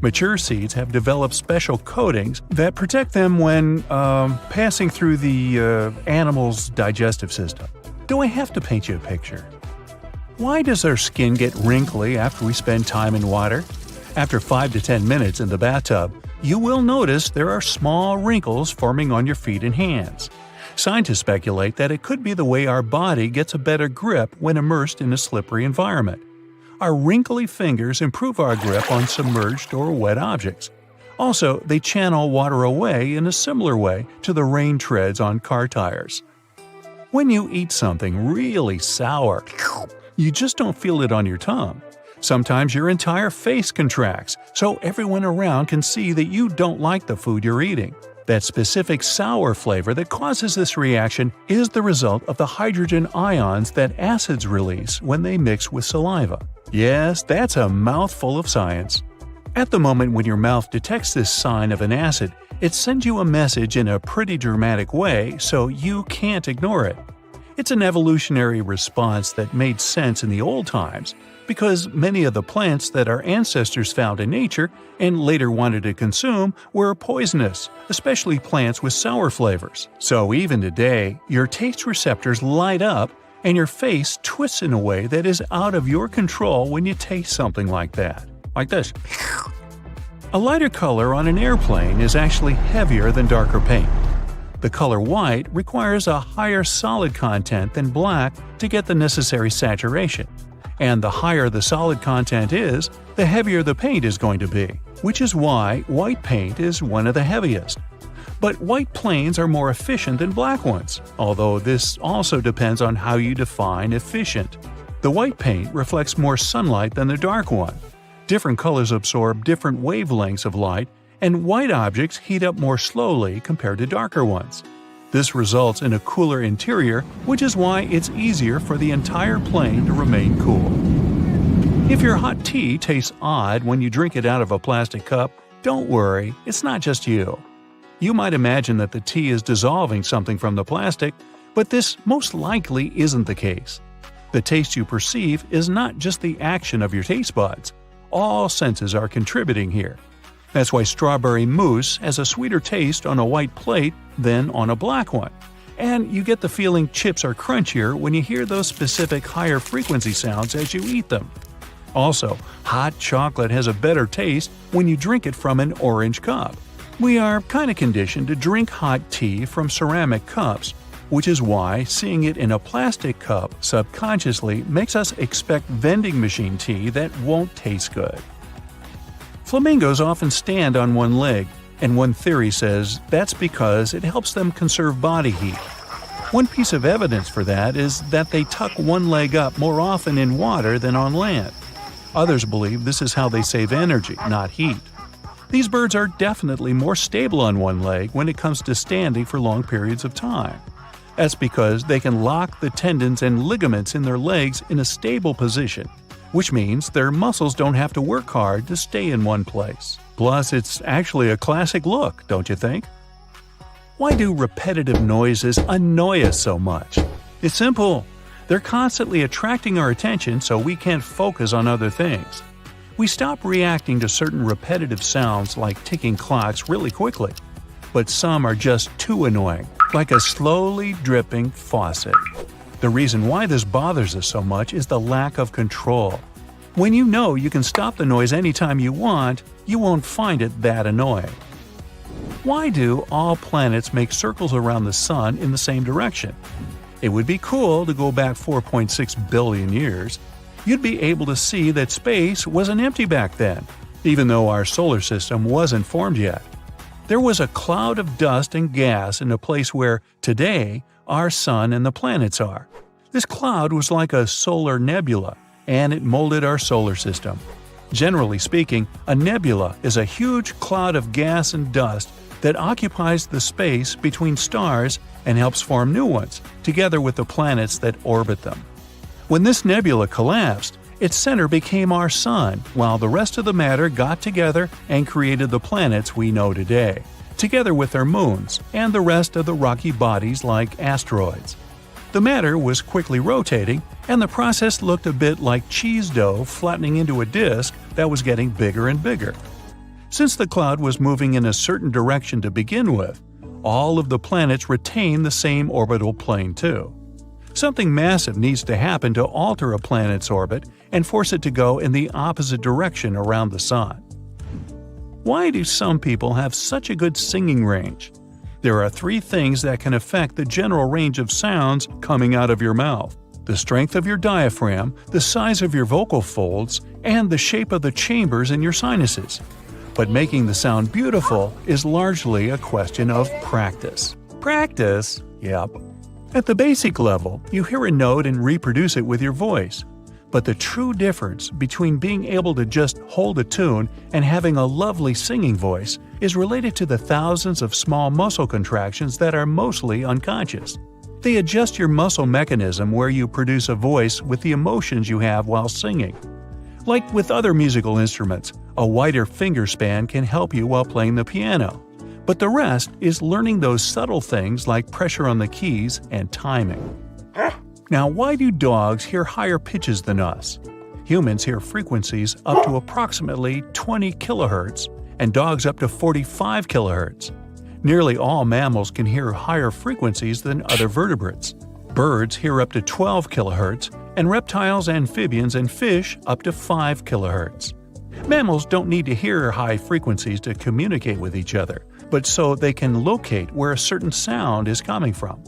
Mature seeds have developed special coatings that protect them when passing through the animal's digestive system. Do I have to paint you a picture? Why does our skin get wrinkly after we spend time in water? After 5 to 10 minutes in the bathtub, you will notice there are small wrinkles forming on your feet and hands. Scientists speculate that it could be the way our body gets a better grip when immersed in a slippery environment. Our wrinkly fingers improve our grip on submerged or wet objects. Also, they channel water away in a similar way to the rain treads on car tires. When you eat something really sour, you just don't feel it on your tongue. Sometimes your entire face contracts, so everyone around can see that you don't like the food you're eating. That specific sour flavor that causes this reaction is the result of the hydrogen ions that acids release when they mix with saliva. Yes, that's a mouthful of science. At the moment when your mouth detects this sign of an acid, it sends you a message in a pretty dramatic way, so you can't ignore it. It's an evolutionary response that made sense in the old times, because many of the plants that our ancestors found in nature and later wanted to consume were poisonous, especially plants with sour flavors. So even today, your taste receptors light up and your face twists in a way that is out of your control when you taste something like that. Like this. A lighter color on an airplane is actually heavier than darker paint. The color white requires a higher solid content than black to get the necessary saturation. And the higher the solid content is, the heavier the paint is going to be, which is why white paint is one of the heaviest. But white planes are more efficient than black ones, although this also depends on how you define efficient. The white paint reflects more sunlight than the dark one. Different colors absorb different wavelengths of light, and white objects heat up more slowly compared to darker ones. This results in a cooler interior, which is why it's easier for the entire plane to remain cool. If your hot tea tastes odd when you drink it out of a plastic cup, don't worry, it's not just you. You might imagine that the tea is dissolving something from the plastic, but this most likely isn't the case. The taste you perceive is not just the action of your taste buds. All senses are contributing here. That's why strawberry mousse has a sweeter taste on a white plate than on a black one. And you get the feeling chips are crunchier when you hear those specific higher frequency sounds as you eat them. Also, hot chocolate has a better taste when you drink it from an orange cup. We are kind of conditioned to drink hot tea from ceramic cups, which is why seeing it in a plastic cup subconsciously makes us expect vending machine tea that won't taste good. Flamingos often stand on one leg, and one theory says that's because it helps them conserve body heat. One piece of evidence for that is that they tuck one leg up more often in water than on land. Others believe this is how they save energy, not heat. These birds are definitely more stable on one leg when it comes to standing for long periods of time. That's because they can lock the tendons and ligaments in their legs in a stable position, which means their muscles don't have to work hard to stay in one place. Plus, it's actually a classic look, don't you think? Why do repetitive noises annoy us so much? It's simple. They're constantly attracting our attention so we can't focus on other things. We stop reacting to certain repetitive sounds like ticking clocks really quickly. But some are just too annoying, like a slowly dripping faucet. The reason why this bothers us so much is the lack of control. When you know you can stop the noise anytime you want, you won't find it that annoying. Why do all planets make circles around the sun in the same direction? It would be cool to go back 4.6 billion years. You'd be able to see that space wasn't empty back then, even though our solar system wasn't formed yet. There was a cloud of dust and gas in a place where, today, our sun and the planets are. This cloud was like a solar nebula, and it molded our solar system. Generally speaking, a nebula is a huge cloud of gas and dust that occupies the space between stars and helps form new ones, together with the planets that orbit them. When this nebula collapsed, its center became our sun, while the rest of the matter got together and created the planets we know today, together with their moons and the rest of the rocky bodies like asteroids. The matter was quickly rotating, and the process looked a bit like cheese dough flattening into a disk that was getting bigger and bigger. Since the cloud was moving in a certain direction to begin with, all of the planets retain the same orbital plane too. Something massive needs to happen to alter a planet's orbit and force it to go in the opposite direction around the sun. Why do some people have such a good singing range? There are 3 things that can affect the general range of sounds coming out of your mouth: the strength of your diaphragm, the size of your vocal folds, and the shape of the chambers in your sinuses. But making the sound beautiful is largely a question of practice. Practice? Yep. At the basic level, you hear a note and reproduce it with your voice. But the true difference between being able to just hold a tune and having a lovely singing voice is related to the thousands of small muscle contractions that are mostly unconscious. They adjust your muscle mechanism where you produce a voice with the emotions you have while singing. Like with other musical instruments, a wider finger span can help you while playing the piano. But the rest is learning those subtle things like pressure on the keys and timing. Now, why do dogs hear higher pitches than us? Humans hear frequencies up to approximately 20 kHz and dogs up to 45 kHz. Nearly all mammals can hear higher frequencies than other vertebrates. Birds hear up to 12 kHz, and reptiles, amphibians, and fish up to 5 kHz. Mammals don't need to hear high frequencies to communicate with each other, but so they can locate where a certain sound is coming from.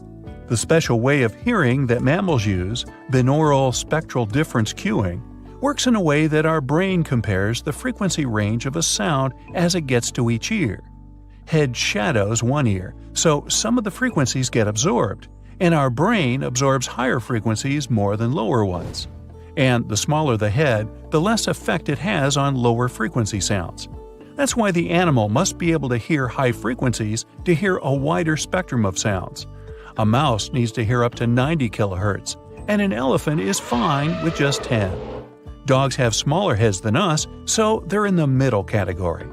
The special way of hearing that mammals use, binaural spectral difference cueing, works in a way that our brain compares the frequency range of a sound as it gets to each ear. Head shadows one ear, so some of the frequencies get absorbed, and our brain absorbs higher frequencies more than lower ones. And the smaller the head, the less effect it has on lower frequency sounds. That's why the animal must be able to hear high frequencies to hear a wider spectrum of sounds. A mouse needs to hear up to 90 kHz, and an elephant is fine with just 10. Dogs have smaller heads than us, so they're in the middle category.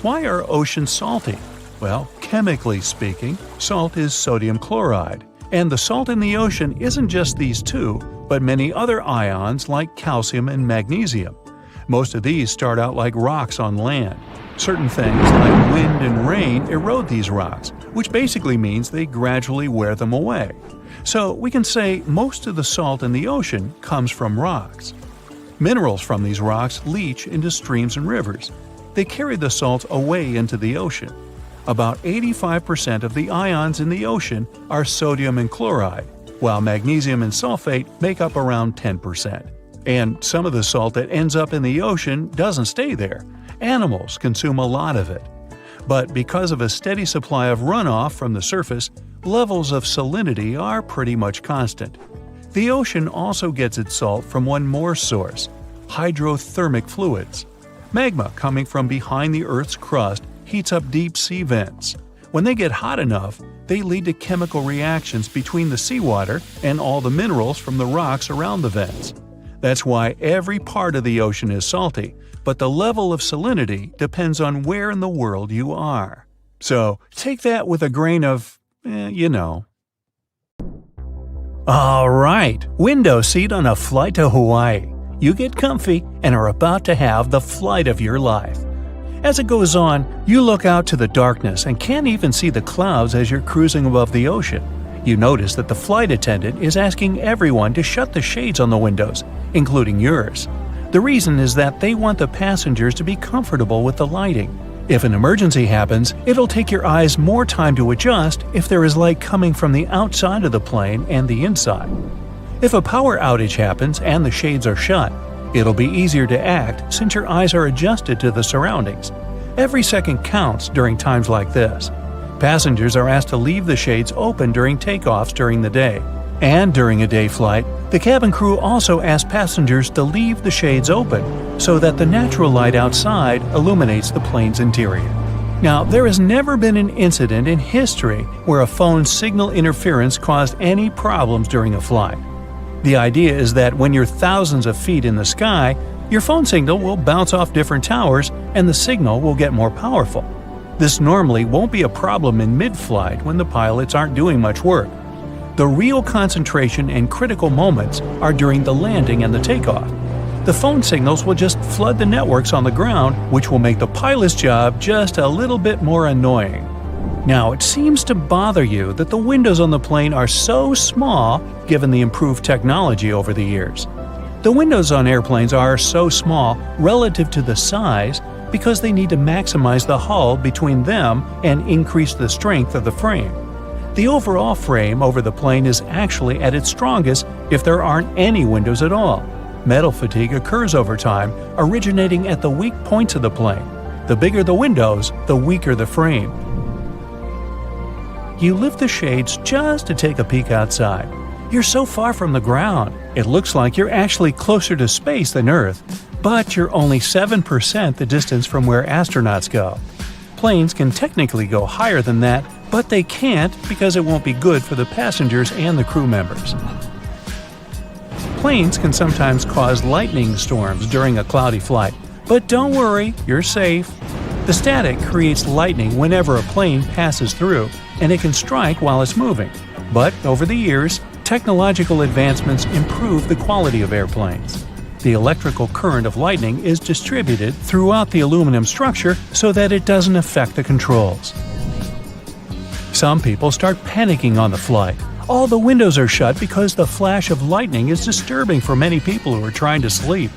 Why are oceans salty? Well, chemically speaking, salt is sodium chloride, and the salt in the ocean isn't just these two, but many other ions like calcium and magnesium. Most of these start out like rocks on land. Certain things like wind and rain erode these rocks, which basically means they gradually wear them away. So we can say most of the salt in the ocean comes from rocks. Minerals from these rocks leach into streams and rivers. They carry the salt away into the ocean. About 85% of the ions in the ocean are sodium and chloride, while magnesium and sulfate make up around 10%. And some of the salt that ends up in the ocean doesn't stay there. Animals consume a lot of it. But because of a steady supply of runoff from the surface, levels of salinity are pretty much constant. The ocean also gets its salt from one more source: hydrothermic fluids. Magma coming from behind the Earth's crust heats up deep sea vents. When they get hot enough, they lead to chemical reactions between the seawater and all the minerals from the rocks around the vents. That's why every part of the ocean is salty, but the level of salinity depends on where in the world you are. So take that with a grain of, Alright, window seat on a flight to Hawaii. You get comfy and are about to have the flight of your life. As it goes on, you look out to the darkness and can't even see the clouds as you're cruising above the ocean. You notice that the flight attendant is asking everyone to shut the shades on the windows, including yours. The reason is that they want the passengers to be comfortable with the lighting. If an emergency happens, it'll take your eyes more time to adjust if there is light coming from the outside of the plane and the inside. If a power outage happens and the shades are shut, it'll be easier to act since your eyes are adjusted to the surroundings. Every second counts during times like this. Passengers are asked to leave the shades open during takeoffs during the day. And during a day flight, the cabin crew also asks passengers to leave the shades open so that the natural light outside illuminates the plane's interior. Now, there has never been an incident in history where a phone signal interference caused any problems during a flight. The idea is that when you're thousands of feet in the sky, your phone signal will bounce off different towers and the signal will get more powerful. This normally won't be a problem in mid-flight when the pilots aren't doing much work. The real concentration and critical moments are during the landing and the takeoff. The phone signals will just flood the networks on the ground, which will make the pilot's job just a little bit more annoying. Now, it seems to bother you that the windows on the plane are so small given the improved technology over the years. The windows on airplanes are so small relative to the size because they need to maximize the hull between them and increase the strength of the frame. The overall frame over the plane is actually at its strongest if there aren't any windows at all. Metal fatigue occurs over time, originating at the weak points of the plane. The bigger the windows, the weaker the frame. You lift the shades just to take a peek outside. You're so far from the ground, it looks like you're actually closer to space than Earth, but you're only 7% the distance from where astronauts go. Planes can technically go higher than that, but they can't because it won't be good for the passengers and the crew members. Planes can sometimes cause lightning storms during a cloudy flight, but don't worry, you're safe. The static creates lightning whenever a plane passes through, and it can strike while it's moving. But over the years, technological advancements improve the quality of airplanes. The electrical current of lightning is distributed throughout the aluminum structure so that it doesn't affect the controls. Some people start panicking on the flight. All the windows are shut because the flash of lightning is disturbing for many people who are trying to sleep.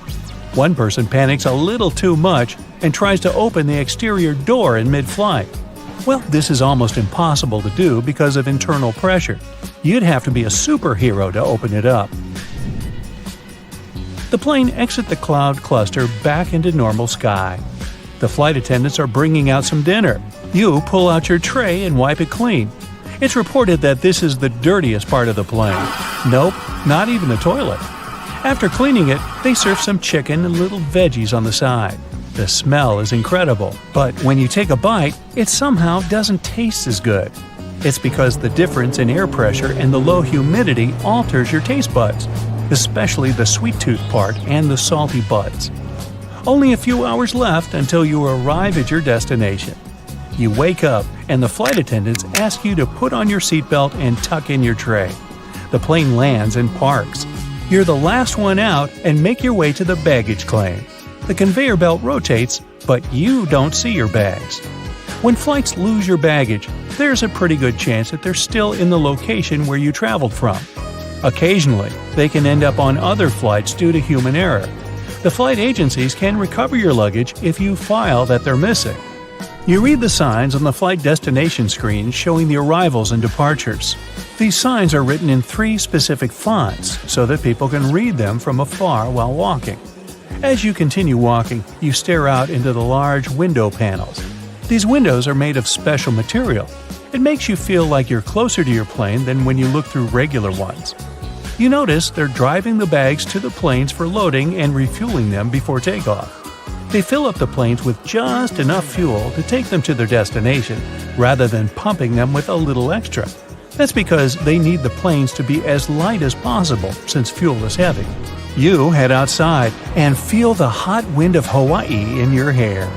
One person panics a little too much and tries to open the exterior door in mid-flight. Well, this is almost impossible to do because of internal pressure. You'd have to be a superhero to open it up. The plane exits the cloud cluster back into normal sky. The flight attendants are bringing out some dinner. You pull out your tray and wipe it clean. It's reported that this is the dirtiest part of the plane. Nope, not even the toilet. After cleaning it, they serve some chicken and little veggies on the side. The smell is incredible, but when you take a bite, it somehow doesn't taste as good. It's because the difference in air pressure and the low humidity alters your taste buds, especially the sweet tooth part and the salty buds. Only a few hours left until you arrive at your destination. You wake up and the flight attendants ask you to put on your seatbelt and tuck in your tray. The plane lands and parks. You're the last one out and make your way to the baggage claim. The conveyor belt rotates, but you don't see your bags. When flights lose your baggage, there's a pretty good chance that they're still in the location where you traveled from. Occasionally, they can end up on other flights due to human error. The flight agencies can recover your luggage if you file that they're missing. You read the signs on the flight destination screen showing the arrivals and departures. These signs are written in 3 specific fonts so that people can read them from afar while walking. As you continue walking, you stare out into the large window panels. These windows are made of special material. It makes you feel like you're closer to your plane than when you look through regular ones. You notice they're driving the bags to the planes for loading and refueling them before takeoff. They fill up the planes with just enough fuel to take them to their destination, rather than pumping them with a little extra. That's because they need the planes to be as light as possible since fuel is heavy. You head outside and feel the hot wind of Hawaii in your hair.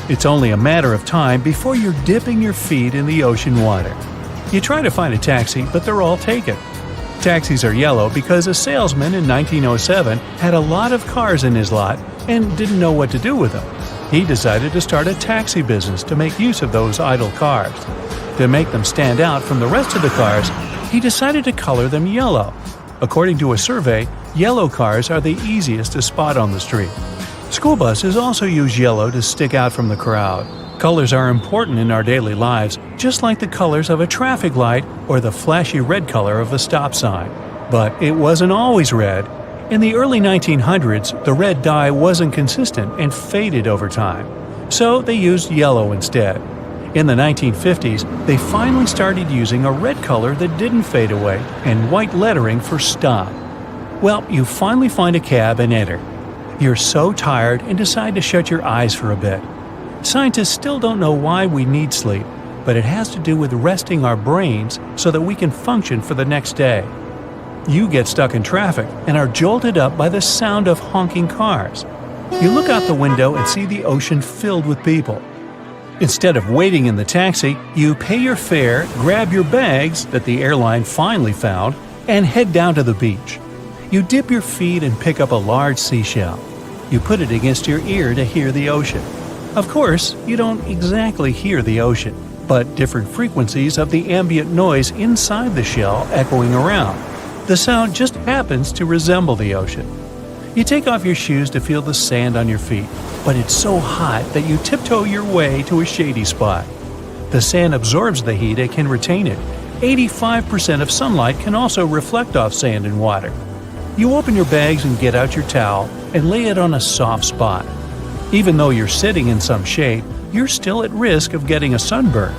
It's only a matter of time before you're dipping your feet in the ocean water. You try to find a taxi, but they're all taken. Taxis are yellow because a salesman in 1907 had a lot of cars in his lot and didn't know what to do with them. He decided to start a taxi business to make use of those idle cars. To make them stand out from the rest of the cars, he decided to color them yellow. According to a survey, yellow cars are the easiest to spot on the street. School buses also use yellow to stick out from the crowd. Colors are important in our daily lives, just like the colors of a traffic light or the flashy red color of a stop sign. But it wasn't always red. In the early 1900s, the red dye wasn't consistent and faded over time, so they used yellow instead. In the 1950s, they finally started using a red color that didn't fade away and white lettering for stop. Well, you finally find a cab and enter. You're so tired and decide to shut your eyes for a bit. Scientists still don't know why we need sleep, but it has to do with resting our brains so that we can function for the next day. You get stuck in traffic and are jolted up by the sound of honking cars. You look out the window and see the ocean filled with people. Instead of waiting in the taxi, you pay your fare, grab your bags that the airline finally found, and head down to the beach. You dip your feet and pick up a large seashell. You put it against your ear to hear the ocean. Of course, you don't exactly hear the ocean, but different frequencies of the ambient noise inside the shell echoing around. The sound just happens to resemble the ocean. You take off your shoes to feel the sand on your feet, but it's so hot that you tiptoe your way to a shady spot. The sand absorbs the heat and can retain it. 85% of sunlight can also reflect off sand and water. You open your bags and get out your towel and lay it on a soft spot. Even though you're sitting in some shade, you're still at risk of getting a sunburn.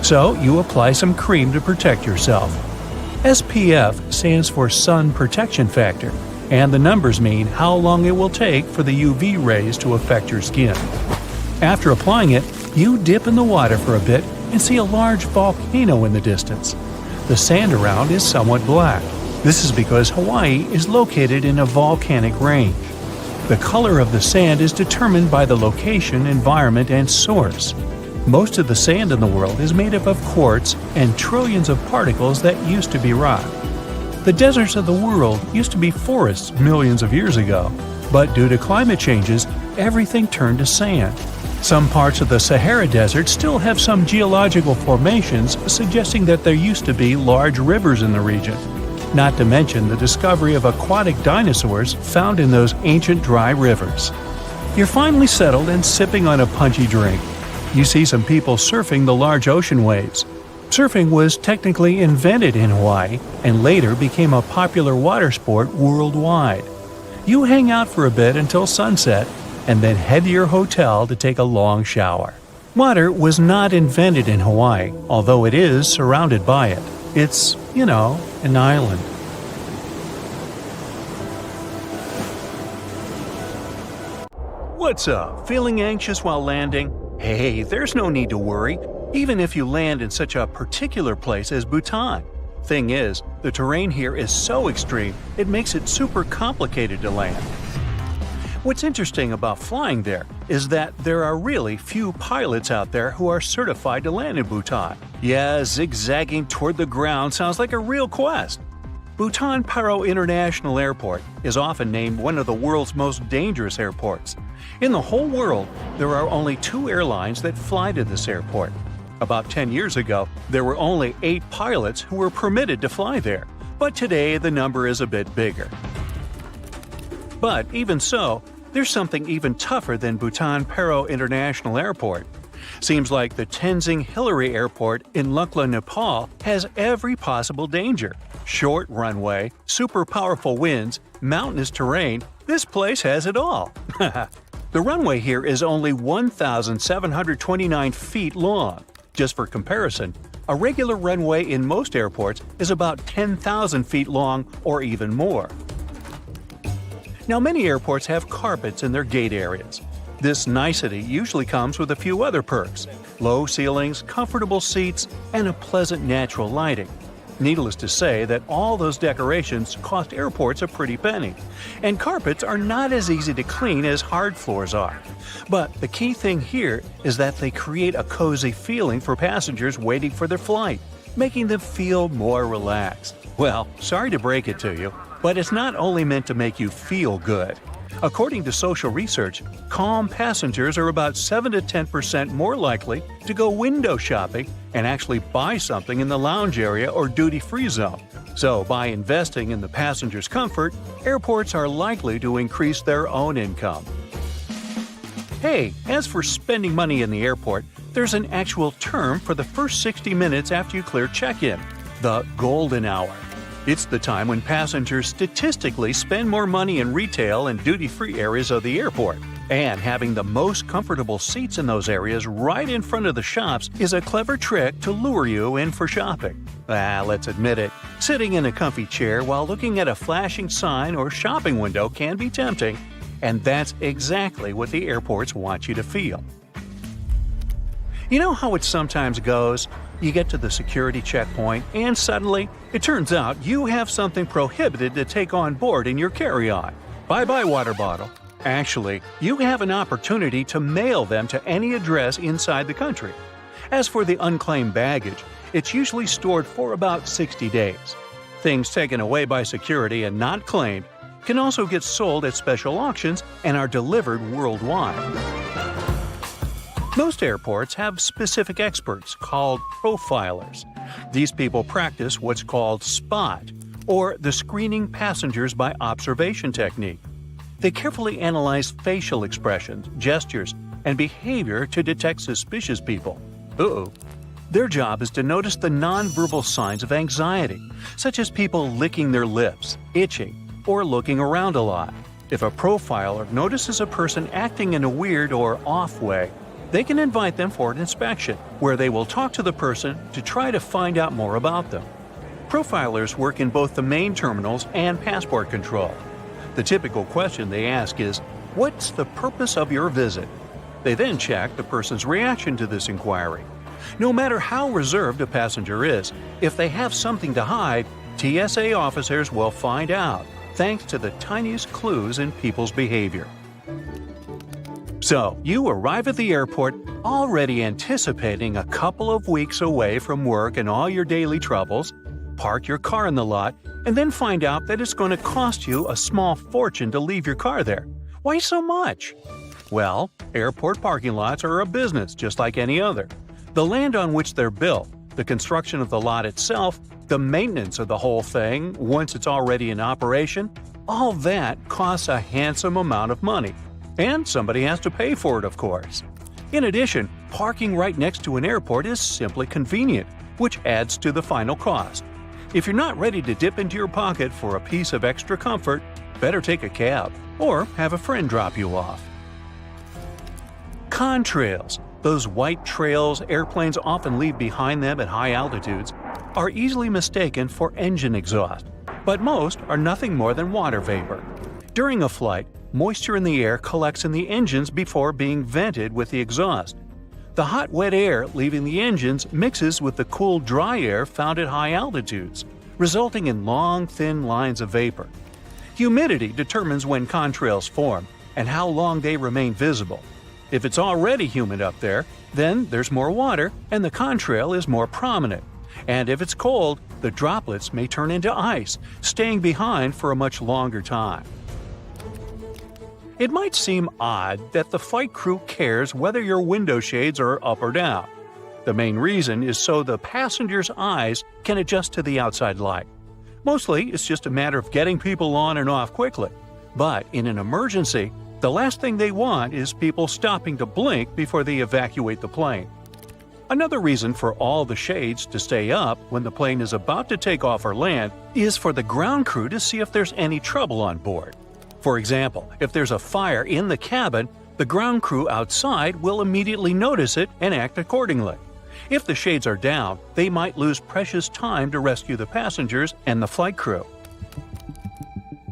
So you apply some cream to protect yourself. SPF stands for Sun Protection Factor, and the numbers mean how long it will take for the UV rays to affect your skin. After applying it, you dip in the water for a bit and see a large volcano in the distance. The sand around is somewhat black. This is because Hawaii is located in a volcanic range. The color of the sand is determined by the location, environment, and source. Most of the sand in the world is made up of quartz and trillions of particles that used to be rock. The deserts of the world used to be forests millions of years ago, but due to climate changes, everything turned to sand. Some parts of the Sahara Desert still have some geological formations suggesting that there used to be large rivers in the region. Not to mention the discovery of aquatic dinosaurs found in those ancient dry rivers. You're finally settled and sipping on a punchy drink. You see some people surfing the large ocean waves. Surfing was technically invented in Hawaii and later became a popular water sport worldwide. You hang out for a bit until sunset and then head to your hotel to take a long shower. Water was not invented in Hawaii, although it is surrounded by it. It's, an island. What's up? Feeling anxious while landing? Hey, there's no need to worry, even if you land in such a particular place as Bhutan. Thing is, the terrain here is so extreme, it makes it super complicated to land. What's interesting about flying there is that there are really few pilots out there who are certified to land in Bhutan. Yeah, zigzagging toward the ground sounds like a real quest. Bhutan Paro International Airport is often named one of the world's most dangerous airports. In the whole world, there are only 2 airlines that fly to this airport. About 10 years ago, there were only 8 pilots who were permitted to fly there, but today the number is a bit bigger. But even so, there's something even tougher than Bhutan Paro International Airport. Seems like the Tenzing Hillary Airport in Lukla, Nepal has every possible danger. Short runway, super powerful winds, mountainous terrain, this place has it all. The runway here is only 1,729 feet long. Just for comparison, a regular runway in most airports is about 10,000 feet long or even more. Now, many airports have carpets in their gate areas. This nicety usually comes with a few other perks: low ceilings, comfortable seats, and a pleasant natural lighting. Needless to say that all those decorations cost airports a pretty penny, and carpets are not as easy to clean as hard floors are. But the key thing here is that they create a cozy feeling for passengers waiting for their flight, making them feel more relaxed. Well, sorry to break it to you, but it's not only meant to make you feel good. According to social research, calm passengers are about 7 to 10% more likely to go window shopping and actually buy something in the lounge area or duty-free zone. So, by investing in the passenger's comfort, airports are likely to increase their own income. Hey, as for spending money in the airport, there's an actual term for the first 60 minutes after you clear check-in: the golden hour. It's the time when passengers statistically spend more money in retail and duty-free areas of the airport. And having the most comfortable seats in those areas right in front of the shops is a clever trick to lure you in for shopping. Let's admit it, sitting in a comfy chair while looking at a flashing sign or shopping window can be tempting, and that's exactly what the airports want you to feel. You know how it sometimes goes? You get to the security checkpoint, and suddenly, it turns out you have something prohibited to take on board in your carry-on. Bye-bye water bottle. Actually, you have an opportunity to mail them to any address inside the country. As for the unclaimed baggage, it's usually stored for about 60 days. Things taken away by security and not claimed can also get sold at special auctions and are delivered worldwide. Most airports have specific experts called profilers. These people practice what's called SPOT, or the screening passengers by observation technique. They carefully analyze facial expressions, gestures, and behavior to detect suspicious people. Their job is to notice the nonverbal signs of anxiety, such as people licking their lips, itching, or looking around a lot. If a profiler notices a person acting in a weird or off way, they can invite them for an inspection, where they will talk to the person to try to find out more about them. Profilers work in both the main terminals and passport control. The typical question they ask is, "What's the purpose of your visit?" They then check the person's reaction to this inquiry. No matter how reserved a passenger is, if they have something to hide, TSA officers will find out, thanks to the tiniest clues in people's behavior. So, you arrive at the airport already anticipating a couple of weeks away from work and all your daily troubles, park your car in the lot, and then find out that it's going to cost you a small fortune to leave your car there. Why so much? Well, airport parking lots are a business just like any other. The land on which they're built, the construction of the lot itself, the maintenance of the whole thing once it's already in operation, all that costs a handsome amount of money. And somebody has to pay for it, of course. In addition, parking right next to an airport is simply convenient, which adds to the final cost. If you're not ready to dip into your pocket for a piece of extra comfort, better take a cab or have a friend drop you off. Contrails, those white trails airplanes often leave behind them at high altitudes, are easily mistaken for engine exhaust, but most are nothing more than water vapor. During a flight, moisture in the air collects in the engines before being vented with the exhaust. The hot, wet air leaving the engines mixes with the cool, dry air found at high altitudes, resulting in long, thin lines of vapor. Humidity determines when contrails form and how long they remain visible. If it's already humid up there, then there's more water and the contrail is more prominent. And if it's cold, the droplets may turn into ice, staying behind for a much longer time. It might seem odd that the flight crew cares whether your window shades are up or down. The main reason is so the passenger's eyes can adjust to the outside light. Mostly, it's just a matter of getting people on and off quickly. But in an emergency, the last thing they want is people stopping to blink before they evacuate the plane. Another reason for all the shades to stay up when the plane is about to take off or land is for the ground crew to see if there's any trouble on board. For example, if there's a fire in the cabin, the ground crew outside will immediately notice it and act accordingly. If the shades are down, they might lose precious time to rescue the passengers and the flight crew.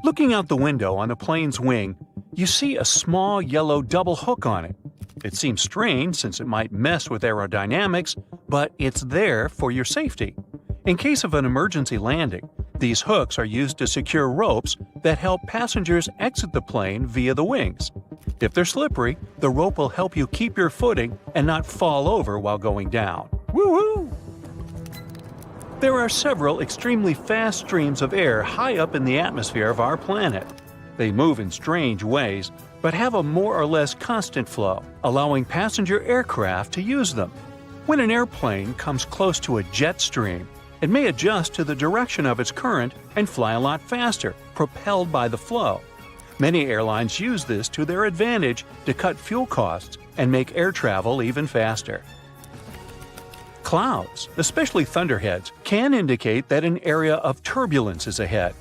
Looking out the window on a plane's wing, you see a small yellow double hook on it. It seems strange since it might mess with aerodynamics, but it's there for your safety. In case of an emergency landing, these hooks are used to secure ropes that help passengers exit the plane via the wings. If they're slippery, the rope will help you keep your footing and not fall over while going down. Woo-hoo! There are several extremely fast streams of air high up in the atmosphere of our planet. They move in strange ways, but have a more or less constant flow, allowing passenger aircraft to use them. When an airplane comes close to a jet stream, it may adjust to the direction of its current and fly a lot faster, propelled by the flow. Many airlines use this to their advantage to cut fuel costs and make air travel even faster. Clouds, especially thunderheads, can indicate that an area of turbulence is ahead.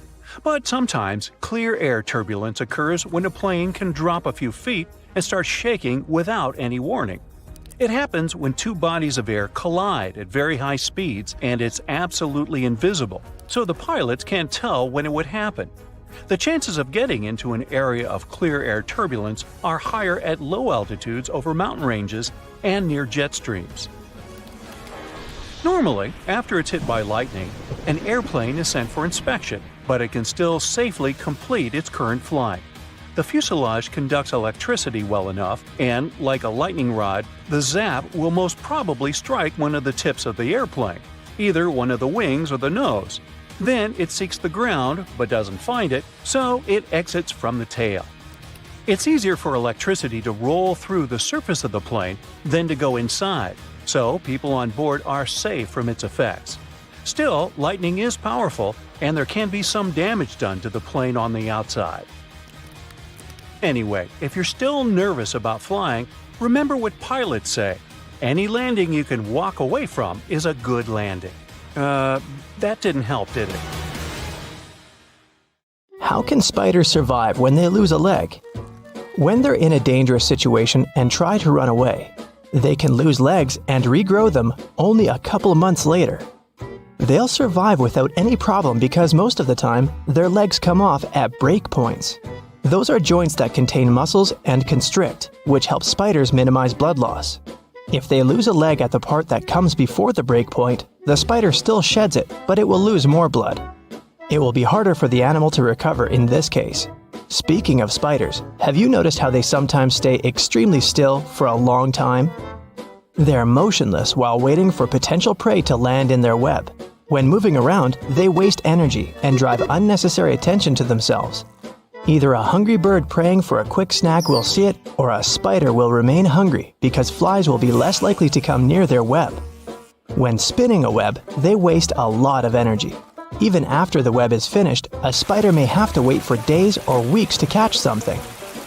But sometimes, clear air turbulence occurs when a plane can drop a few feet and start shaking without any warning. It happens when two bodies of air collide at very high speeds and it's absolutely invisible, so the pilots can't tell when it would happen. The chances of getting into an area of clear air turbulence are higher at low altitudes over mountain ranges and near jet streams. Normally, after it's hit by lightning, an airplane is sent for inspection, but it can still safely complete its current flight. The fuselage conducts electricity well enough, and, like a lightning rod, the zap will most probably strike one of the tips of the airplane, either one of the wings or the nose. Then it seeks the ground, but doesn't find it, so it exits from the tail. It's easier for electricity to roll through the surface of the plane than to go inside, so people on board are safe from its effects. Still, lightning is powerful, and there can be some damage done to the plane on the outside. Anyway, if you're still nervous about flying, remember what pilots say. Any landing you can walk away from is a good landing. That didn't help, did it? How can spiders survive when they lose a leg? When they're in a dangerous situation and try to run away, they can lose legs and regrow them only a couple months later. They'll survive without any problem because most of the time, their legs come off at break points. Those are joints that contain muscles and constrict, which helps spiders minimize blood loss. If they lose a leg at the part that comes before the break point, the spider still sheds it, but it will lose more blood. It will be harder for the animal to recover in this case. Speaking of spiders, have you noticed how they sometimes stay extremely still for a long time? They're motionless while waiting for potential prey to land in their web. When moving around, they waste energy and drive unnecessary attention to themselves. Either a hungry bird praying for a quick snack will see it, or a spider will remain hungry because flies will be less likely to come near their web. When spinning a web, they waste a lot of energy. Even after the web is finished, a spider may have to wait for days or weeks to catch something.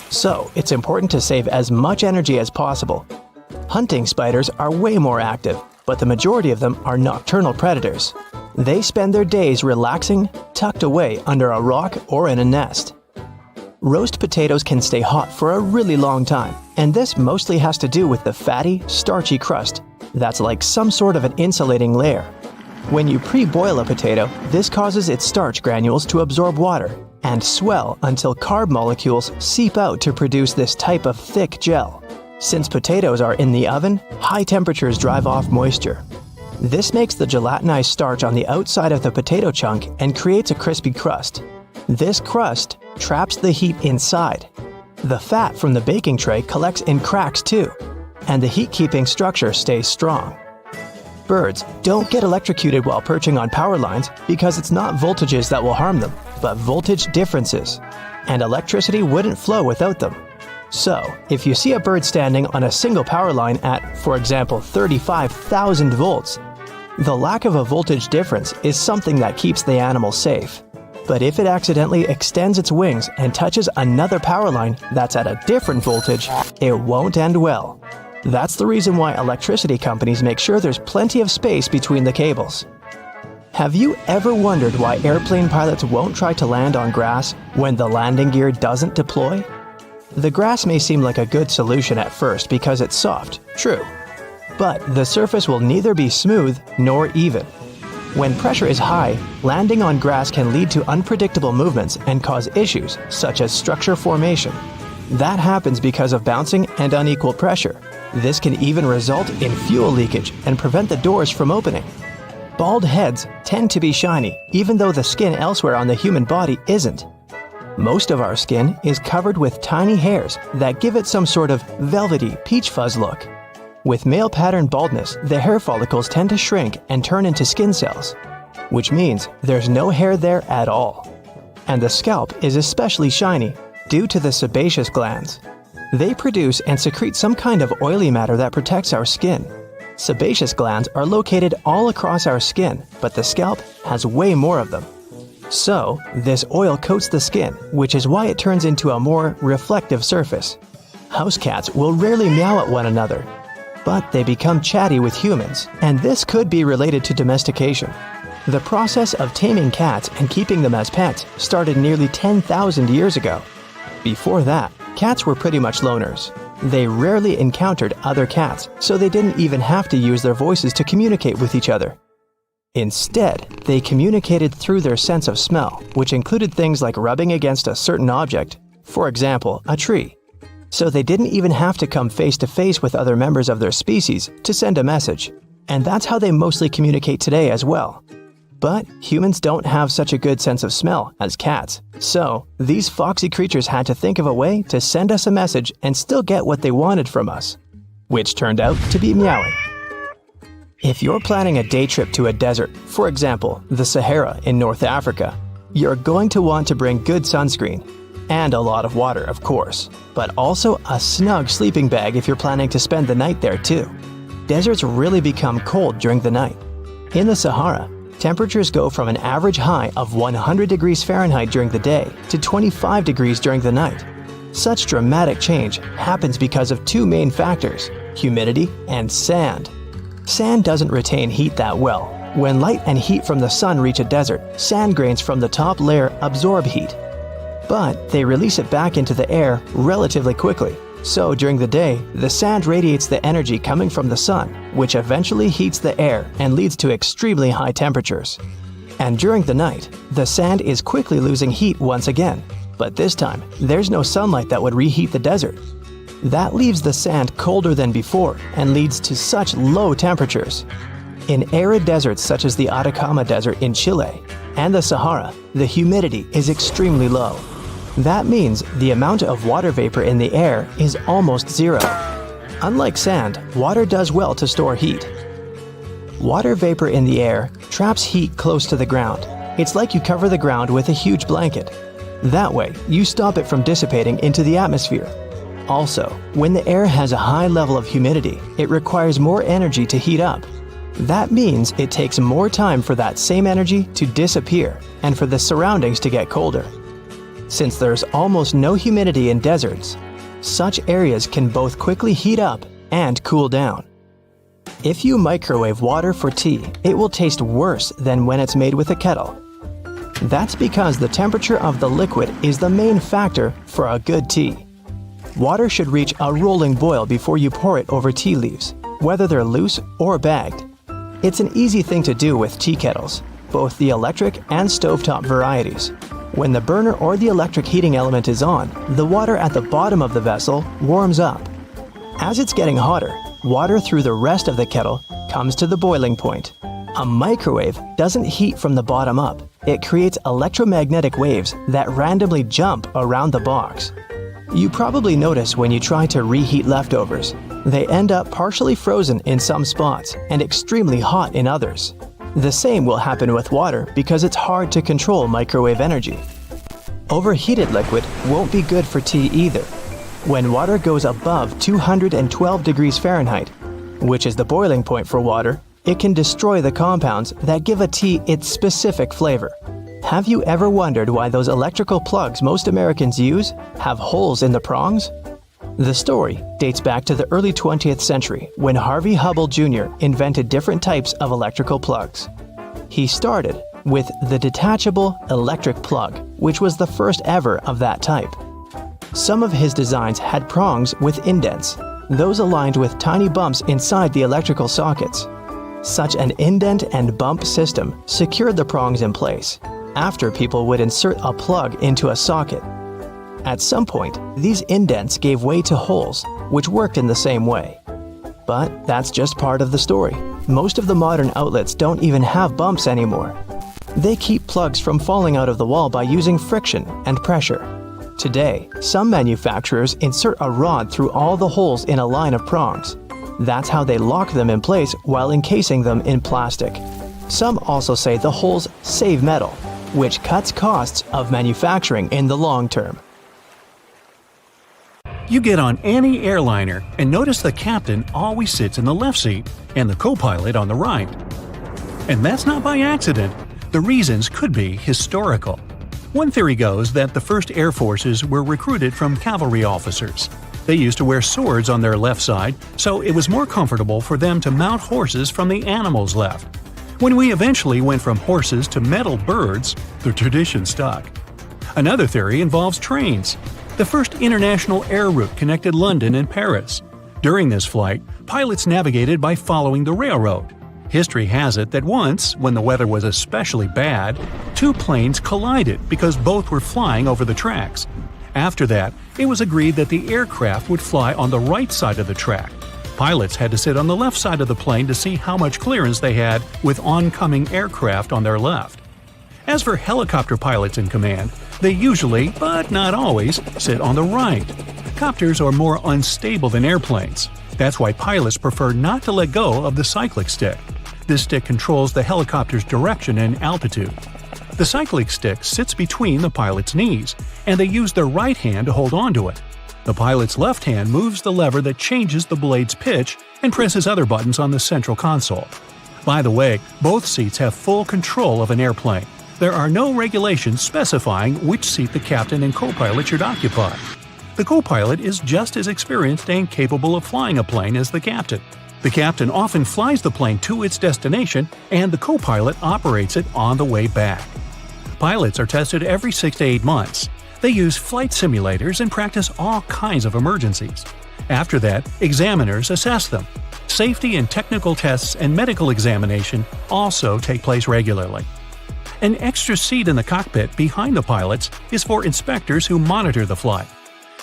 So, it's important to save as much energy as possible. Hunting spiders are way more active, but the majority of them are nocturnal predators. They spend their days relaxing, tucked away under a rock or in a nest. Roast potatoes can stay hot for a really long time, and this mostly has to do with the fatty, starchy crust that's like some sort of an insulating layer. When you pre-boil a potato, this causes its starch granules to absorb water and swell until carb molecules seep out to produce this type of thick gel. Since potatoes are in the oven, high temperatures drive off moisture. This makes the gelatinized starch on the outside of the potato chunk and creates a crispy crust. This crust traps the heat inside. The fat from the baking tray collects in cracks too, and the heat-keeping structure stays strong. Birds don't get electrocuted while perching on power lines because it's not voltages that will harm them, but voltage differences, and electricity wouldn't flow without them. So, if you see a bird standing on a single power line at, for example, 35,000 volts, the lack of a voltage difference is something that keeps the animal safe. But if it accidentally extends its wings and touches another power line that's at a different voltage, it won't end well. That's the reason why electricity companies make sure there's plenty of space between the cables. Have you ever wondered why airplane pilots won't try to land on grass when the landing gear doesn't deploy? The grass may seem like a good solution at first because it's soft, true. But the surface will neither be smooth nor even. When pressure is high, landing on grass can lead to unpredictable movements and cause issues such as structure formation. That happens because of bouncing and unequal pressure. This can even result in fuel leakage and prevent the doors from opening. Bald heads tend to be shiny, even though the skin elsewhere on the human body isn't. Most of our skin is covered with tiny hairs that give it some sort of velvety peach fuzz look. With male pattern baldness, the hair follicles tend to shrink and turn into skin cells, which means there's no hair there at all. And the scalp is especially shiny due to the sebaceous glands. They produce and secrete some kind of oily matter that protects our skin. Sebaceous glands are located all across our skin, but the scalp has way more of them. So, this oil coats the skin, which is why it turns into a more reflective surface. House cats will rarely meow at one another, but they become chatty with humans, and this could be related to domestication. The process of taming cats and keeping them as pets started nearly 10,000 years ago. Before that, cats were pretty much loners. They rarely encountered other cats, so they didn't even have to use their voices to communicate with each other. Instead, they communicated through their sense of smell, which included things like rubbing against a certain object, for example, a tree. So they didn't even have to come face to face with other members of their species to send a message. And that's how they mostly communicate today as well. But humans don't have such a good sense of smell as cats, so these foxy creatures had to think of a way to send us a message and still get what they wanted from us, which turned out to be meowing. If you're planning a day trip to a desert, for example, the Sahara in North Africa, you're going to want to bring good sunscreen, and a lot of water, of course, but also a snug sleeping bag if you're planning to spend the night there too. Deserts really become cold during the night. In the Sahara, temperatures go from an average high of 100 degrees Fahrenheit during the day to 25 degrees during the night. Such dramatic change happens because of two main factors: humidity and sand. Sand doesn't retain heat that well. When light and heat from the sun reach a desert, sand grains from the top layer absorb heat. But they release it back into the air relatively quickly. So during the day, the sand radiates the energy coming from the sun, which eventually heats the air and leads to extremely high temperatures. And during the night, the sand is quickly losing heat once again. But this time, there's no sunlight that would reheat the desert. That leaves the sand colder than before and leads to such low temperatures. In arid deserts such as the Atacama Desert in Chile and the Sahara, the humidity is extremely low. That means the amount of water vapor in the air is almost zero. Unlike sand, water does well to store heat. Water vapor in the air traps heat close to the ground. It's like you cover the ground with a huge blanket. That way, you stop it from dissipating into the atmosphere. Also, when the air has a high level of humidity, it requires more energy to heat up. That means it takes more time for that same energy to disappear and for the surroundings to get colder. Since there's almost no humidity in deserts, such areas can both quickly heat up and cool down. If you microwave water for tea, it will taste worse than when it's made with a kettle. That's because the temperature of the liquid is the main factor for a good tea. Water should reach a rolling boil before you pour it over tea leaves, whether they're loose or bagged. It's an easy thing to do with tea kettles, both the electric and stovetop varieties. When the burner or the electric heating element is on, the water at the bottom of the vessel warms up. As it's getting hotter, water through the rest of the kettle comes to the boiling point. A microwave doesn't heat from the bottom up. It creates electromagnetic waves that randomly jump around the box. You probably notice when you try to reheat leftovers. They end up partially frozen in some spots and extremely hot in others. The same will happen with water because it's hard to control microwave energy. Overheated liquid won't be good for tea either. When water goes above 212 degrees Fahrenheit, which is the boiling point for water, it can destroy the compounds that give a tea its specific flavor. Have you ever wondered why those electrical plugs most Americans use have holes in the prongs? The story dates back to the early 20th century when Harvey Hubble Jr. invented different types of electrical plugs. He started with the detachable electric plug, which was the first ever of that type. Some of his designs had prongs with indents, those aligned with tiny bumps inside the electrical sockets. Such an indent and bump system secured the prongs in place after people would insert a plug into a socket. At some point, these indents gave way to holes, which worked in the same way. But that's just part of the story. Most of the modern outlets don't even have bumps anymore. They keep plugs from falling out of the wall by using friction and pressure. Today, some manufacturers insert a rod through all the holes in a line of prongs. That's how they lock them in place while encasing them in plastic. Some also say the holes save metal, which cuts costs of manufacturing in the long term. You get on any airliner and notice the captain always sits in the left seat and the co-pilot on the right. And that's not by accident. The reasons could be historical. One theory goes that the first air forces were recruited from cavalry officers. They used to wear swords on their left side, so it was more comfortable for them to mount horses from the animal's left. When we eventually went from horses to metal birds, the tradition stuck. Another theory involves trains. The first international air route connected London and Paris. During this flight, pilots navigated by following the railroad. History has it that once, when the weather was especially bad, two planes collided because both were flying over the tracks. After that, it was agreed that the aircraft would fly on the right side of the track. Pilots had to sit on the left side of the plane to see how much clearance they had with oncoming aircraft on their left. As for helicopter pilots in command, they usually, but not always, sit on the right. Copters are more unstable than airplanes. That's why pilots prefer not to let go of the cyclic stick. This stick controls the helicopter's direction and altitude. The cyclic stick sits between the pilot's knees, and they use their right hand to hold onto it. The pilot's left hand moves the lever that changes the blade's pitch and presses other buttons on the central console. By the way, both seats have full control of an airplane. There are no regulations specifying which seat the captain and co-pilot should occupy. The co-pilot is just as experienced and capable of flying a plane as the captain. The captain often flies the plane to its destination, and the co-pilot operates it on the way back. Pilots are tested every 6 to 8 months. They use flight simulators and practice all kinds of emergencies. After that, examiners assess them. Safety and technical tests and medical examination also take place regularly. An extra seat in the cockpit behind the pilots is for inspectors who monitor the flight.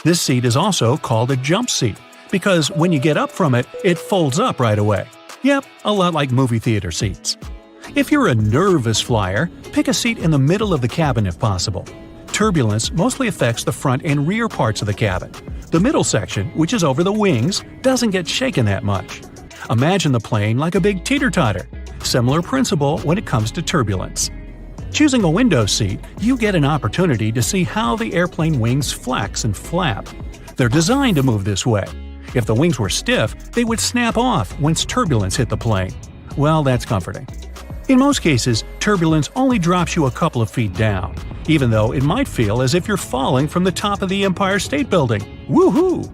This seat is also called a jump seat because when you get up from it, it folds up right away. Yep, a lot like movie theater seats. If you're a nervous flyer, pick a seat in the middle of the cabin if possible. Turbulence mostly affects the front and rear parts of the cabin. The middle section, which is over the wings, doesn't get shaken that much. Imagine the plane like a big teeter-totter. Similar principle when it comes to turbulence. Choosing a window seat, you get an opportunity to see how the airplane wings flex and flap. They're designed to move this way. If the wings were stiff, they would snap off once turbulence hit the plane. Well, that's comforting. In most cases, turbulence only drops you a couple of feet down, even though it might feel as if you're falling from the top of the Empire State Building. Woohoo!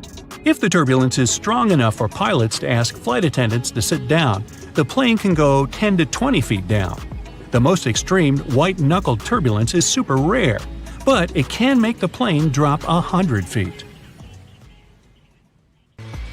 If the turbulence is strong enough for pilots to ask flight attendants to sit down, the plane can go 10 to 20 feet down. The most extreme white-knuckled turbulence is super rare, but it can make the plane drop 100 feet.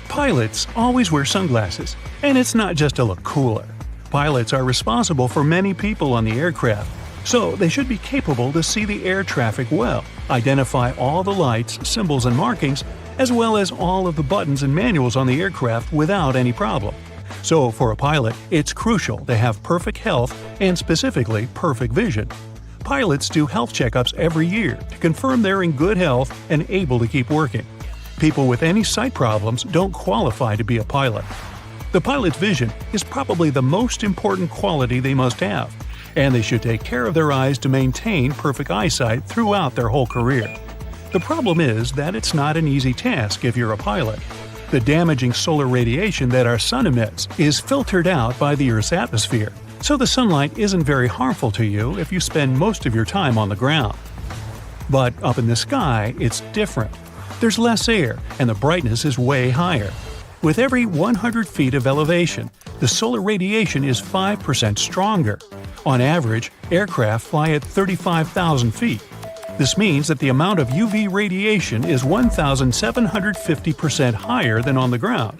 Pilots always wear sunglasses, and it's not just to look cooler. Pilots are responsible for many people on the aircraft, so they should be capable to see the air traffic well, identify all the lights, symbols, and markings, as well as all of the buttons and manuals on the aircraft without any problem. So for a pilot, it's crucial to have perfect health and specifically perfect vision. Pilots do health checkups every year to confirm they're in good health and able to keep working. People with any sight problems don't qualify to be a pilot. The pilot's vision is probably the most important quality they must have, and they should take care of their eyes to maintain perfect eyesight throughout their whole career. The problem is that it's not an easy task if you're a pilot. The damaging solar radiation that our sun emits is filtered out by the Earth's atmosphere, so the sunlight isn't very harmful to you if you spend most of your time on the ground. But up in the sky, it's different. There's less air, and the brightness is way higher. With every 100 feet of elevation, the solar radiation is 5% stronger. On average, aircraft fly at 35,000 feet. This means that the amount of UV radiation is 1,750% higher than on the ground.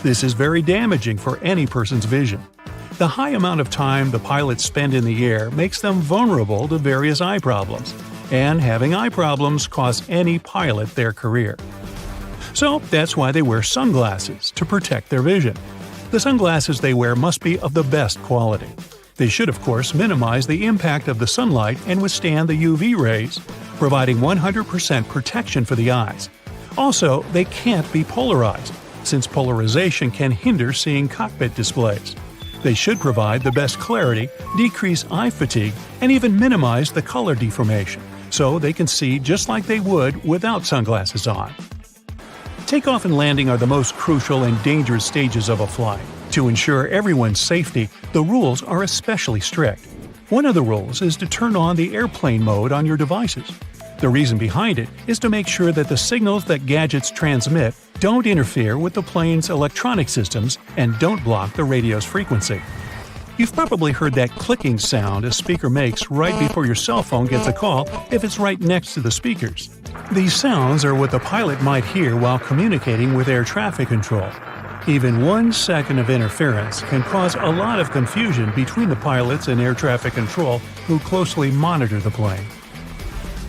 This is very damaging for any person's vision. The high amount of time the pilots spend in the air makes them vulnerable to various eye problems, and having eye problems costs any pilot their career. So that's why they wear sunglasses, to protect their vision. The sunglasses they wear must be of the best quality. They should, of course, minimize the impact of the sunlight and withstand the UV rays, providing 100% protection for the eyes. Also, they can't be polarized, since polarization can hinder seeing cockpit displays. They should provide the best clarity, decrease eye fatigue, and even minimize the color deformation, so they can see just like they would without sunglasses on. Takeoff and landing are the most crucial and dangerous stages of a flight. To ensure everyone's safety, the rules are especially strict. One of the rules is to turn on the airplane mode on your devices. The reason behind it is to make sure that the signals that gadgets transmit don't interfere with the plane's electronic systems and don't block the radio's frequency. You've probably heard that clicking sound a speaker makes right before your cell phone gets a call if it's right next to the speakers. These sounds are what the pilot might hear while communicating with air traffic control. Even 1 second of interference can cause a lot of confusion between the pilots and air traffic control who closely monitor the plane.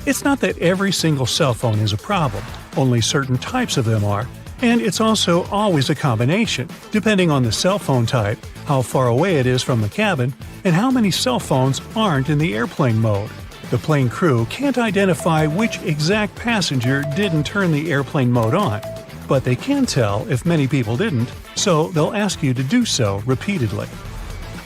It's not that every single cell phone is a problem, only certain types of them are, and it's also always a combination, depending on the cell phone type, how far away it is from the cabin, and how many cell phones aren't in the airplane mode. The plane crew can't identify which exact passenger didn't turn the airplane mode on, but they can tell if many people didn't, so they'll ask you to do so repeatedly.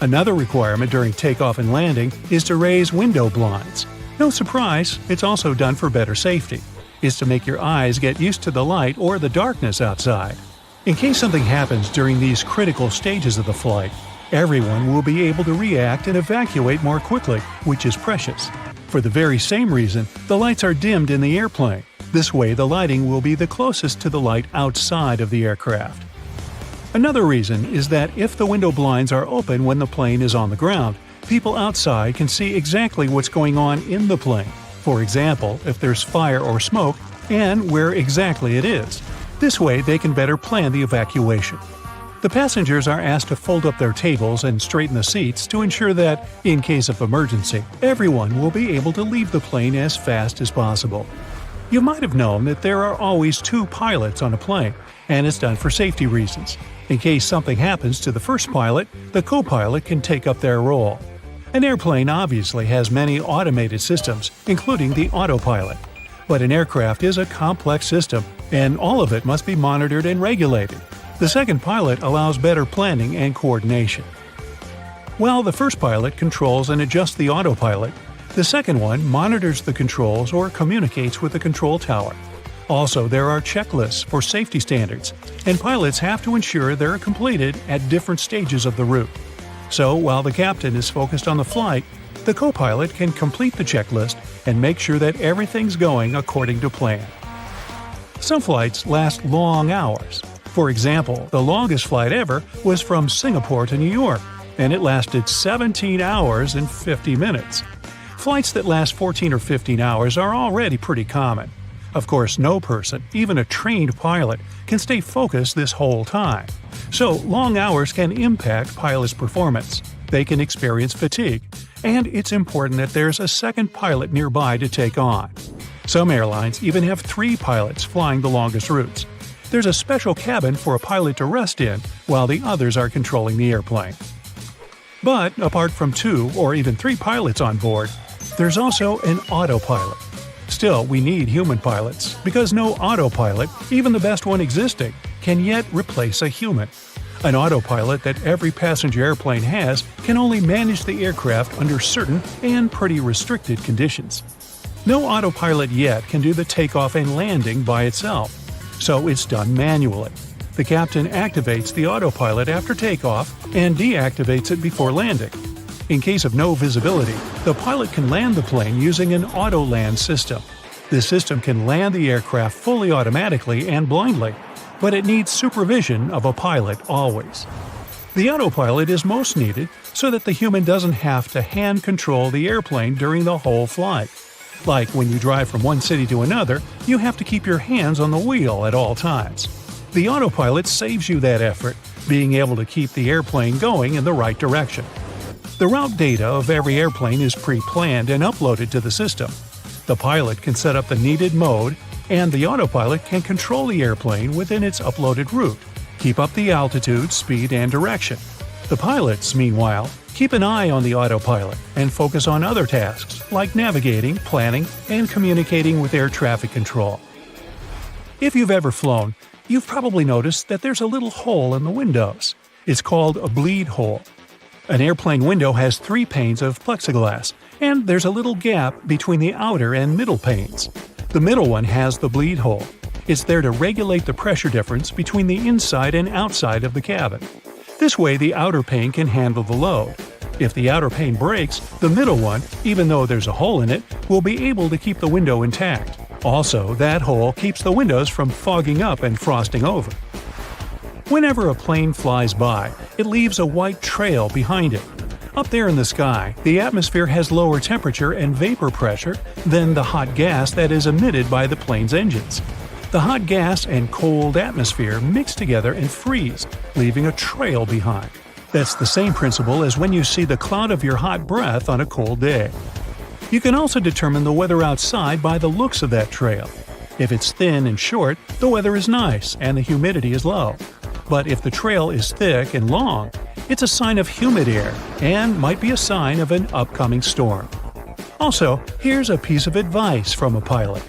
Another requirement during takeoff and landing is to raise window blinds. No surprise, it's also done for better safety. It's to make your eyes get used to the light or the darkness outside. In case something happens during these critical stages of the flight, everyone will be able to react and evacuate more quickly, which is precious. For the very same reason, the lights are dimmed in the airplane. This way, the lighting will be the closest to the light outside of the aircraft. Another reason is that if the window blinds are open when the plane is on the ground, people outside can see exactly what's going on in the plane. For example, if there's fire or smoke, and where exactly it is. This way, they can better plan the evacuation. The passengers are asked to fold up their tables and straighten the seats to ensure that, in case of emergency, everyone will be able to leave the plane as fast as possible. You might have known that there are always 2 pilots on a plane, and it's done for safety reasons. In case something happens to the first pilot, the co-pilot can take up their role. An airplane obviously has many automated systems, including the autopilot. But an aircraft is a complex system, and all of it must be monitored and regulated. The second pilot allows better planning and coordination. While the first pilot controls and adjusts the autopilot, The second one monitors the controls or communicates with the control tower. Also, there are checklists for safety standards, and pilots have to ensure they're completed at different stages of the route. So, while the captain is focused on the flight, the co-pilot can complete the checklist and make sure that everything's going according to plan. Some flights last long hours. For example, the longest flight ever was from Singapore to New York, and it lasted 17 hours and 50 minutes. Flights that last 14 or 15 hours are already pretty common. Of course, no person, even a trained pilot, can stay focused this whole time. So, long hours can impact pilots' performance. They can experience fatigue, and it's important that there's a second pilot nearby to take on. Some airlines even have 3 pilots flying the longest routes. There's a special cabin for a pilot to rest in while the others are controlling the airplane. But apart from 2 or even 3 pilots on board, there's also an autopilot. Still, we need human pilots, because no autopilot, even the best one existing, can yet replace a human. An autopilot that every passenger airplane has can only manage the aircraft under certain and pretty restricted conditions. No autopilot yet can do the takeoff and landing by itself, so it's done manually. The captain activates the autopilot after takeoff and deactivates it before landing. In case of no visibility, the pilot can land the plane using an auto-land system. This system can land the aircraft fully automatically and blindly, but it needs supervision of a pilot always. The autopilot is most needed so that the human doesn't have to hand control the airplane during the whole flight. Like when you drive from one city to another, you have to keep your hands on the wheel at all times. The autopilot saves you that effort, being able to keep the airplane going in the right direction. The route data of every airplane is pre-planned and uploaded to the system. The pilot can set up the needed mode, and the autopilot can control the airplane within its uploaded route, keep up the altitude, speed, and direction. The pilots, meanwhile, keep an eye on the autopilot and focus on other tasks like navigating, planning, and communicating with air traffic control. If you've ever flown, you've probably noticed that there's a little hole in the windows. It's called a bleed hole. An airplane window has 3 panes of plexiglass, and there's a little gap between the outer and middle panes. The middle one has the bleed hole. It's there to regulate the pressure difference between the inside and outside of the cabin. This way, the outer pane can handle the load. If the outer pane breaks, the middle one, even though there's a hole in it, will be able to keep the window intact. Also, that hole keeps the windows from fogging up and frosting over. Whenever a plane flies by, it leaves a white trail behind it. Up there in the sky, the atmosphere has lower temperature and vapor pressure than the hot gas that is emitted by the plane's engines. The hot gas and cold atmosphere mix together and freeze, leaving a trail behind. That's the same principle as when you see the cloud of your hot breath on a cold day. You can also determine the weather outside by the looks of that trail. If it's thin and short, the weather is nice and the humidity is low. But if the trail is thick and long, it's a sign of humid air and might be a sign of an upcoming storm. Also, here's a piece of advice from a pilot.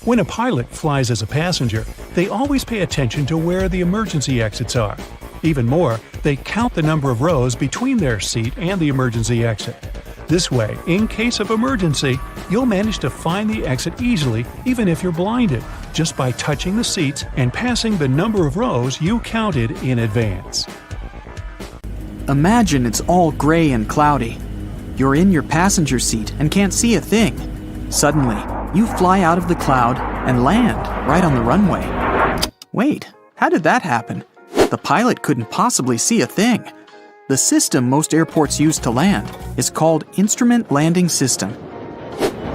When a pilot flies as a passenger, they always pay attention to where the emergency exits are. Even more, they count the number of rows between their seat and the emergency exit. This way, in case of emergency, you'll manage to find the exit easily even if you're blinded, just by touching the seats and passing the number of rows you counted in advance. Imagine it's all gray and cloudy. You're in your passenger seat and can't see a thing. Suddenly, you fly out of the cloud and land right on the runway. Wait, how did that happen? The pilot couldn't possibly see a thing. The system most airports use to land is called Instrument Landing System.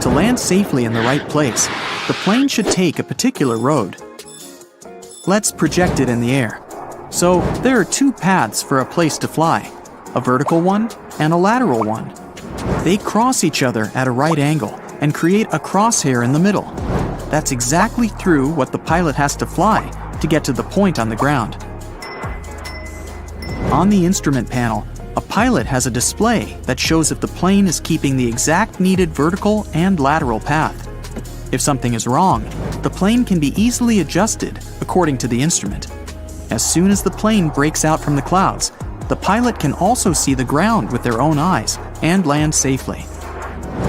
To land safely in the right place, the plane should take a particular road. Let's project it in the air. So there are 2 paths for a place to fly, a vertical one and a lateral one. They cross each other at a right angle and create a crosshair in the middle. That's exactly through what the pilot has to fly to get to the point on the ground. On the instrument panel, a pilot has a display that shows if the plane is keeping the exact needed vertical and lateral path. If something is wrong, the plane can be easily adjusted according to the instrument. As soon as the plane breaks out from the clouds, the pilot can also see the ground with their own eyes and land safely.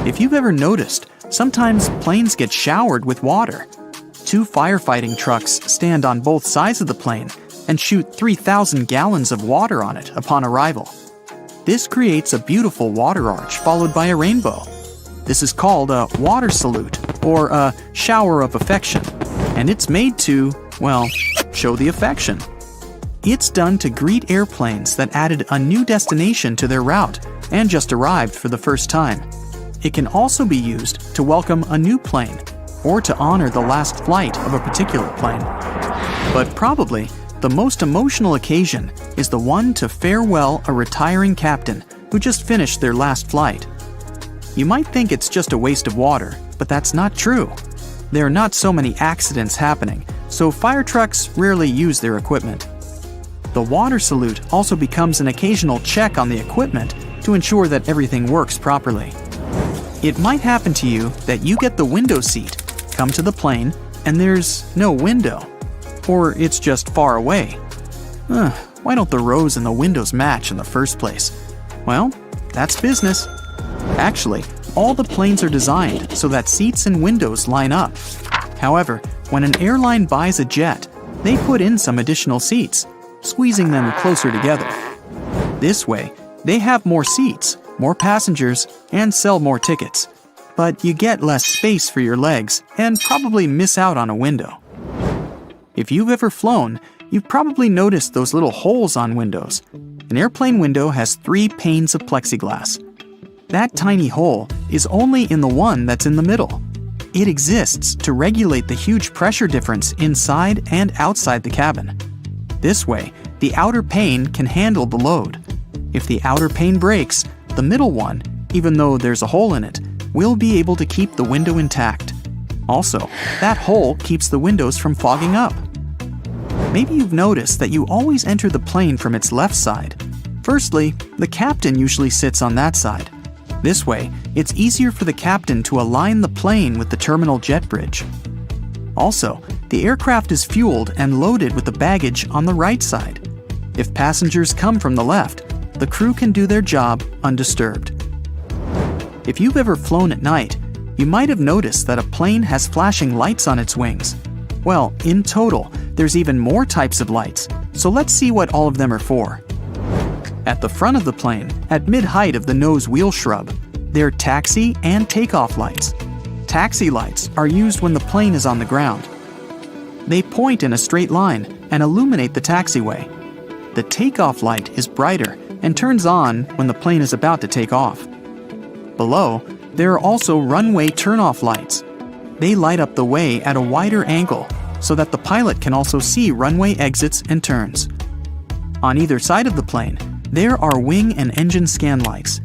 If you've ever noticed, sometimes planes get showered with water. 2 firefighting trucks stand on both sides of the plane and shoot 3,000 gallons of water on it upon arrival. This creates a beautiful water arch followed by a rainbow. This is called a water salute, or a shower of affection, and it's made to, well, show the affection. It's done to greet airplanes that added a new destination to their route and just arrived for the first time. It can also be used to welcome a new plane, or to honor the last flight of a particular plane. But probably, the most emotional occasion is the one to farewell a retiring captain who just finished their last flight. You might think it's just a waste of water, but that's not true. There are not so many accidents happening, so fire trucks rarely use their equipment. The water salute also becomes an occasional check on the equipment to ensure that everything works properly. It might happen to you that you get the window seat, come to the plane, and there's no window. Or it's just far away. Why don't the rows in the windows match in the first place? Well, that's business. Actually, all the planes are designed so that seats and windows line up. However, when an airline buys a jet, they put in some additional seats, squeezing them closer together. This way, they have more seats, more passengers, and sell more tickets. But you get less space for your legs and probably miss out on a window. If you've ever flown, you've probably noticed those little holes on windows. An airplane window has 3 panes of plexiglass. That tiny hole is only in the one that's in the middle. It exists to regulate the huge pressure difference inside and outside the cabin. This way, the outer pane can handle the load. If the outer pane breaks, the middle one, even though there's a hole in it, will be able to keep the window intact. Also, that hole keeps the windows from fogging up. Maybe you've noticed that you always enter the plane from its left side. Firstly, the captain usually sits on that side. This way, it's easier for the captain to align the plane with the terminal jet bridge. Also, the aircraft is fueled and loaded with the baggage on the right side. If passengers come from the left, the crew can do their job undisturbed. If you've ever flown at night, you might have noticed that a plane has flashing lights on its wings. Well, in total, there's even more types of lights, so let's see what all of them are for. At the front of the plane, at mid-height of the nose wheel shrub, there are taxi and takeoff lights. Taxi lights are used when the plane is on the ground. They point in a straight line and illuminate the taxiway. The takeoff light is brighter and turns on when the plane is about to take off. Below, there are also runway turn-off lights. They light up the way at a wider angle so that the pilot can also see runway exits and turns. On either side of the plane, there are wing and engine scan lights.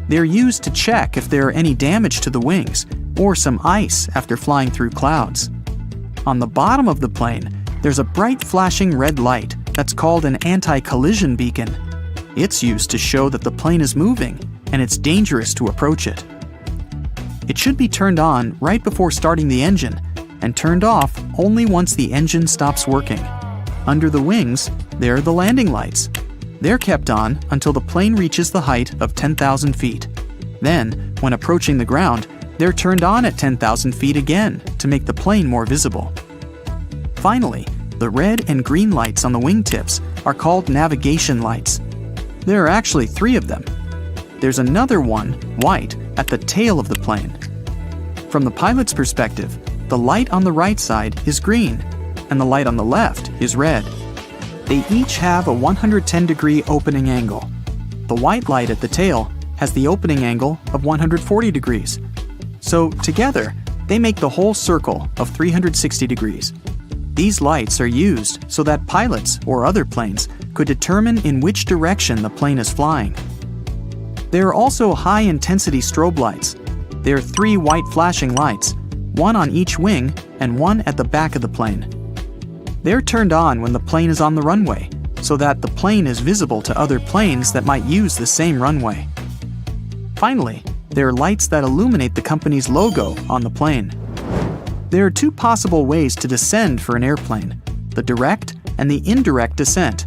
They're used to check if there are any damage to the wings or some ice after flying through clouds. On the bottom of the plane, there's a bright flashing red light that's called an anti-collision beacon. It's used to show that the plane is moving and it's dangerous to approach it. It should be turned on right before starting the engine and turned off only once the engine stops working. Under the wings, there are the landing lights. They're kept on until the plane reaches the height of 10,000 feet. Then, when approaching the ground, they're turned on at 10,000 feet again to make the plane more visible. Finally, the red and green lights on the wingtips are called navigation lights. There are actually 3 of them. There's another one, white, at the tail of the plane. From the pilot's perspective, the light on the right side is green, and the light on the left is red. They each have a 110-degree opening angle. The white light at the tail has the opening angle of 140 degrees. So together, they make the whole circle of 360 degrees. These lights are used so that pilots or other planes could determine in which direction the plane is flying. There are also high-intensity strobe lights. There are 3 white flashing lights, one on each wing and one at the back of the plane. They're turned on when the plane is on the runway, so that the plane is visible to other planes that might use the same runway. Finally, there are lights that illuminate the company's logo on the plane. There are 2 possible ways to descend for an airplane, the direct and the indirect descent.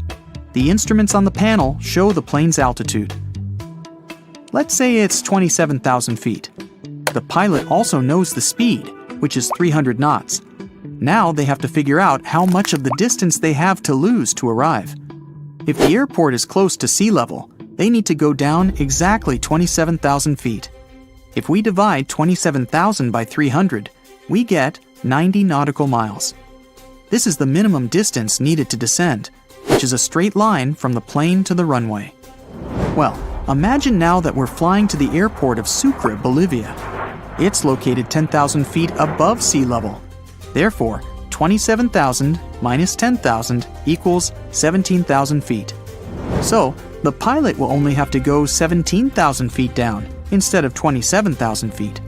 The instruments on the panel show the plane's altitude. Let's say it's 27,000 feet. The pilot also knows the speed, which is 300 knots. Now they have to figure out how much of the distance they have to lose to arrive. If the airport is close to sea level, they need to go down exactly 27,000 feet. If we divide 27,000 by 300, we get 90 nautical miles. This is the minimum distance needed to descend, which is a straight line from the plane to the runway. Well, imagine now that we're flying to the airport of Sucre, Bolivia. It's located 10,000 feet above sea level. Therefore, 27,000 minus 10,000 equals 17,000 feet. So, the pilot will only have to go 17,000 feet down instead of 27,000 feet.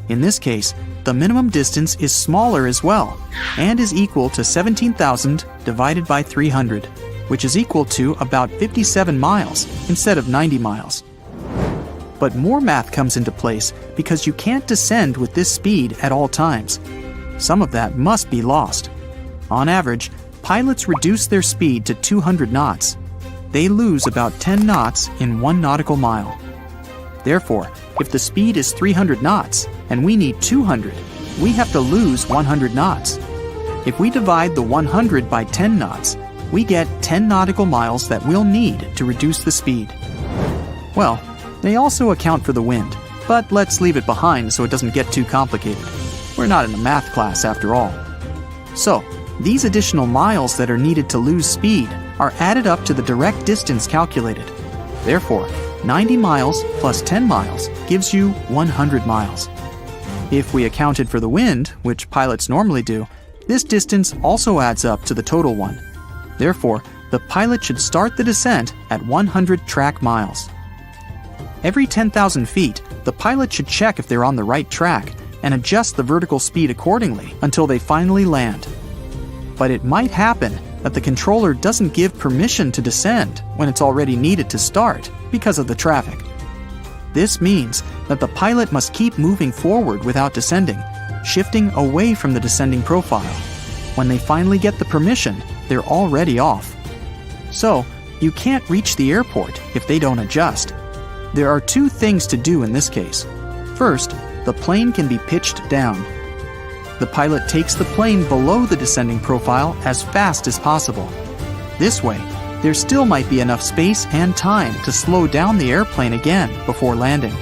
In this case, the minimum distance is smaller as well and is equal to 17,000 divided by 300, which is equal to about 57 miles instead of 90 miles. But more math comes into place because you can't descend with this speed at all times. Some of that must be lost. On average, pilots reduce their speed to 200 knots. They lose about 10 knots in 1 nautical mile. Therefore, if the speed is 300 knots and we need 200, we have to lose 100 knots. If we divide the 100 by 10 knots, we get 10 nautical miles that we'll need to reduce the speed. Well, they also account for the wind, but let's leave it behind so it doesn't get too complicated. We're not in a math class after all. So, these additional miles that are needed to lose speed are added up to the direct distance calculated. Therefore, 90 miles plus 10 miles gives you 100 miles. If we accounted for the wind, which pilots normally do, this distance also adds up to the total one. Therefore, the pilot should start the descent at 100 track miles. Every 10,000 feet, the pilot should check if they're on the right track and adjust the vertical speed accordingly until they finally land. But it might happen that the controller doesn't give permission to descend when it's already needed to start because of the traffic. This means that the pilot must keep moving forward without descending, shifting away from the descending profile. When they finally get the permission, they're already off. So, you can't reach the airport if they don't adjust. There are 2 things to do in this case. First, the plane can be pitched down. The pilot takes the plane below the descending profile as fast as possible. This way, there still might be enough space and time to slow down the airplane again before landing.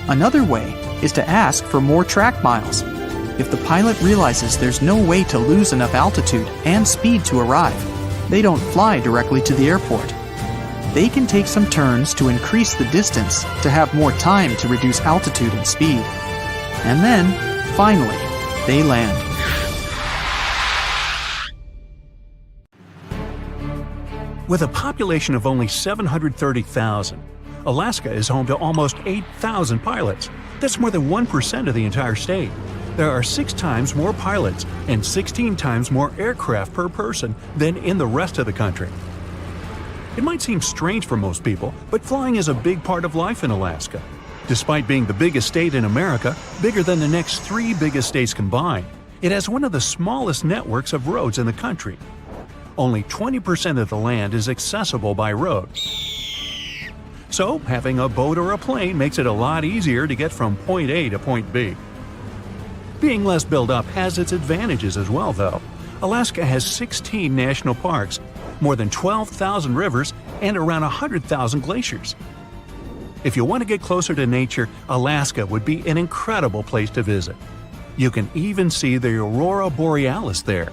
Another way is to ask for more track miles. If the pilot realizes there's no way to lose enough altitude and speed to arrive, they don't fly directly to the airport. They can take some turns to increase the distance to have more time to reduce altitude and speed. And then, finally, they land. With a population of only 730,000, Alaska is home to almost 8,000 pilots. That's more than 1% of the entire state. There are 6 times more pilots and 16 times more aircraft per person than in the rest of the country. It might seem strange for most people, but flying is a big part of life in Alaska. Despite being the biggest state in America, bigger than the next 3 biggest states combined, it has one of the smallest networks of roads in the country. Only 20% of the land is accessible by road. So, having a boat or a plane makes it a lot easier to get from point A to point B. Being less built up has its advantages as well, though. Alaska has 16 national parks, more than 12,000 rivers, and around 100,000 glaciers. If you want to get closer to nature, Alaska would be an incredible place to visit. You can even see the aurora borealis there.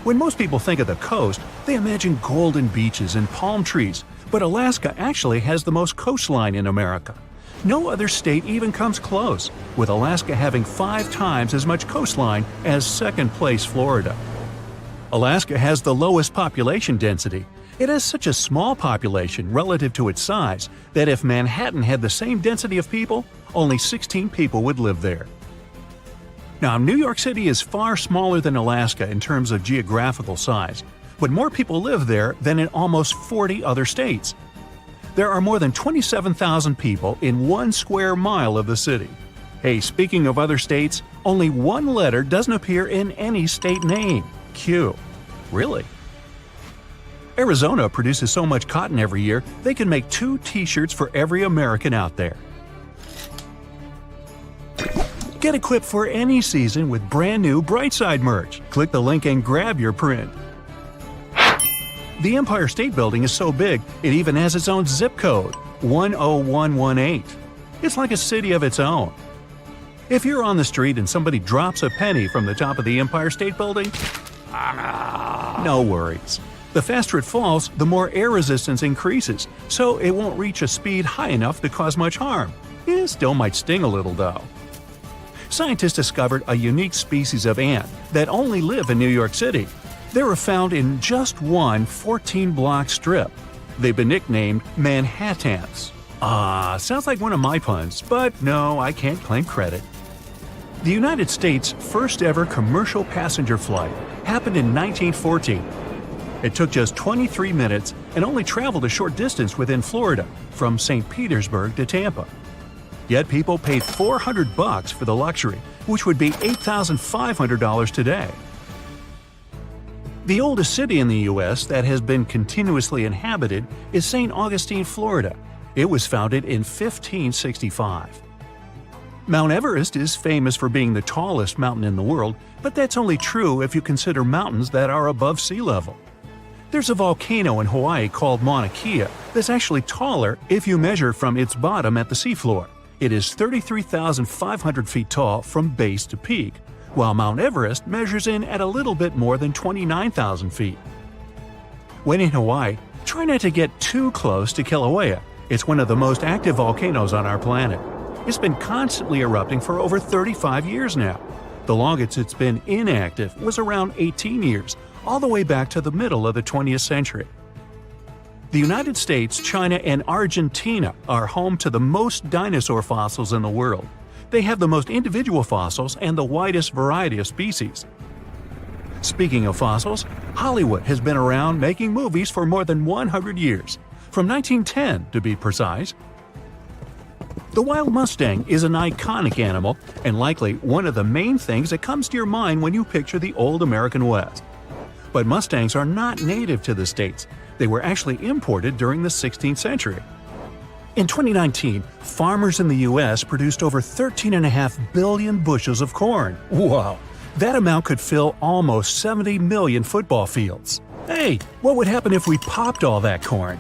When most people think of the coast, they imagine golden beaches and palm trees, but Alaska actually has the most coastline in America. No other state even comes close, with Alaska having 5 times as much coastline as second-place Florida. Alaska has the lowest population density. It has such a small population relative to its size that if Manhattan had the same density of people, only 16 people would live there. Now, New York City is far smaller than Alaska in terms of geographical size, but more people live there than in almost 40 other states. There are more than 27,000 people in 1 square mile of the city. Hey, speaking of other states, only 1 letter doesn't appear in any state name: Q. Really? Arizona produces so much cotton every year, they can make 2 t-shirts for every American out there. Get equipped for any season with brand new Brightside merch. Click the link and grab your print. The Empire State Building is so big, it even has its own zip code, 10118. It's like a city of its own. If you're on the street and somebody drops a penny from the top of the Empire State Building, no worries. The faster it falls, the more air resistance increases, so it won't reach a speed high enough to cause much harm. It still might sting a little though. Scientists discovered a unique species of ant that only live in New York City. They were found in just one 14-block strip. They've been nicknamed Manhattans. Sounds like one of my puns, but no, I can't claim credit. The United States' first ever commercial passenger flight happened in 1914. It took just 23 minutes and only traveled a short distance within Florida, from St. Petersburg to Tampa. Yet people paid $400 for the luxury, which would be $8,500 today. The oldest city in the U.S. that has been continuously inhabited is St. Augustine, Florida. It was founded in 1565. Mount Everest is famous for being the tallest mountain in the world, but that's only true if you consider mountains that are above sea level. There's a volcano in Hawaii called Mauna Kea that's actually taller if you measure from its bottom at the seafloor. It is 33,500 feet tall from base to peak, while Mount Everest measures in at a little bit more than 29,000 feet. When in Hawaii, try not to get too close to Kilauea. It's one of the most active volcanoes on our planet. It's been constantly erupting for over 35 years now. The longest it's been inactive was around 18 years, all the way back to the middle of the 20th century. The United States, China, and Argentina are home to the most dinosaur fossils in the world. They have the most individual fossils and the widest variety of species. Speaking of fossils, Hollywood has been around making movies for more than 100 years, from 1910 to be precise. The wild Mustang is an iconic animal and likely one of the main things that comes to your mind when you picture the old American West. But Mustangs are not native to the States. They were actually imported during the 16th century. In 2019, farmers in the U.S. produced over 13.5 billion bushels of corn. Wow! That amount could fill almost 70 million football fields. Hey, what would happen if we popped all that corn?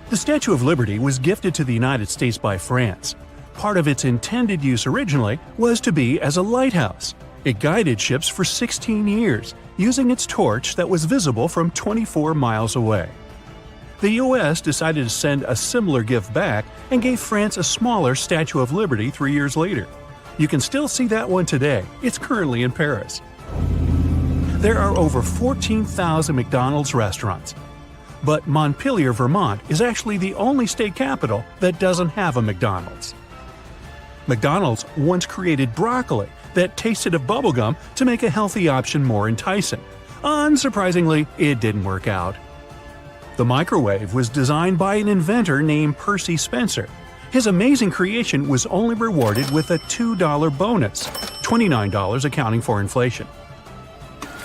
The Statue of Liberty was gifted to the United States by France. Part of its intended use originally was to be as a lighthouse. It guided ships for 16 years, using its torch that was visible from 24 miles away. The U.S. decided to send a similar gift back and gave France a smaller Statue of Liberty 3 years later. You can still see that one today. It's currently in Paris. There are over 14,000 McDonald's restaurants. But Montpelier, Vermont is actually the only state capital that doesn't have a McDonald's. McDonald's once created broccoli that tasted of bubblegum to make a healthy option more enticing. Unsurprisingly, it didn't work out. The microwave was designed by an inventor named Percy Spencer. His amazing creation was only rewarded with a $2 bonus, $29 accounting for inflation.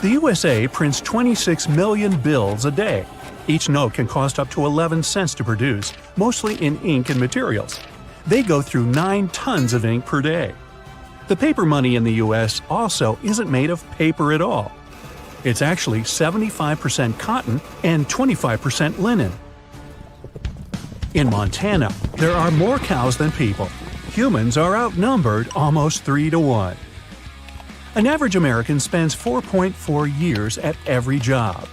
The USA prints 26 million bills a day. Each note can cost up to 11 cents to produce, mostly in ink and materials. They go through 9 tons of ink per day. The paper money in the US also isn't made of paper at all. It's actually 75% cotton and 25% linen. In Montana, there are more cows than people. Humans are outnumbered almost 3 to 1. An average American spends 4.4 years at every job.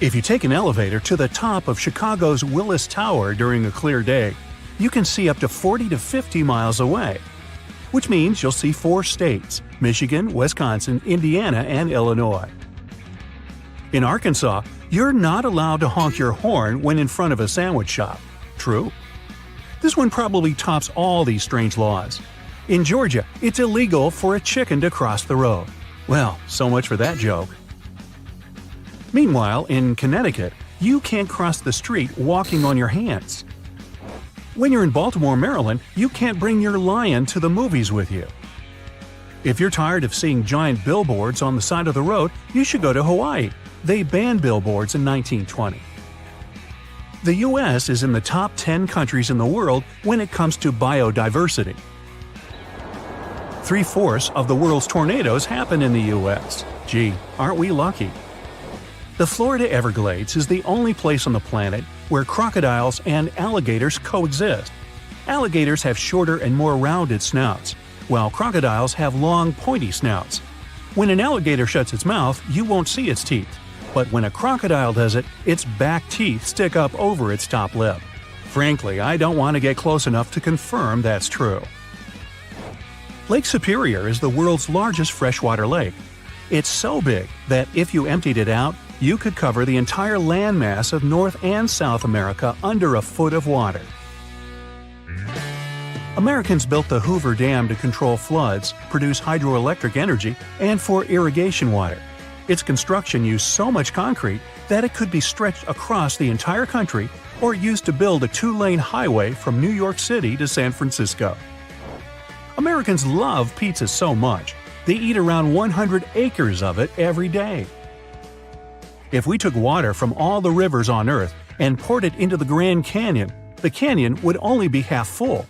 If you take an elevator to the top of Chicago's Willis Tower during a clear day, you can see up to 40 to 50 miles away, which means you'll see 4 states: Michigan, Wisconsin, Indiana, and Illinois. In Arkansas, you're not allowed to honk your horn when in front of a sandwich shop. True. This one probably tops all these strange laws. In Georgia, it's illegal for a chicken to cross the road. Well, so much for that joke. Meanwhile, in Connecticut, you can't cross the street walking on your hands. When you're in Baltimore, Maryland, you can't bring your lion to the movies with you. If you're tired of seeing giant billboards on the side of the road, you should go to Hawaii. They banned billboards in 1920. The U.S. is in the top 10 countries in the world when it comes to biodiversity. 3/4 of the world's tornadoes happen in the U.S. Gee, aren't we lucky? The Florida Everglades is the only place on the planet where crocodiles and alligators coexist. Alligators have shorter and more rounded snouts, while crocodiles have long, pointy snouts. When an alligator shuts its mouth, you won't see its teeth. But when a crocodile does it, its back teeth stick up over its top lip. Frankly, I don't want to get close enough to confirm that's true. Lake Superior is the world's largest freshwater lake. It's so big that if you emptied it out, you could cover the entire landmass of North and South America under a foot of water. Americans built the Hoover Dam to control floods, produce hydroelectric energy, and for irrigation water. Its construction used so much concrete that it could be stretched across the entire country or used to build a 2-lane highway from New York City to San Francisco. Americans love pizza so much, they eat around 100 acres of it every day. If we took water from all the rivers on Earth and poured it into the Grand Canyon, the canyon would only be half full.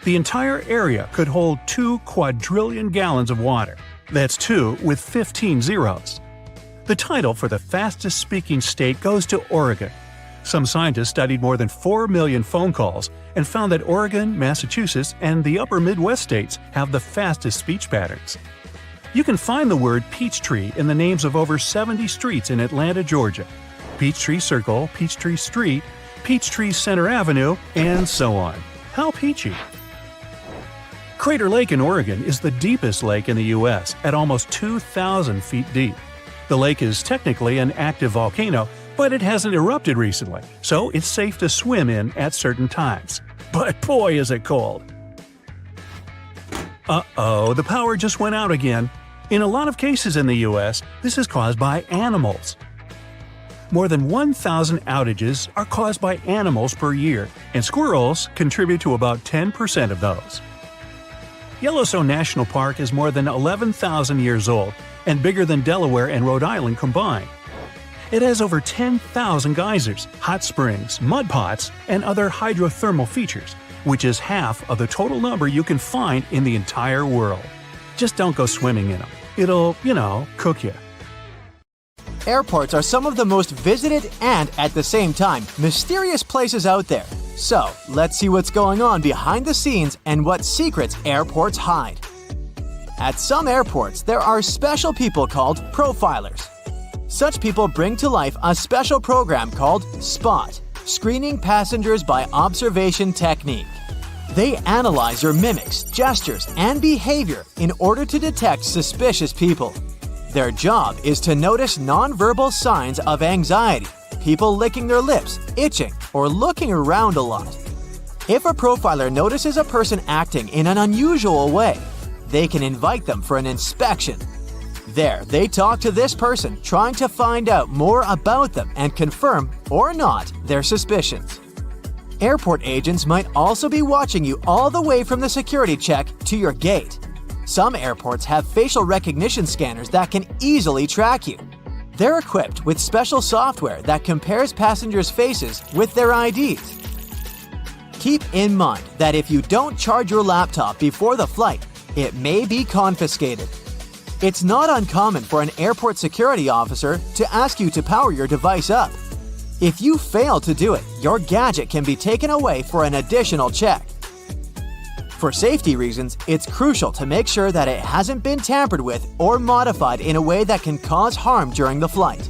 The entire area could hold 2 quadrillion gallons of water. That's 2 with 15 zeros. The title for the fastest speaking state goes to Oregon. Some scientists studied more than 4 million phone calls and found that Oregon, Massachusetts, and the upper Midwest states have the fastest speech patterns. You can find the word Peachtree in the names of over 70 streets in Atlanta, Georgia. Peachtree Circle, Peachtree Street, Peachtree Center Avenue, and so on. How peachy! Crater Lake in Oregon is the deepest lake in the U.S. at almost 2,000 feet deep. The lake is technically an active volcano, but it hasn't erupted recently, so it's safe to swim in at certain times. But boy is it cold! Uh-oh, the power just went out again. In a lot of cases in the U.S., this is caused by animals. More than 1,000 outages are caused by animals per year, and squirrels contribute to about 10% of those. Yellowstone National Park is more than 11,000 years old and bigger than Delaware and Rhode Island combined. It has over 10,000 geysers, hot springs, mud pots, and other hydrothermal features, which is half of the total number you can find in the entire world. Just don't go swimming in them. It'll, cook you. Airports are some of the most visited and, at the same time, mysterious places out there. So, let's see what's going on behind the scenes and what secrets airports hide. At some airports, there are special people called profilers. Such people bring to life a special program called SPOT, Screening Passengers by Observation Technique. They analyze your mimics, gestures, and behavior in order to detect suspicious people. Their job is to notice nonverbal signs of anxiety, people licking their lips, itching, or looking around a lot. If a profiler notices a person acting in an unusual way, they can invite them for an inspection. There, they talk to this person, trying to find out more about them and confirm, or not, their suspicions. Airport agents might also be watching you all the way from the security check to your gate. Some airports have facial recognition scanners that can easily track you. They're equipped with special software that compares passengers' faces with their IDs. Keep in mind that if you don't charge your laptop before the flight, it may be confiscated. It's not uncommon for an airport security officer to ask you to power your device up. If you fail to do it, your gadget can be taken away for an additional check. For safety reasons, it's crucial to make sure that it hasn't been tampered with or modified in a way that can cause harm during the flight.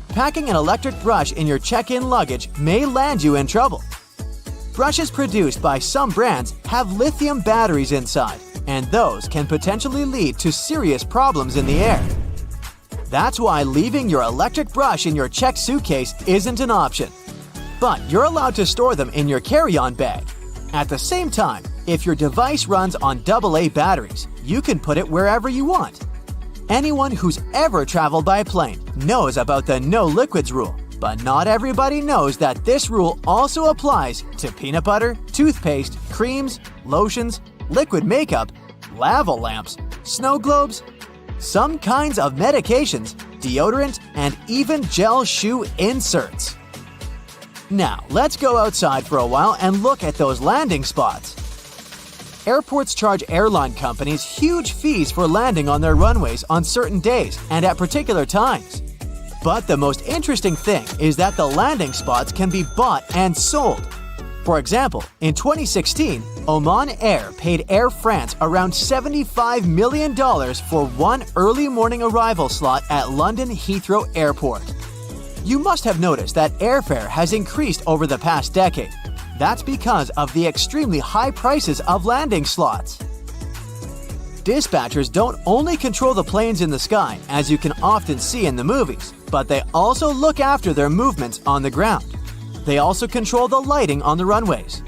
Packing an electric brush in your check-in luggage may land you in trouble. Brushes produced by some brands have lithium batteries inside, and those can potentially lead to serious problems in the air. That's why leaving your electric brush in your checked suitcase isn't an option. But you're allowed to store them in your carry-on bag. At the same time, if your device runs on AA batteries, you can put it wherever you want. Anyone who's ever traveled by plane knows about the no liquids rule, but not everybody knows that this rule also applies to peanut butter, toothpaste, creams, lotions, liquid makeup, lava lamps, snow globes, some kinds of medications, deodorant, and even gel shoe inserts. Now, let's go outside for a while and look at those landing spots. Airports charge airline companies huge fees for landing on their runways on certain days and at particular times. But the most interesting thing is that the landing spots can be bought and sold. For example, in 2016, Oman Air paid Air France around $75 million for one early morning arrival slot at London Heathrow Airport. You must have noticed that airfare has increased over the past decade. That's because of the extremely high prices of landing slots. Dispatchers don't only control the planes in the sky, as you can often see in the movies, but they also look after their movements on the ground. They also control the lighting on the runways.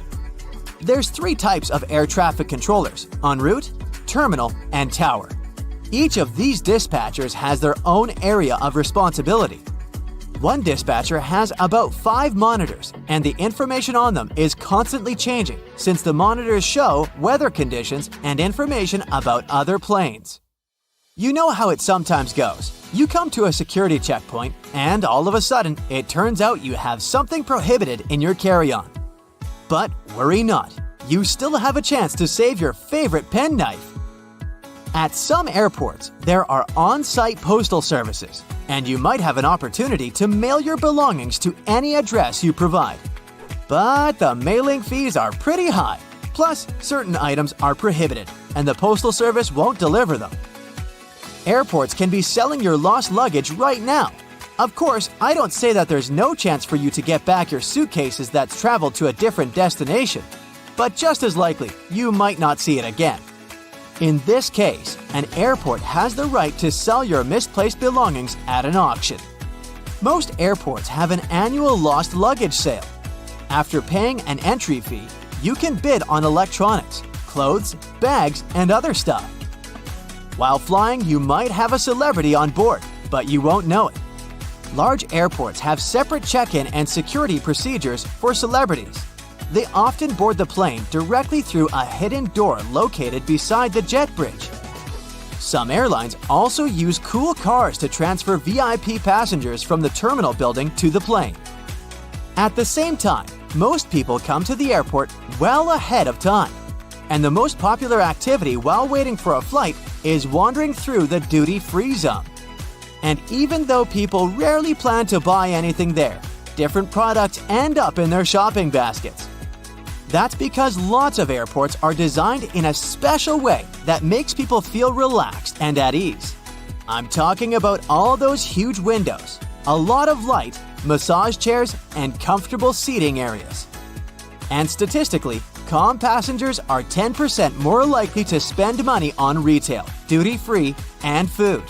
There's 3 types of air traffic controllers: en route, terminal, and tower. Each of these dispatchers has their own area of responsibility. One dispatcher has about 5 monitors, and the information on them is constantly changing since the monitors show weather conditions and information about other planes. You know how it sometimes goes. You come to a security checkpoint, and all of a sudden, it turns out you have something prohibited in your carry-on. But worry not, you still have a chance to save your favorite penknife. At some airports, there are on-site postal services, and you might have an opportunity to mail your belongings to any address you provide. But the mailing fees are pretty high. Plus, certain items are prohibited, and the postal service won't deliver them. Airports can be selling your lost luggage right now. Of course, I don't say that there's no chance for you to get back your suitcases that's traveled to a different destination, but just as likely, you might not see it again. In this case, an airport has the right to sell your misplaced belongings at an auction. Most airports have an annual lost luggage sale. After paying an entry fee, you can bid on electronics, clothes, bags, and other stuff. While flying, you might have a celebrity on board, but you won't know it. Large airports have separate check-in and security procedures for celebrities. They often board the plane directly through a hidden door located beside the jet bridge. Some airlines also use cool cars to transfer VIP passengers from the terminal building to the plane. At the same time, most people come to the airport well ahead of time. And the most popular activity while waiting for a flight is wandering through the duty-free zone. And even though people rarely plan to buy anything there, different products end up in their shopping baskets. That's because lots of airports are designed in a special way that makes people feel relaxed and at ease. I'm talking about all those huge windows, a lot of light, massage chairs, and comfortable seating areas. And statistically, calm passengers are 10% more likely to spend money on retail, duty-free, and food.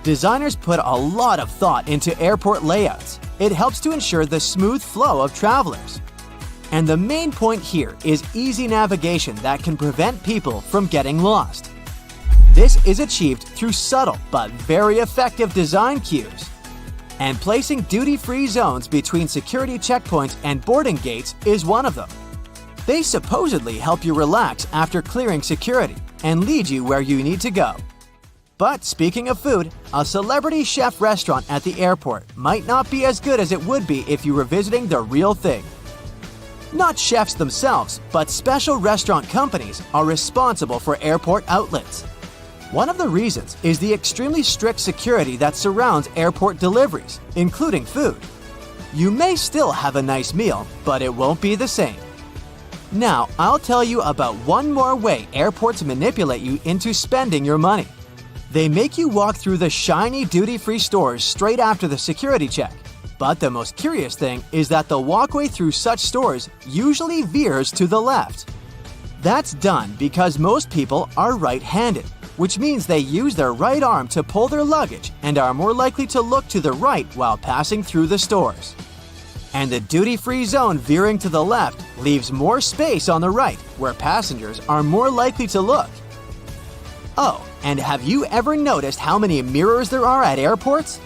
Designers put a lot of thought into airport layouts. It helps to ensure the smooth flow of travelers. And the main point here is easy navigation that can prevent people from getting lost. This is achieved through subtle but very effective design cues. And placing duty-free zones between security checkpoints and boarding gates is one of them. They supposedly help you relax after clearing security and lead you where you need to go. But speaking of food, a celebrity chef restaurant at the airport might not be as good as it would be if you were visiting the real thing. Not chefs themselves, but special restaurant companies are responsible for airport outlets. One of the reasons is the extremely strict security that surrounds airport deliveries, including food. You may still have a nice meal, but it won't be the same. Now, I'll tell you about one more way airports manipulate you into spending your money. They make you walk through the shiny duty-free stores straight after the security check. But the most curious thing is that the walkway through such stores usually veers to the left. That's done because most people are right-handed, which means they use their right arm to pull their luggage and are more likely to look to the right while passing through the stores. And the duty-free zone veering to the left leaves more space on the right, where passengers are more likely to look. Oh, and have you ever noticed how many mirrors there are at airports?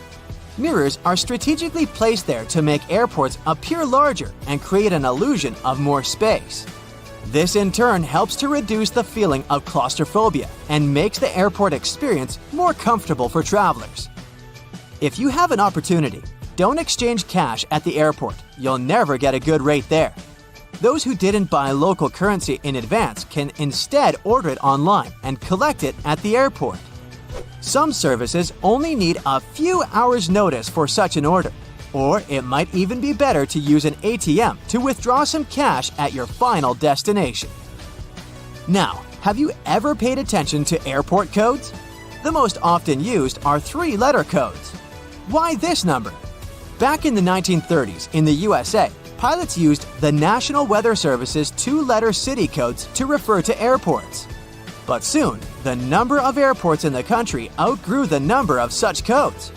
Mirrors are strategically placed there to make airports appear larger and create an illusion of more space. This in turn helps to reduce the feeling of claustrophobia and makes the airport experience more comfortable for travelers. If you have an opportunity, don't exchange cash at the airport. You'll never get a good rate there. Those who didn't buy local currency in advance can instead order it online and collect it at the airport. Some services only need a few hours' notice for such an order, or it might even be better to use an ATM to withdraw some cash at your final destination. Now, have you ever paid attention to airport codes? The most often used are 3-letter codes. Why this number? Back in the 1930s in the USA, pilots used the National Weather Service's 2-letter city codes to refer to airports. But soon, the number of airports in the country outgrew the number of such codes.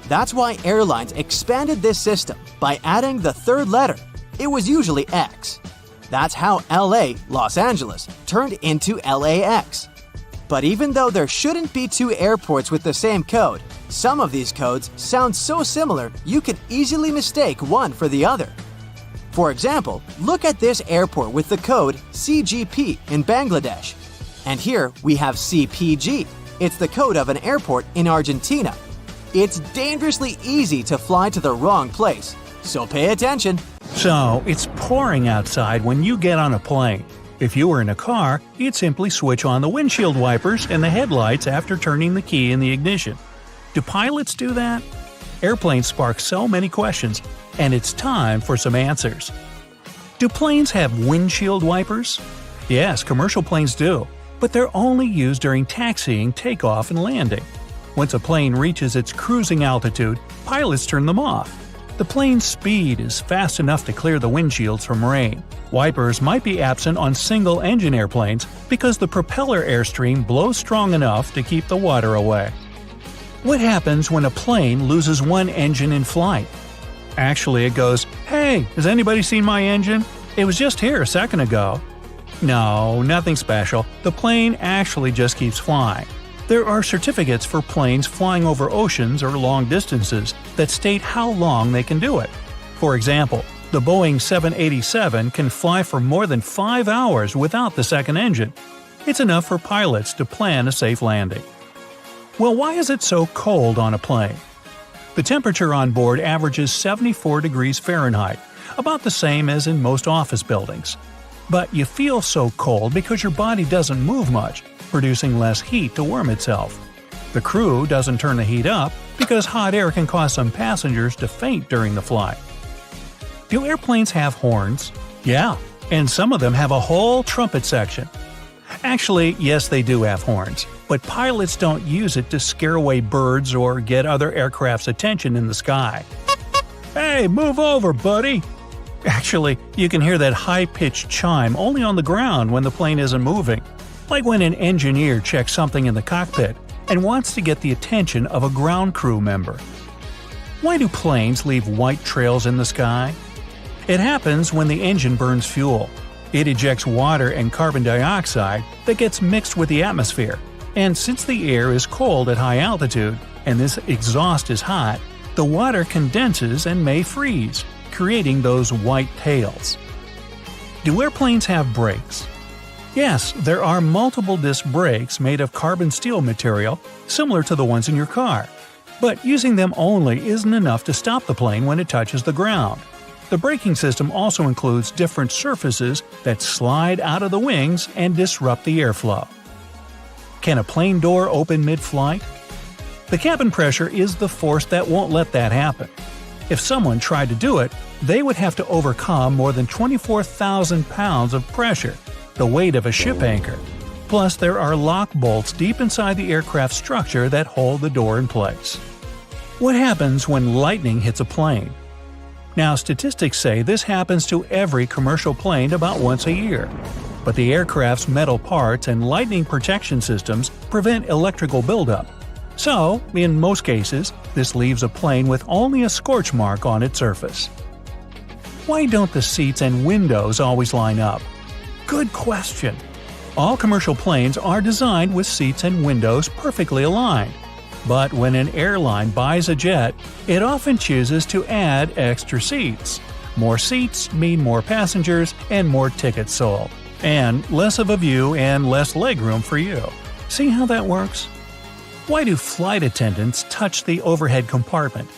That's why airlines expanded this system by adding the 3rd letter. It was usually X. That's how LA, Los Angeles, turned into LAX. But even though there shouldn't be 2 airports with the same code, some of these codes sound so similar you could easily mistake one for the other. For example, look at this airport with the code CGP in Bangladesh. And here we have CPG. It's the code of an airport in Argentina. It's dangerously easy to fly to the wrong place, so pay attention. So, it's pouring outside when you get on a plane. If you were in a car, you'd simply switch on the windshield wipers and the headlights after turning the key in the ignition. Do pilots do that? Airplanes spark so many questions, and it's time for some answers. Do planes have windshield wipers? Yes, commercial planes do, but they're only used during taxiing, takeoff, and landing. Once a plane reaches its cruising altitude, pilots turn them off. The plane's speed is fast enough to clear the windshields from rain. Wipers might be absent on single-engine airplanes because the propeller airstream blows strong enough to keep the water away. What happens when a plane loses one engine in flight? Actually, it goes, "Hey, has anybody seen my engine? It was just here a second ago." No, nothing special. The plane actually just keeps flying. There are certificates for planes flying over oceans or long distances that state how long they can do it. For example, the Boeing 787 can fly for more than 5 hours without the second engine. It's enough for pilots to plan a safe landing. Well, why is it so cold on a plane? The temperature on board averages 74 degrees Fahrenheit, about the same as in most office buildings. But you feel so cold because your body doesn't move much, producing less heat to warm itself. The crew doesn't turn the heat up because hot air can cause some passengers to faint during the flight. Do airplanes have horns? Yeah, and some of them have a whole trumpet section. Actually, yes, they do have horns, but pilots don't use it to scare away birds or get other aircraft's attention in the sky. "Hey, move over, buddy!" Actually, you can hear that high-pitched chime only on the ground when the plane isn't moving, like when an engineer checks something in the cockpit and wants to get the attention of a ground crew member. Why do planes leave white trails in the sky? It happens when the engine burns fuel. It ejects water and carbon dioxide that gets mixed with the atmosphere, and since the air is cold at high altitude and this exhaust is hot, the water condenses and may freeze, creating those white tails. Do airplanes have brakes? Yes, there are multiple disc brakes made of carbon steel material, similar to the ones in your car. But using them only isn't enough to stop the plane when it touches the ground. The braking system also includes different surfaces that slide out of the wings and disrupt the airflow. Can a plane door open mid-flight? The cabin pressure is the force that won't let that happen. If someone tried to do it, they would have to overcome more than 24,000 pounds of pressure, the weight of a ship anchor. Plus, there are lock bolts deep inside the aircraft structure that hold the door in place. What happens when lightning hits a plane? Now, statistics say this happens to every commercial plane about once a year. But the aircraft's metal parts and lightning protection systems prevent electrical buildup. So, in most cases, this leaves a plane with only a scorch mark on its surface. Why don't the seats and windows always line up? Good question. All commercial planes are designed with seats and windows perfectly aligned. But when an airline buys a jet, it often chooses to add extra seats. More seats mean more passengers and more tickets sold. And less of a view and less legroom for you. See how that works? Why do flight attendants touch the overhead compartment?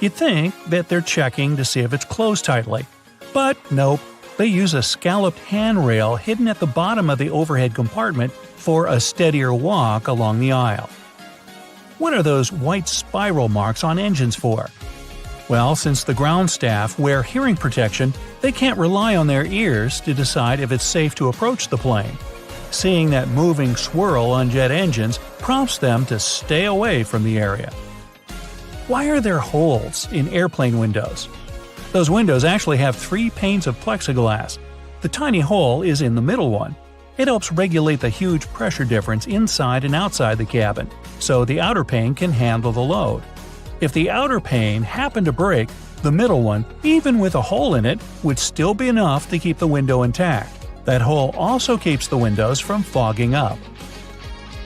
You'd think that they're checking to see if it's closed tightly. But nope, They use a scalloped handrail hidden at the bottom of the overhead compartment for a steadier walk along the aisle. What are those white spiral marks on engines for? Well, since the ground staff wear hearing protection, they can't rely on their ears to decide if it's safe to approach the plane. Seeing that moving swirl on jet engines prompts them to stay away from the area. Why are there holes in airplane windows? Those windows actually have 3 panes of plexiglass. The tiny hole is in the middle one. It helps regulate the huge pressure difference inside and outside the cabin, so the outer pane can handle the load. If the outer pane happened to break, the middle one, even with a hole in it, would still be enough to keep the window intact. That hole also keeps the windows from fogging up.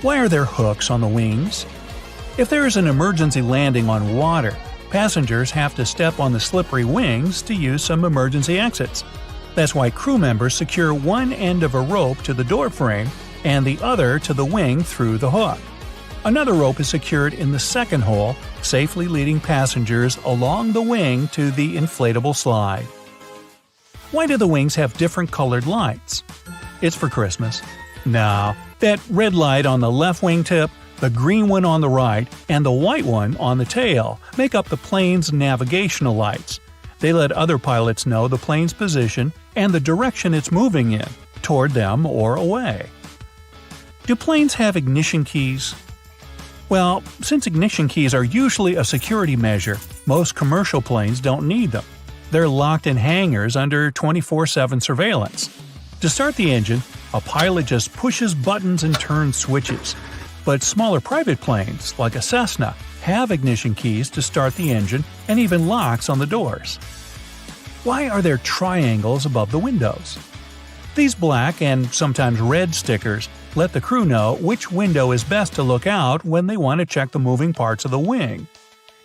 Why are there hooks on the wings? If there is an emergency landing on water, passengers have to step on the slippery wings to use some emergency exits. That's why crew members secure one end of a rope to the door frame and the other to the wing through the hook. Another rope is secured in the second hole, safely leading passengers along the wing to the inflatable slide. Why do the wings have different colored lights? It's for Christmas. No, that red light on the left wingtip, the green one on the right, and the white one on the tail make up the plane's navigational lights. They let other pilots know the plane's position and the direction it's moving in, toward them or away. Do planes have ignition keys? Well, since ignition keys are usually a security measure, most commercial planes don't need them. They're locked in hangars under 24/7 surveillance. To start the engine, a pilot just pushes buttons and turns switches. But smaller private planes, like a Cessna, have ignition keys to start the engine and even locks on the doors. Why are there triangles above the windows? These black and sometimes red stickers let the crew know which window is best to look out when they want to check the moving parts of the wing.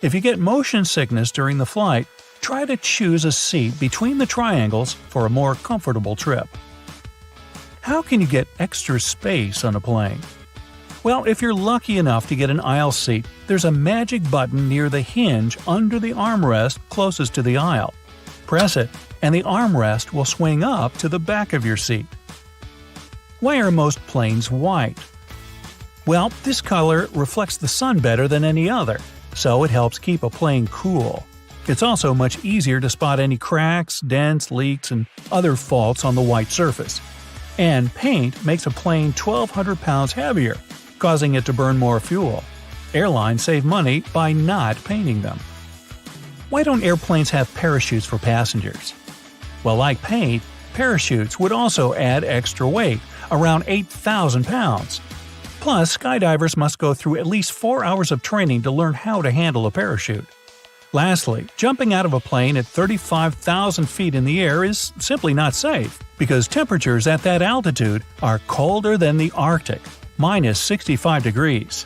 If you get motion sickness during the flight, try to choose a seat between the triangles for a more comfortable trip. How can you get extra space on a plane? Well, if you're lucky enough to get an aisle seat, there's a magic button near the hinge under the armrest closest to the aisle. Press it, and the armrest will swing up to the back of your seat. Why are most planes white? Well, this color reflects the sun better than any other, so it helps keep a plane cool. It's also much easier to spot any cracks, dents, leaks, and other faults on the white surface. And paint makes a plane 1,200 pounds heavier, causing it to burn more fuel. Airlines save money by not painting them. Why don't airplanes have parachutes for passengers? Well, like paint, parachutes would also add extra weight, around 8,000 pounds. Plus, skydivers must go through at least 4 hours of training to learn how to handle a parachute. Lastly, jumping out of a plane at 35,000 feet in the air is simply not safe, because temperatures at that altitude are colder than the Arctic, minus 65 degrees.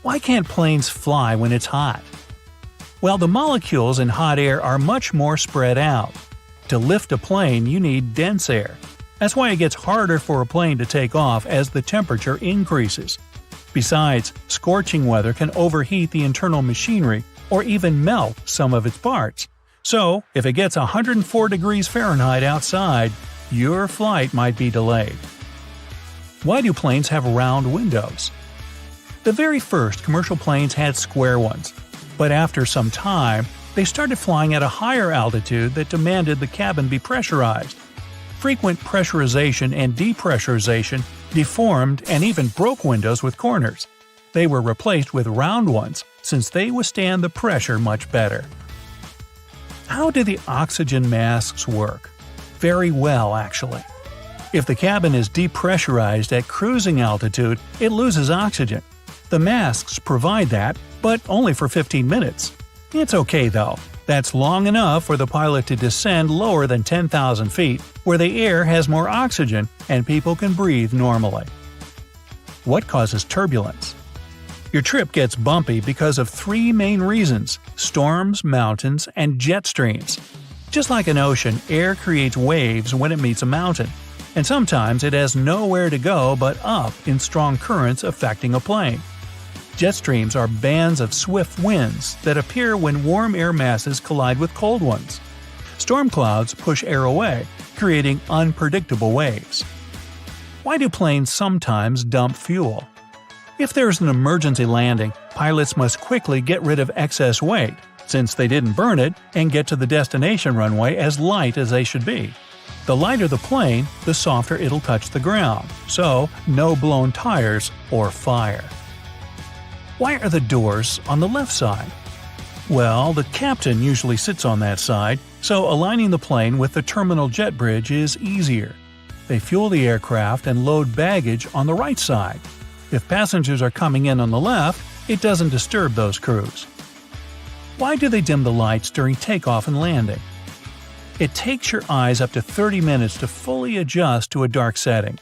Why can't planes fly when it's hot? Well, the molecules in hot air are much more spread out. To lift a plane, you need dense air. That's why it gets harder for a plane to take off as the temperature increases. Besides, scorching weather can overheat the internal machinery or even melt some of its parts. So, if it gets 104 degrees Fahrenheit outside, your flight might be delayed. Why do planes have round windows? The very first commercial planes had square ones, but after some time, they started flying at a higher altitude that demanded the cabin be pressurized. Frequent pressurization and depressurization deformed and even broke windows with corners. They were replaced with round ones since they withstand the pressure much better. How do the oxygen masks work? Very well, actually. If the cabin is depressurized at cruising altitude, it loses oxygen. The masks provide that, but only for 15 minutes. It's okay though. That's long enough for the pilot to descend lower than 10,000 feet, where the air has more oxygen and people can breathe normally. What causes turbulence? Your trip gets bumpy because of 3 main reasons: storms, mountains, and jet streams. Just like an ocean, air creates waves when it meets a mountain, and sometimes it has nowhere to go but up in strong currents affecting a plane. Jet streams are bands of swift winds that appear when warm air masses collide with cold ones. Storm clouds push air away, creating unpredictable waves. Why do planes sometimes dump fuel? If there's an emergency landing, pilots must quickly get rid of excess weight, since they didn't burn it, and get to the destination runway as light as they should be. The lighter the plane, the softer it'll touch the ground, so no blown tires or fire. Why are the doors on the left side? Well, the captain usually sits on that side, so aligning the plane with the terminal jet bridge is easier. They fuel the aircraft and load baggage on the right side. If passengers are coming in on the left, it doesn't disturb those crews. Why do they dim the lights during takeoff and landing? It takes your eyes up to 30 minutes to fully adjust to a dark setting.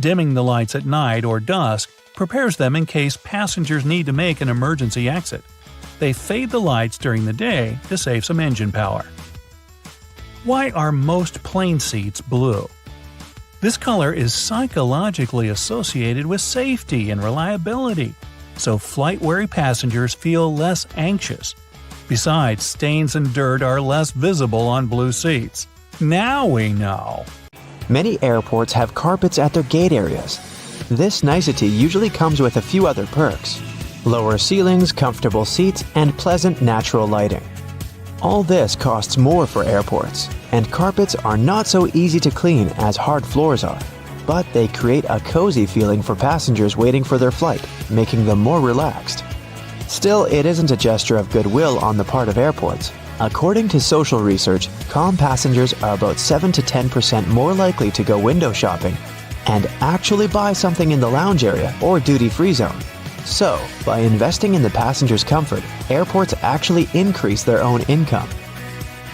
Dimming the lights at night or dusk prepares them in case passengers need to make an emergency exit. They fade the lights during the day to save some engine power. Why are most plane seats blue? This color is psychologically associated with safety and reliability, so flight-weary passengers feel less anxious. Besides, stains and dirt are less visible on blue seats. Now we know! Many airports have carpets at their gate areas. This nicety usually comes with a few other perks: lower ceilings, comfortable seats, and pleasant natural lighting. All this costs more for airports, and carpets are not so easy to clean as hard floors are, but they create a cozy feeling for passengers waiting for their flight, making them more relaxed. Still, it isn't a gesture of goodwill on the part of airports. According to social research, calm passengers are about 7 to 10% more likely to go window shopping and actually buy something in the lounge area or duty-free zone. So, by investing in the passenger's comfort, airports actually increase their own income.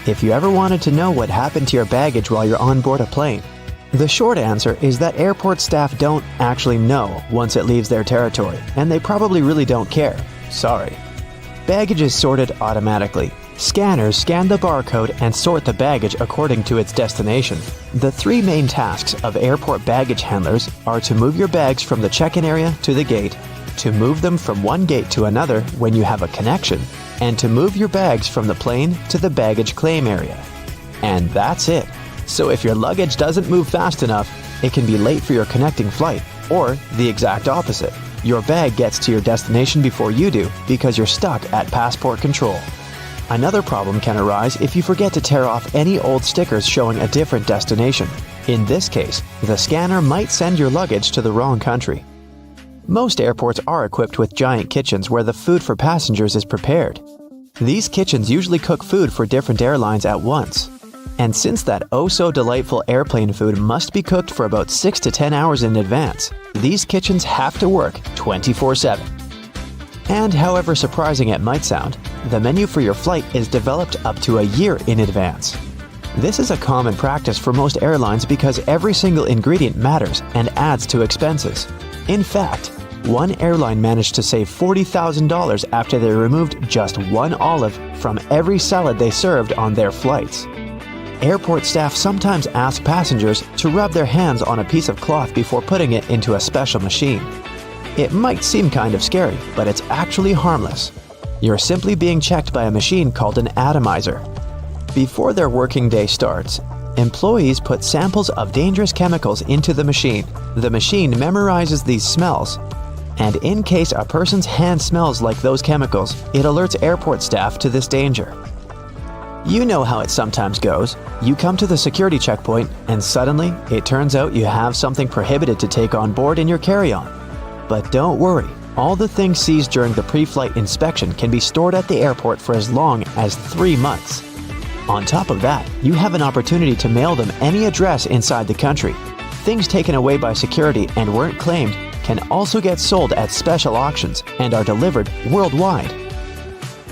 If you ever wanted to know what happened to your baggage while you're on board a plane, the short answer is that airport staff don't actually know once it leaves their territory, and they probably really don't care. Sorry. Baggage is sorted automatically. Scanners scan the barcode and sort the baggage according to its destination. The three main tasks of airport baggage handlers are to move your bags from the check-in area to the gate, to move them from one gate to another when you have a connection, and to move your bags from the plane to the baggage claim area. And that's it. So if your luggage doesn't move fast enough, it can be late for your connecting flight, or the exact opposite. Your bag gets to your destination before you do because you're stuck at passport control. Another problem can arise if you forget to tear off any old stickers showing a different destination. In this case, the scanner might send your luggage to the wrong country. Most airports are equipped with giant kitchens where the food for passengers is prepared. These kitchens usually cook food for different airlines at once. And since that oh-so-delightful airplane food must be cooked for about 6 to 10 hours in advance, these kitchens have to work 24/7. And however surprising it might sound, the menu for your flight is developed up to a year in advance. This is a common practice for most airlines because every single ingredient matters and adds to expenses. In fact, one airline managed to save $40,000 after they removed just one olive from every salad they served on their flights. Airport staff sometimes ask passengers to rub their hands on a piece of cloth before putting it into a special machine. It might seem kind of scary, but it's actually harmless. You're simply being checked by a machine called an atomizer. Before their working day starts, employees put samples of dangerous chemicals into the machine. The machine memorizes these smells, and in case a person's hand smells like those chemicals, it alerts airport staff to this danger. You know how it sometimes goes. You come to the security checkpoint, and suddenly, it turns out you have something prohibited to take on board in your carry-on. But don't worry, all the things seized during the pre-flight inspection can be stored at the airport for as long as 3 months. On top of that, you have an opportunity to mail them any address inside the country. Things taken away by security and weren't claimed can also get sold at special auctions and are delivered worldwide.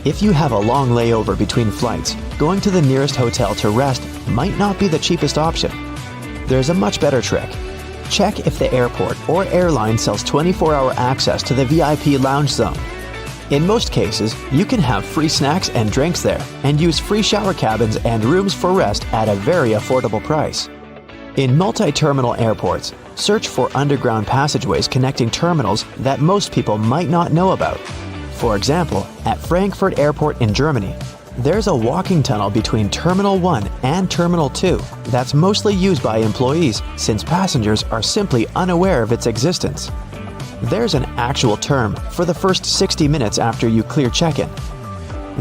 If you have a long layover between flights, going to the nearest hotel to rest might not be the cheapest option. There's a much better trick. Check if the airport or airline sells 24-hour access to the VIP lounge zone. In most cases, you can have free snacks and drinks there and use free shower cabins and rooms for rest at a very affordable price. In multi-terminal airports, search for underground passageways connecting terminals that most people might not know about. For example, at Frankfurt Airport in Germany, There's a walking tunnel between Terminal 1 and Terminal 2 that's mostly used by employees since passengers are simply unaware of its existence. There's an actual term for the first 60 minutes after you clear check-in.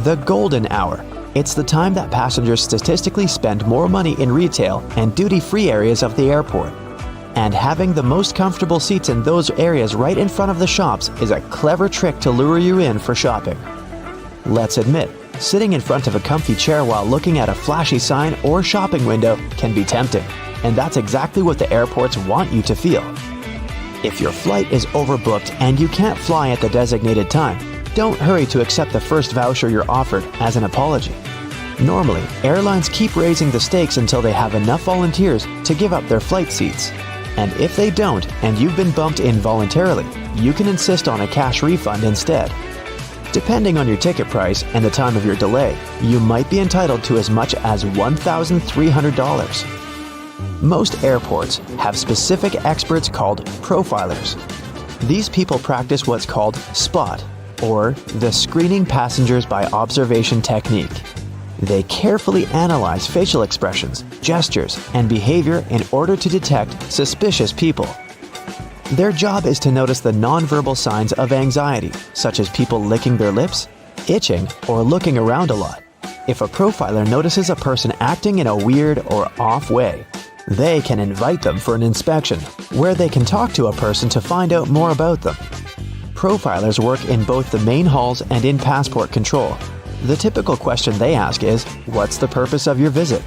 The golden hour. It's the time that passengers statistically spend more money in retail and duty-free areas of the airport. And having the most comfortable seats in those areas right in front of the shops is a clever trick to lure you in for shopping. Let's admit, sitting in front of a comfy chair while looking at a flashy sign or shopping window can be tempting, and that's exactly what the airports want you to feel. If your flight is overbooked and you can't fly at the designated time, don't hurry to accept the first voucher you're offered as an apology. Normally, airlines keep raising the stakes until they have enough volunteers to give up their flight seats. And if they don't, and you've been bumped involuntarily, you can insist on a cash refund instead. Depending on your ticket price and the time of your delay, you might be entitled to as much as $1,300. Most airports have specific experts called profilers. These people practice what's called SPOT, or the screening passengers by observation technique. They carefully analyze facial expressions, gestures, and behavior in order to detect suspicious people. Their job is to notice the nonverbal signs of anxiety, such as people licking their lips, itching, or looking around a lot. If a profiler notices a person acting in a weird or off way, they can invite them for an inspection, where they can talk to a person to find out more about them. Profilers work in both the main halls and in passport control. The typical question they ask is, "What's the purpose of your visit?"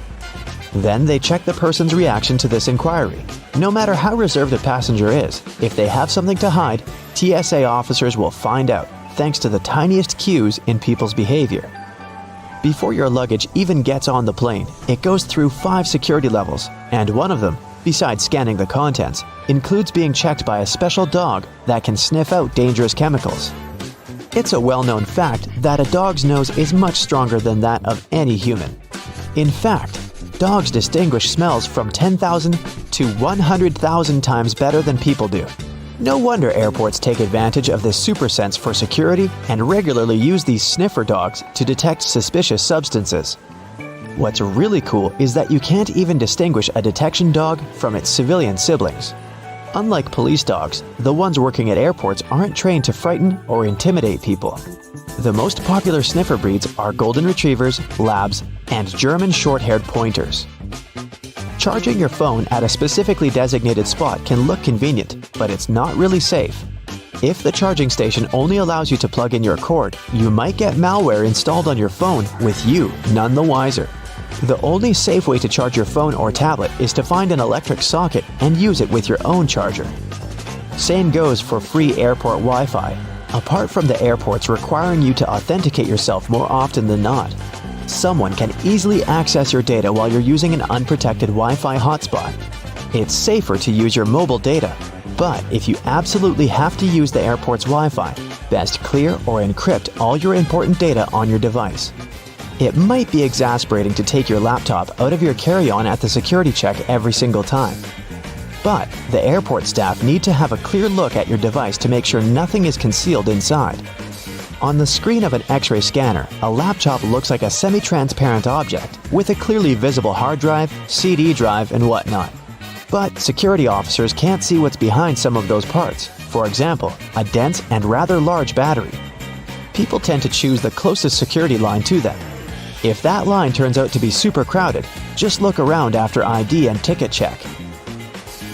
Then they check the person's reaction to this inquiry. No matter how reserved a passenger is, if they have something to hide, TSA officers will find out, thanks to the tiniest cues in people's behavior. Before your luggage even gets on the plane, it goes through 5 security levels, and one of them, besides scanning the contents, includes being checked by a special dog that can sniff out dangerous chemicals. It's a well-known fact that a dog's nose is much stronger than that of any human. In fact, dogs distinguish smells from 10,000 to 100,000 times better than people do. No wonder airports take advantage of this super sense for security and regularly use these sniffer dogs to detect suspicious substances. What's really cool is that you can't even distinguish a detection dog from its civilian siblings. Unlike police dogs, the ones working at airports aren't trained to frighten or intimidate people. The most popular sniffer breeds are Golden Retrievers, Labs, and German short-haired pointers. Charging your phone at a specifically designated spot can look convenient, but it's not really safe. If the charging station only allows you to plug in your cord, you might get malware installed on your phone with you none the wiser. The only safe way to charge your phone or tablet is to find an electric socket and use it with your own charger. Same goes for free airport Wi-Fi, apart from the airports requiring you to authenticate yourself more often than not. Someone can easily access your data while you're using an unprotected Wi-Fi hotspot. It's safer to use your mobile data, but if you absolutely have to use the airport's Wi-Fi, best clear or encrypt all your important data on your device. It might be exasperating to take your laptop out of your carry-on at the security check every single time. But the airport staff need to have a clear look at your device to make sure nothing is concealed inside. On the screen of an X-ray scanner, a laptop looks like a semi-transparent object with a clearly visible hard drive, CD drive, and whatnot. But security officers can't see what's behind some of those parts. For example, a dense and rather large battery. People tend to choose the closest security line to them. If that line turns out to be super crowded, just look around after ID and ticket check.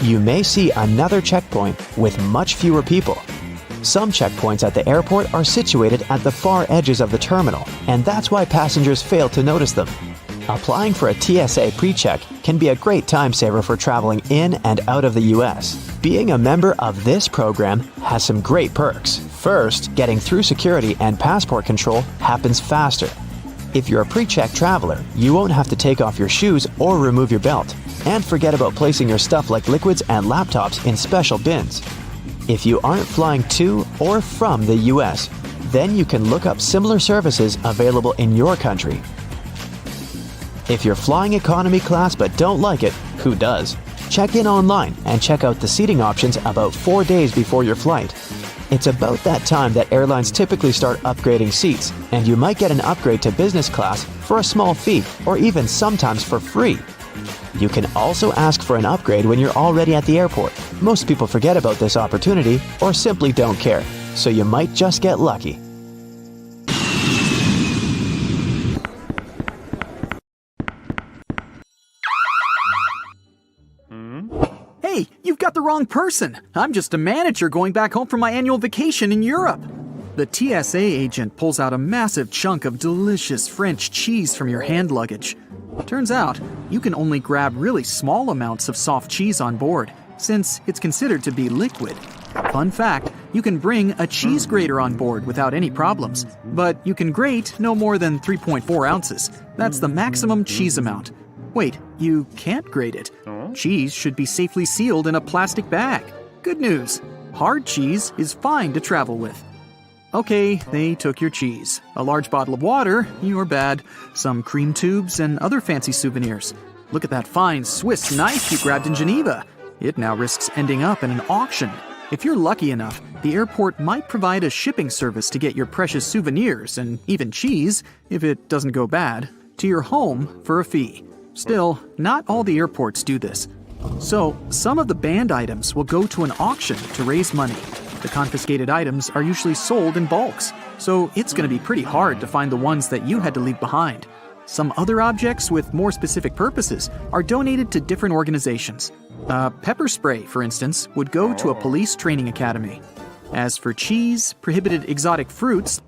You may see another checkpoint with much fewer people. Some checkpoints at the airport are situated at the far edges of the terminal, and that's why passengers fail to notice them. Applying for a TSA pre-check can be a great time saver for traveling in and out of the US. Being a member of this program has some great perks. First, getting through security and passport control happens faster. If you're a pre-check traveler, you won't have to take off your shoes or remove your belt. And forget about placing your stuff like liquids and laptops in special bins. If you aren't flying to or from the US, then you can look up similar services available in your country. If you're flying economy class but don't like it, who does? Check in online and check out the seating options about 4 days before your flight. It's about that time that airlines typically start upgrading seats, and you might get an upgrade to business class for a small fee or even sometimes for free. You can also ask for an upgrade when you're already at the airport. Most people forget about this opportunity or simply don't care, so you might just get lucky. Hey, you've got the wrong person. I'm just a manager going back home from my annual vacation in Europe. The TSA agent pulls out a massive chunk of delicious French cheese from your hand luggage. Turns out, you can only grab really small amounts of soft cheese on board, since it's considered to be liquid. Fun fact, you can bring a cheese grater on board without any problems, but you can grate no more than 3.4 ounces. That's the maximum cheese amount. Wait, you can't grate it. Cheese should be safely sealed in a plastic bag. Good news, hard cheese is fine to travel with. Okay, they took your cheese. A large bottle of water, you're bad. Some cream tubes and other fancy souvenirs. Look at that fine Swiss knife you grabbed in Geneva. It now risks ending up in an auction. If you're lucky enough, the airport might provide a shipping service to get your precious souvenirs and even cheese, if it doesn't go bad, to your home for a fee. Still, not all the airports do this. So, some of the banned items will go to an auction to raise money. The confiscated items are usually sold in bulks, so it's going to be pretty hard to find the ones that you had to leave behind. Some other objects with more specific purposes are donated to different organizations. Pepper spray, for instance, would go to a police training academy. As for cheese, prohibited exotic fruits,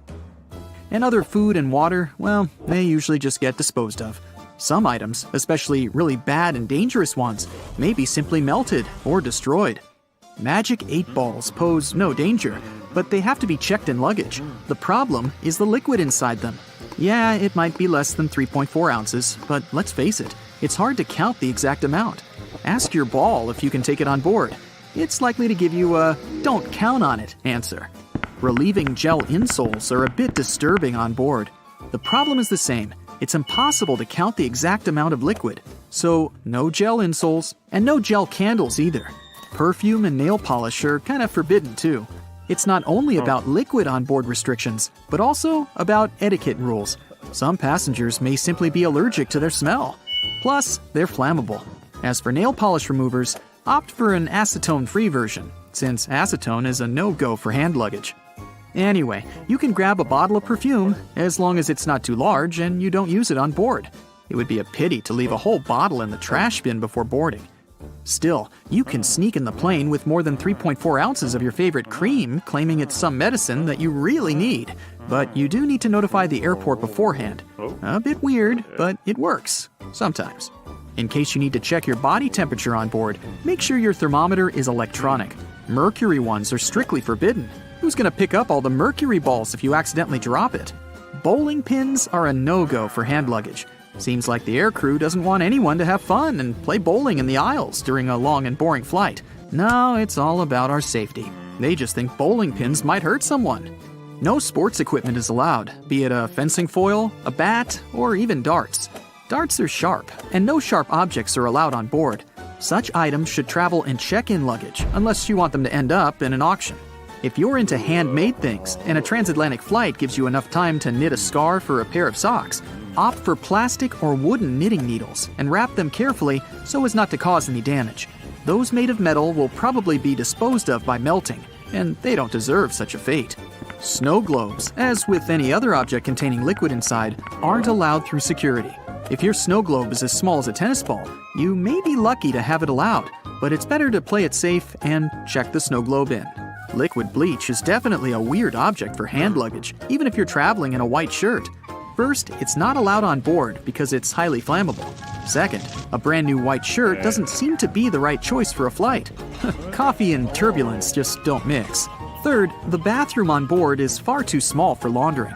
and other food and water, well, they usually just get disposed of. Some items, especially really bad and dangerous ones, may be simply melted or destroyed. Magic 8 balls pose no danger, but they have to be checked in luggage. The problem is the liquid inside them. Yeah, it might be less than 3.4 ounces, but let's face it, it's hard to count the exact amount. Ask your ball if you can take it on board. It's likely to give you a "don't count on it" answer. Relieving gel insoles are a bit disturbing on board. The problem is the same. It's impossible to count the exact amount of liquid, so no gel insoles and no gel candles either. Perfume and nail polish are kind of forbidden too. It's not only about liquid on board restrictions, but also about etiquette rules. Some passengers may simply be allergic to their smell. Plus, they're flammable. As for nail polish removers, opt for an acetone-free version, since acetone is a no-go for hand luggage. Anyway, you can grab a bottle of perfume, as long as it's not too large and you don't use it on board. It would be a pity to leave a whole bottle in the trash bin before boarding. Still, you can sneak in the plane with more than 3.4 ounces of your favorite cream, claiming it's some medicine that you really need. But you do need to notify the airport beforehand. A bit weird, but it works. Sometimes. In case you need to check your body temperature on board, make sure your thermometer is electronic. Mercury ones are strictly forbidden. Who's going to pick up all the mercury balls if you accidentally drop it? Bowling pins are a no-go for hand luggage. Seems like the aircrew doesn't want anyone to have fun and play bowling in the aisles during a long and boring flight. No, it's all about our safety. They just think bowling pins might hurt someone. No sports equipment is allowed, be it a fencing foil, a bat, or even darts. Darts are sharp, and no sharp objects are allowed on board. Such items should travel in check-in luggage, unless you want them to end up in an auction. If you're into handmade things, and a transatlantic flight gives you enough time to knit a scarf or a pair of socks, opt for plastic or wooden knitting needles and wrap them carefully so as not to cause any damage. Those made of metal will probably be disposed of by melting, and they don't deserve such a fate. Snow globes, as with any other object containing liquid inside, aren't allowed through security. If your snow globe is as small as a tennis ball, you may be lucky to have it allowed, but it's better to play it safe and check the snow globe in. Liquid bleach is definitely a weird object for hand luggage, even if you're traveling in a white shirt. First, it's not allowed on board because it's highly flammable. Second, a brand new white shirt doesn't seem to be the right choice for a flight. Coffee and turbulence just don't mix. Third, the bathroom on board is far too small for laundering.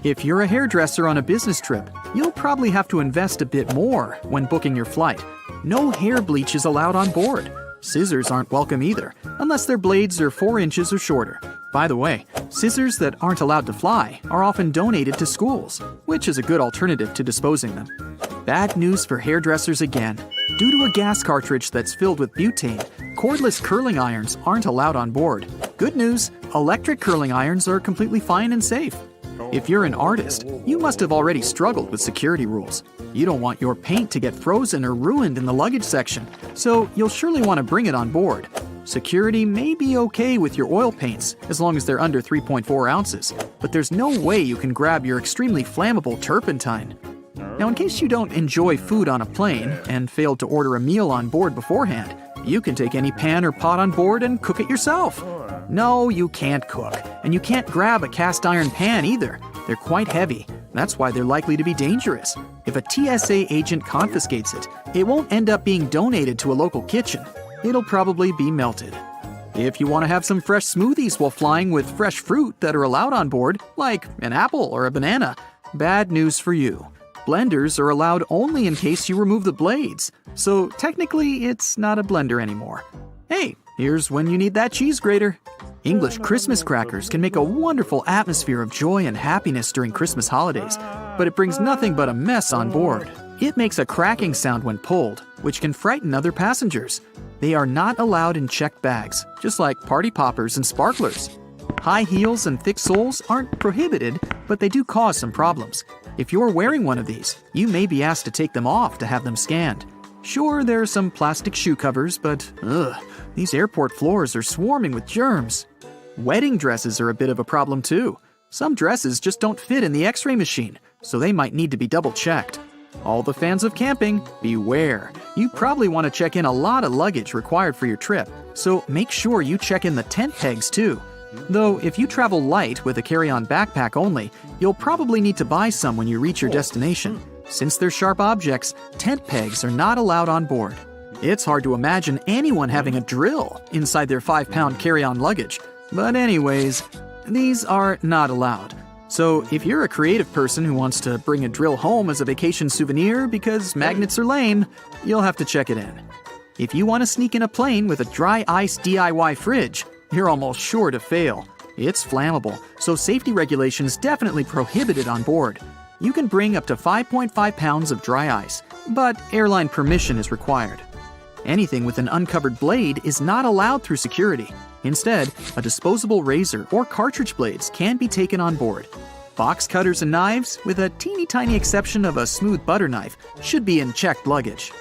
If you're a hairdresser on a business trip, you'll probably have to invest a bit more when booking your flight. No hair bleach is allowed on board. Scissors aren't welcome either, unless their blades are 4 inches or shorter. By the way, scissors that aren't allowed to fly are often donated to schools, which is a good alternative to disposing them. Bad news for hairdressers again. Due to a gas cartridge that's filled with butane, cordless curling irons aren't allowed on board. Good news, electric curling irons are completely fine and safe. If you're an artist, you must have already struggled with security rules. You don't want your paint to get frozen or ruined in the luggage section, so you'll surely want to bring it on board. Security may be okay with your oil paints as long as they're under 3.4 ounces, but there's no way you can grab your extremely flammable turpentine. Now, in case you don't enjoy food on a plane and failed to order a meal on board beforehand, you can take any pan or pot on board and cook it yourself. No, you can't cook, and you can't grab a cast iron pan either. They're quite heavy. That's why they're likely to be dangerous. If a TSA agent confiscates it, it won't end up being donated to a local kitchen. It'll probably be melted. If you want to have some fresh smoothies while flying with fresh fruit that are allowed on board, like an apple or a banana, bad news for you. Blenders are allowed only in case you remove the blades, so technically it's not a blender anymore. Hey, here's when you need that cheese grater. English Christmas crackers can make a wonderful atmosphere of joy and happiness during Christmas holidays, but it brings nothing but a mess on board. It makes a cracking sound when pulled, which can frighten other passengers. They are not allowed in checked bags, just like party poppers and sparklers. High heels and thick soles aren't prohibited, but they do cause some problems. If you're wearing one of these, you may be asked to take them off to have them scanned. Sure, there are some plastic shoe covers, but these airport floors are swarming with germs. Wedding dresses are a bit of a problem too. Some dresses just don't fit in the X-ray machine, so they might need to be double-checked. All the fans of camping, beware. You probably want to check in a lot of luggage required for your trip, so make sure you check in the tent pegs too. Though, if you travel light with a carry-on backpack only, you'll probably need to buy some when you reach your destination. Since they're sharp objects, tent pegs are not allowed on board. It's hard to imagine anyone having a drill inside their 5-pound carry-on luggage. But anyways, these are not allowed. So if you're a creative person who wants to bring a drill home as a vacation souvenir because magnets are lame, you'll have to check it in. If you want to sneak in a plane with a dry ice DIY fridge, you're almost sure to fail. It's flammable, so safety regulations definitely prohibit it on board. You can bring up to 5.5 pounds of dry ice, but airline permission is required. Anything with an uncovered blade is not allowed through security. Instead, a disposable razor or cartridge blades can be taken on board. Box cutters and knives, with a teeny tiny exception of a smooth butter knife, should be in checked luggage.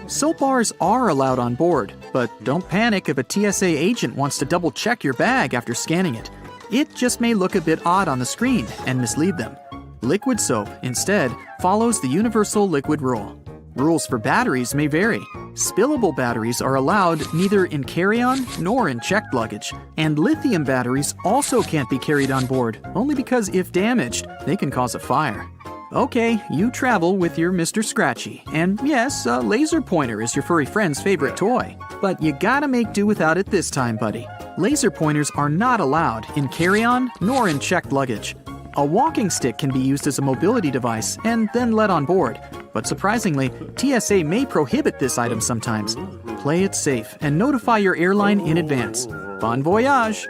Soap bars are allowed on board, but don't panic if a TSA agent wants to double-check your bag after scanning it. It just may look a bit odd on the screen and mislead them. Liquid soap, instead, follows the universal liquid rule. Rules for batteries may vary. Spillable batteries are allowed neither in carry-on nor in checked luggage. And lithium batteries also can't be carried on board, only because if damaged, they can cause a fire. Okay, you travel with your Mr. Scratchy, and yes, a laser pointer is your furry friend's favorite toy. But you gotta make do without it this time, buddy. Laser pointers are not allowed in carry-on nor in checked luggage. A walking stick can be used as a mobility device and then let on board, but surprisingly, TSA may prohibit this item sometimes. Play it safe and notify your airline in advance. Bon voyage!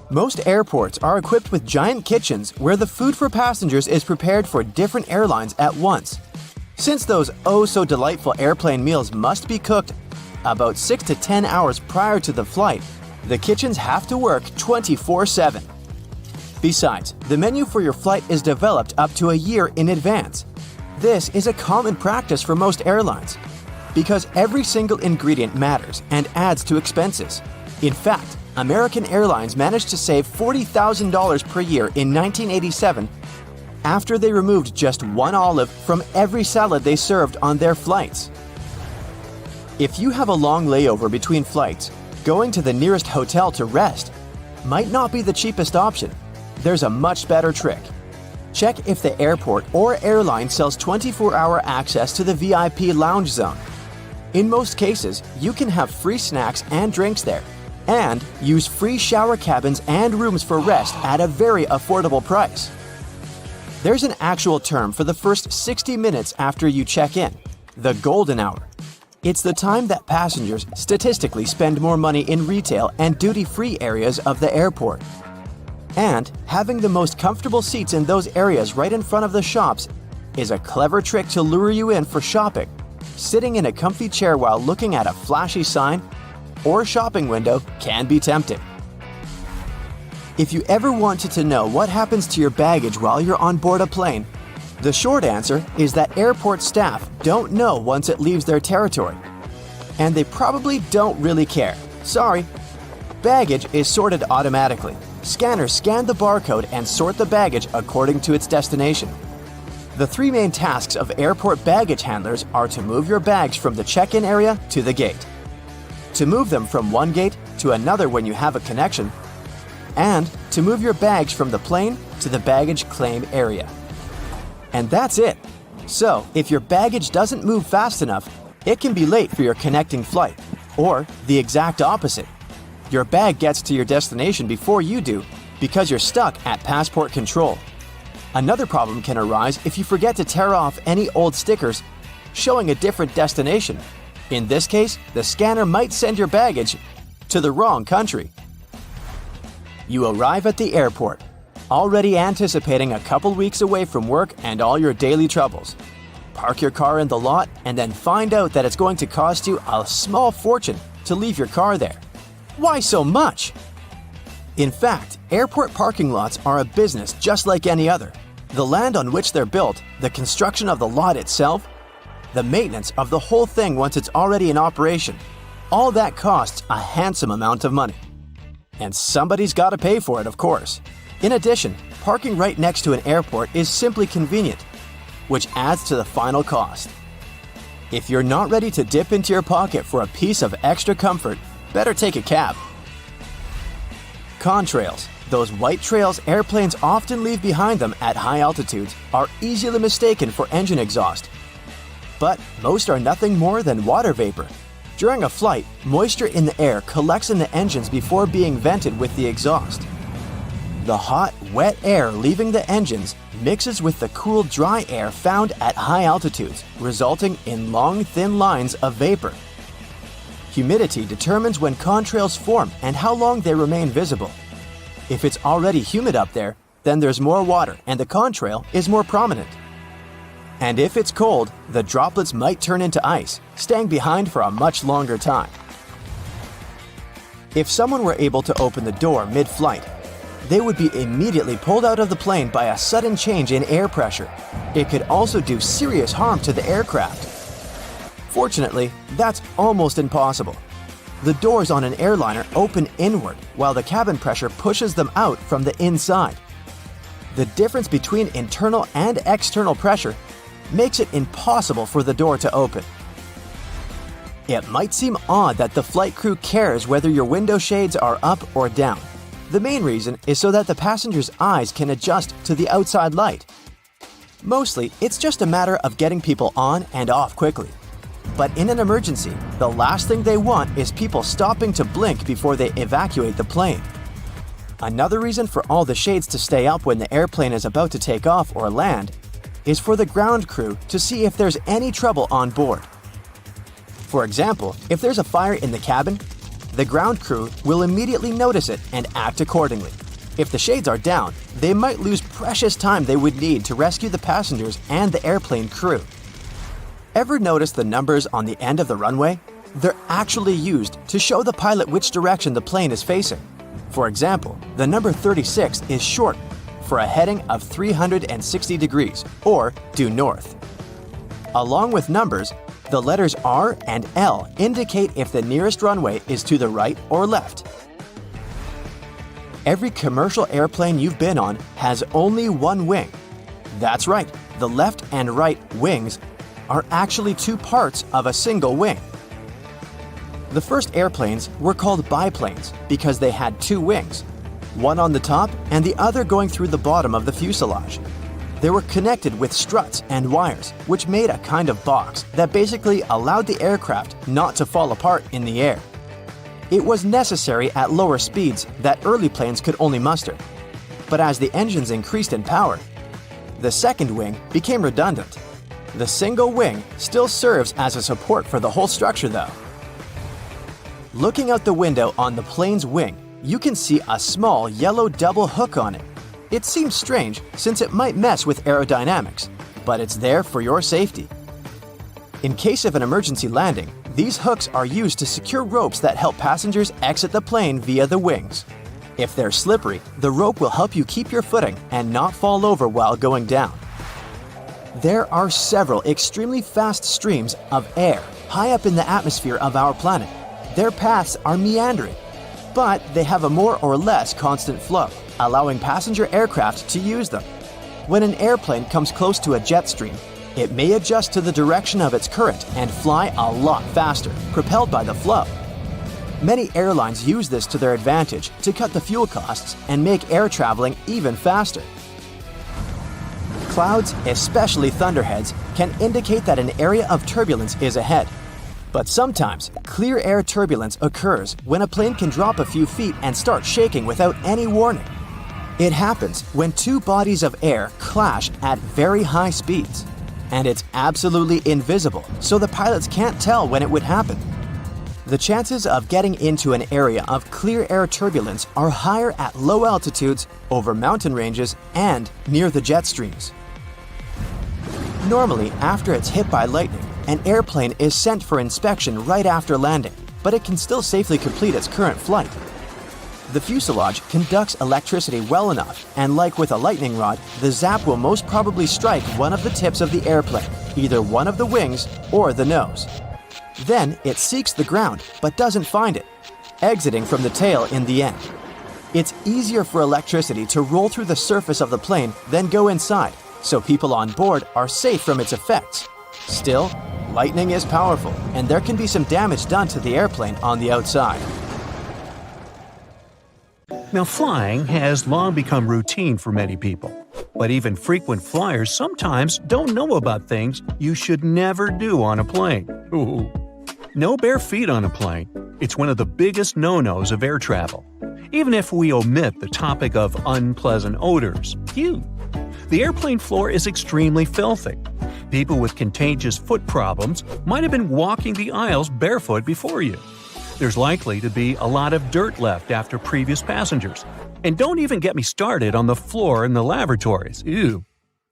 Most airports are equipped with giant kitchens where the food for passengers is prepared for different airlines at once. Since those oh-so-delightful airplane meals must be cooked about 6 to 10 hours prior to the flight, the kitchens have to work 24/7. Besides, the menu for your flight is developed up to a year in advance. This is a common practice for most airlines because every single ingredient matters and adds to expenses. In fact, American Airlines managed to save $40,000 per year in 1987 after they removed just one olive from every salad they served on their flights. If you have a long layover between flights, going to the nearest hotel to rest might not be the cheapest option. There's a much better trick. Check if the airport or airline sells 24-hour access to the VIP lounge zone. In most cases, you can have free snacks and drinks there, and use free shower cabins and rooms for rest at a very affordable price. There's an actual term for the first 60 minutes after you check in, the golden hour. It's the time that passengers statistically spend more money in retail and duty-free areas of the airport. And having the most comfortable seats in those areas right in front of the shops is a clever trick to lure you in for shopping. Sitting in a comfy chair while looking at a flashy sign or shopping window can be tempting. If you ever wanted to know what happens to your baggage while you're on board a plane, the short answer is that airport staff don't know once it leaves their territory. And they probably don't really care. Sorry. Baggage is sorted automatically. Scanners scan the barcode and sort the baggage according to its destination. The three main tasks of airport baggage handlers are to move your bags from the check-in area to the gate, to move them from one gate to another when you have a connection, and to move your bags from the plane to the baggage claim area. And that's it. So, if your baggage doesn't move fast enough, it can be late for your connecting flight, or the exact opposite. Your bag gets to your destination before you do because you're stuck at passport control. Another problem can arise if you forget to tear off any old stickers showing a different destination. In this case, the scanner might send your baggage to the wrong country. You arrive at the airport, already anticipating a couple weeks away from work and all your daily troubles. Park your car in the lot and then find out that it's going to cost you a small fortune to leave your car there. Why so much? In fact, airport parking lots are a business just like any other. The land on which they're built, the construction of the lot itself, the maintenance of the whole thing once it's already in operation, all that costs a handsome amount of money. And somebody's got to pay for it, of course. In addition, parking right next to an airport is simply convenient, which adds to the final cost. If you're not ready to dip into your pocket for a piece of extra comfort, better take a cab. Contrails, those white trails airplanes often leave behind them at high altitudes, are easily mistaken for engine exhaust. But most are nothing more than water vapor. During a flight, moisture in the air collects in the engines before being vented with the exhaust. The hot, wet air leaving the engines mixes with the cool, dry air found at high altitudes, resulting in long, thin lines of vapor. Humidity determines when contrails form and how long they remain visible. If it's already humid up there, then there's more water and the contrail is more prominent. And if it's cold, the droplets might turn into ice, staying behind for a much longer time. If someone were able to open the door mid-flight, they would be immediately pulled out of the plane by a sudden change in air pressure. It could also do serious harm to the aircraft. Fortunately, that's almost impossible. The doors on an airliner open inward while the cabin pressure pushes them out from the inside. The difference between internal and external pressure makes it impossible for the door to open. It might seem odd that the flight crew cares whether your window shades are up or down. The main reason is so that the passenger's eyes can adjust to the outside light. Mostly, it's just a matter of getting people on and off quickly. But in an emergency, the last thing they want is people stopping to blink before they evacuate the plane. Another reason for all the shades to stay up when the airplane is about to take off or land is for the ground crew to see if there's any trouble on board. For example, if there's a fire in the cabin, the ground crew will immediately notice it and act accordingly. If the shades are down, they might lose precious time they would need to rescue the passengers and the airplane crew. Ever notice the numbers on the end of the runway? They're actually used to show the pilot which direction the plane is facing. For example, the number 36 is short for a heading of 360 degrees, or due north. Along with numbers, the letters R and L indicate if the nearest runway is to the right or left. Every commercial airplane you've been on has only one wing. That's right, the left and right wings are actually two parts of a single wing. The first airplanes were called biplanes because they had two wings, one on the top and the other going through the bottom of the fuselage. They were connected with struts and wires, which made a kind of box that basically allowed the aircraft not to fall apart in the air. It was necessary at lower speeds that early planes could only muster. But as the engines increased in power, the second wing became redundant. The single wing still serves as a support for the whole structure though. Looking out the window on the plane's wing, you can see a small yellow double hook on it. It seems strange since it might mess with aerodynamics, but it's there for your safety. In case of an emergency landing, these hooks are used to secure ropes that help passengers exit the plane via the wings. If they're slippery, the rope will help you keep your footing and not fall over while going down. There are several extremely fast streams of air high up in the atmosphere of our planet. Their paths are meandering, but they have a more or less constant flow, allowing passenger aircraft to use them. When an airplane comes close to a jet stream, it may adjust to the direction of its current and fly a lot faster, propelled by the flow. Many airlines use this to their advantage to cut the fuel costs and make air traveling even faster. Clouds, especially thunderheads, can indicate that an area of turbulence is ahead. But sometimes, clear air turbulence occurs when a plane can drop a few feet and start shaking without any warning. It happens when two bodies of air clash at very high speeds, and it's absolutely invisible, so the pilots can't tell when it would happen. The chances of getting into an area of clear air turbulence are higher at low altitudes, over mountain ranges, and near the jet streams. Normally, after it's hit by lightning, an airplane is sent for inspection right after landing, but it can still safely complete its current flight. The fuselage conducts electricity well enough, and like with a lightning rod, the zap will most probably strike one of the tips of the airplane, either one of the wings or the nose. Then it seeks the ground, but doesn't find it, exiting from the tail in the end. It's easier for electricity to roll through the surface of the plane than go inside, so people on board are safe from its effects. Still, lightning is powerful, and there can be some damage done to the airplane on the outside. Now, flying has long become routine for many people, but even frequent flyers sometimes don't know about things you should never do on a plane. Ooh. No bare feet on a plane. It's one of the biggest no-nos of air travel. Even if we omit the topic of unpleasant odors. The airplane floor is extremely filthy. People with contagious foot problems might have been walking the aisles barefoot before you. There's likely to be a lot of dirt left after previous passengers. And don't even get me started on the floor in the lavatories. Ew.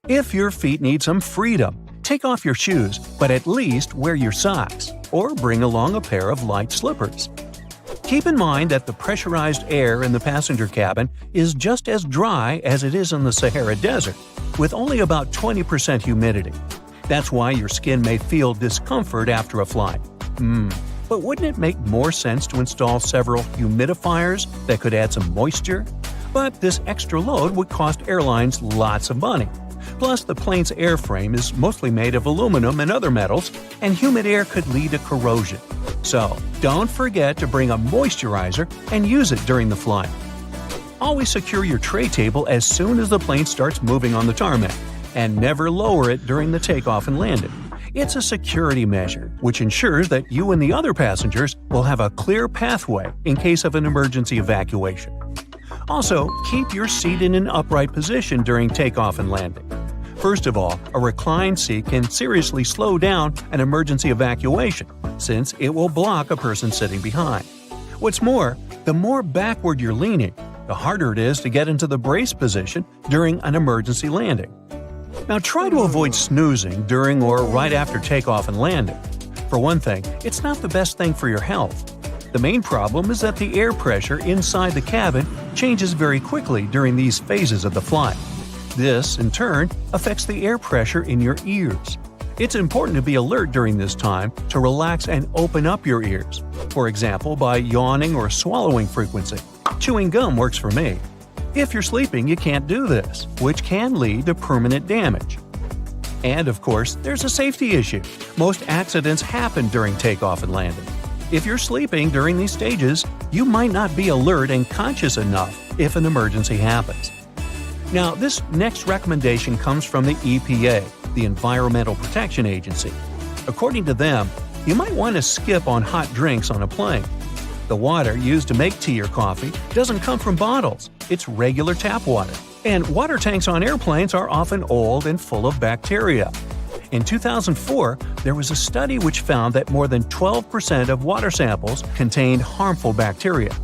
If your feet need some freedom, take off your shoes, but at least wear your socks, or bring along a pair of light slippers. Keep in mind that the pressurized air in the passenger cabin is just as dry as it is in the Sahara Desert, with only about 20% humidity. That's why your skin may feel discomfort after a flight. But wouldn't it make more sense to install several humidifiers that could add some moisture? But this extra load would cost airlines lots of money. Plus, the plane's airframe is mostly made of aluminum and other metals, and humid air could lead to corrosion. So, don't forget to bring a moisturizer and use it during the flight. Always secure your tray table as soon as the plane starts moving on the tarmac, and never lower it during the takeoff and landing. It's a security measure, which ensures that you and the other passengers will have a clear pathway in case of an emergency evacuation. Also, keep your seat in an upright position during takeoff and landing. First of all, a reclined seat can seriously slow down an emergency evacuation, since it will block a person sitting behind. What's more, the more backward you're leaning, the harder it is to get into the brace position during an emergency landing. Now try to avoid snoozing during or right after takeoff and landing. For one thing, it's not the best thing for your health. The main problem is that the air pressure inside the cabin changes very quickly during these phases of the flight. This, in turn, affects the air pressure in your ears. It's important to be alert during this time to relax and open up your ears, for example by yawning or swallowing frequency. Chewing gum works for me. If you're sleeping, you can't do this, which can lead to permanent damage. And of course, there's a safety issue. Most accidents happen during takeoff and landing. If you're sleeping during these stages, you might not be alert and conscious enough if an emergency happens. Now, this next recommendation comes from the EPA, the Environmental Protection Agency. According to them, you might want to skip on hot drinks on a plane. The water used to make tea or coffee doesn't come from bottles, it's regular tap water. And water tanks on airplanes are often old and full of bacteria. In 2004, there was a study which found that more than 12% of water samples contained harmful bacteria.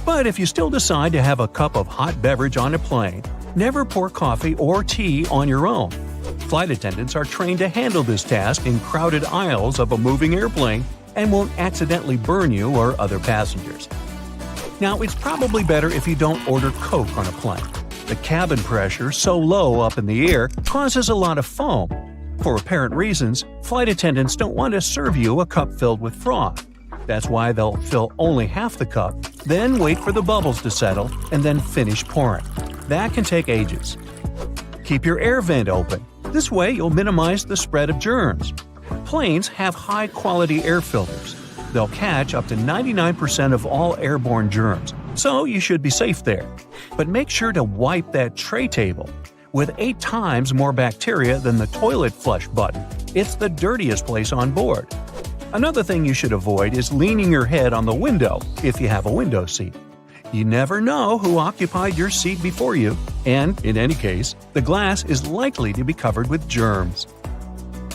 But if you still decide to have a cup of hot beverage on a plane, never pour coffee or tea on your own. Flight attendants are trained to handle this task in crowded aisles of a moving airplane and won't accidentally burn you or other passengers. Now, it's probably better if you don't order Coke on a plane. The cabin pressure, so low up in the air, causes a lot of foam. For apparent reasons, flight attendants don't want to serve you a cup filled with froth. That's why they'll fill only half the cup, then wait for the bubbles to settle, and then finish pouring. That can take ages. Keep your air vent open. This way you'll minimize the spread of germs. Planes have high-quality air filters. They'll catch up to 99% of all airborne germs, so you should be safe there. But make sure to wipe that tray table. With 8 times more bacteria than the toilet flush button, it's the dirtiest place on board. Another thing you should avoid is leaning your head on the window if you have a window seat. You never know who occupied your seat before you, and, in any case, the glass is likely to be covered with germs.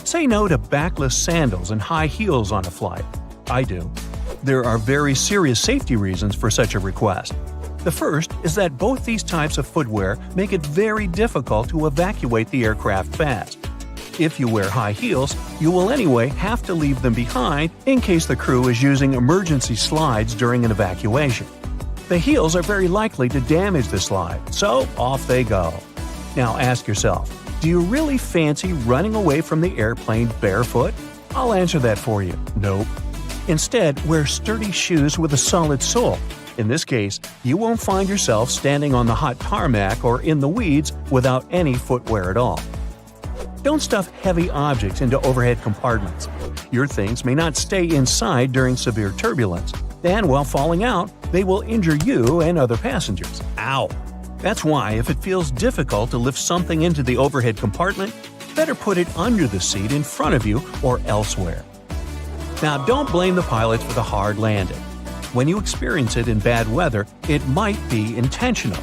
Say no to backless sandals and high heels on a flight. I do. There are very serious safety reasons for such a request. The first is that both these types of footwear make it very difficult to evacuate the aircraft fast. If you wear high heels, you will anyway have to leave them behind in case the crew is using emergency slides during an evacuation. The heels are very likely to damage the slide, so off they go. Now ask yourself, do you really fancy running away from the airplane barefoot? I'll answer that for you. Nope. Instead, wear sturdy shoes with a solid sole. In this case, you won't find yourself standing on the hot tarmac or in the weeds without any footwear at all. Don't stuff heavy objects into overhead compartments. Your things may not stay inside during severe turbulence, and while falling out, they will injure you and other passengers. Ow! That's why, if it feels difficult to lift something into the overhead compartment, better put it under the seat in front of you or elsewhere. Now, don't blame the pilots for the hard landing. When you experience it in bad weather, it might be intentional.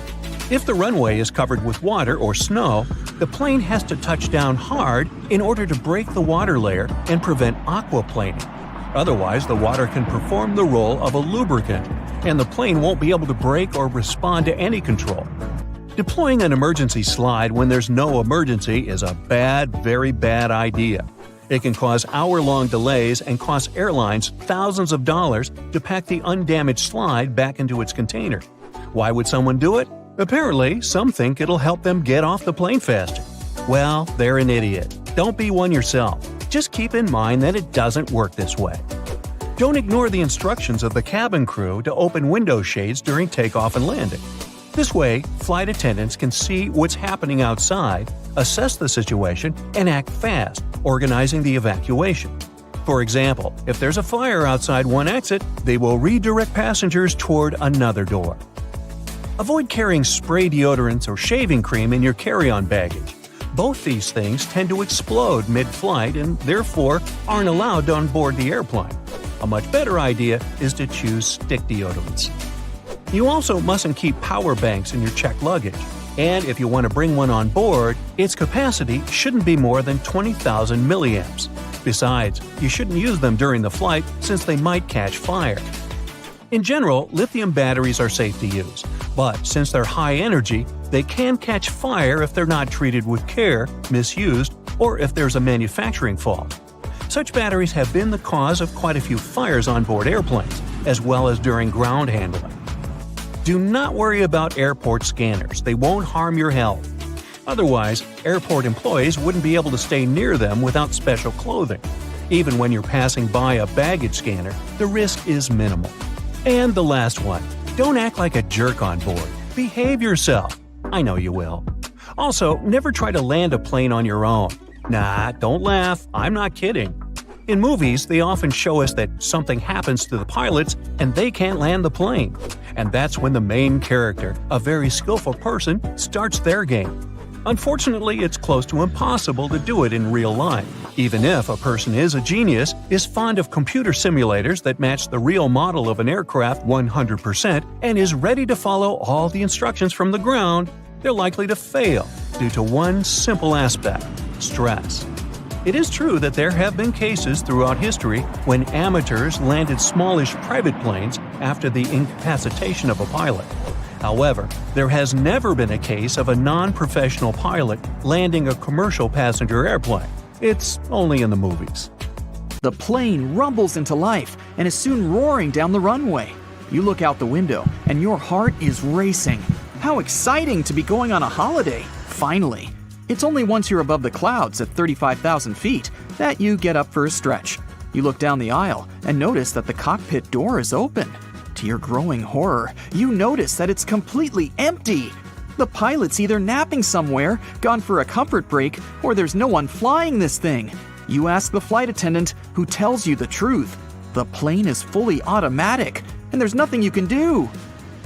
If the runway is covered with water or snow, the plane has to touch down hard in order to break the water layer and prevent aquaplaning. Otherwise, the water can perform the role of a lubricant, and the plane won't be able to brake or respond to any control. Deploying an emergency slide when there's no emergency is a very bad idea. It can cause hour-long delays and cost airlines thousands of dollars to pack the undamaged slide back into its container. Why would someone do it? Apparently, some think it'll help them get off the plane faster. Well, they're an idiot. Don't be one yourself. Just keep in mind that it doesn't work this way. Don't ignore the instructions of the cabin crew to open window shades during takeoff and landing. This way, flight attendants can see what's happening outside, assess the situation, and act fast, organizing the evacuation. For example, if there's a fire outside one exit, they will redirect passengers toward another door. Avoid carrying spray deodorants or shaving cream in your carry-on baggage. Both these things tend to explode mid-flight and therefore aren't allowed on board the airplane. A much better idea is to choose stick deodorants. You also mustn't keep power banks in your checked luggage, and if you want to bring one on board, its capacity shouldn't be more than 20,000 milliamps. Besides, you shouldn't use them during the flight since they might catch fire. In general, lithium batteries are safe to use, but since they're high energy, they can catch fire if they're not treated with care, misused, or if there's a manufacturing fault. Such batteries have been the cause of quite a few fires on board airplanes, as well as during ground handling. Do not worry about airport scanners, they won't harm your health. Otherwise, airport employees wouldn't be able to stay near them without special clothing. Even when you're passing by a baggage scanner, the risk is minimal. And the last one, don't act like a jerk on board. Behave yourself. I know you will. Also, never try to land a plane on your own. Nah, don't laugh, I'm not kidding. In movies, they often show us that something happens to the pilots and they can't land the plane. And that's when the main character, a very skillful person, starts their game. Unfortunately, it's close to impossible to do it in real life. Even if a person is a genius, is fond of computer simulators that match the real model of an aircraft 100%, and is ready to follow all the instructions from the ground, they're likely to fail due to one simple aspect: stress. It is true that there have been cases throughout history when amateurs landed smallish private planes after the incapacitation of a pilot. However, there has never been a case of a non-professional pilot landing a commercial passenger airplane. It's only in the movies. The plane rumbles into life and is soon roaring down the runway. You look out the window, and your heart is racing. How exciting to be going on a holiday, finally. It's only once you're above the clouds at 35,000 feet that you get up for a stretch. You look down the aisle and notice that the cockpit door is open. To your growing horror, you notice that it's completely empty. The pilot's either napping somewhere, gone for a comfort break, or there's no one flying this thing. You ask the flight attendant, who tells you the truth. The plane is fully automatic, and there's nothing you can do.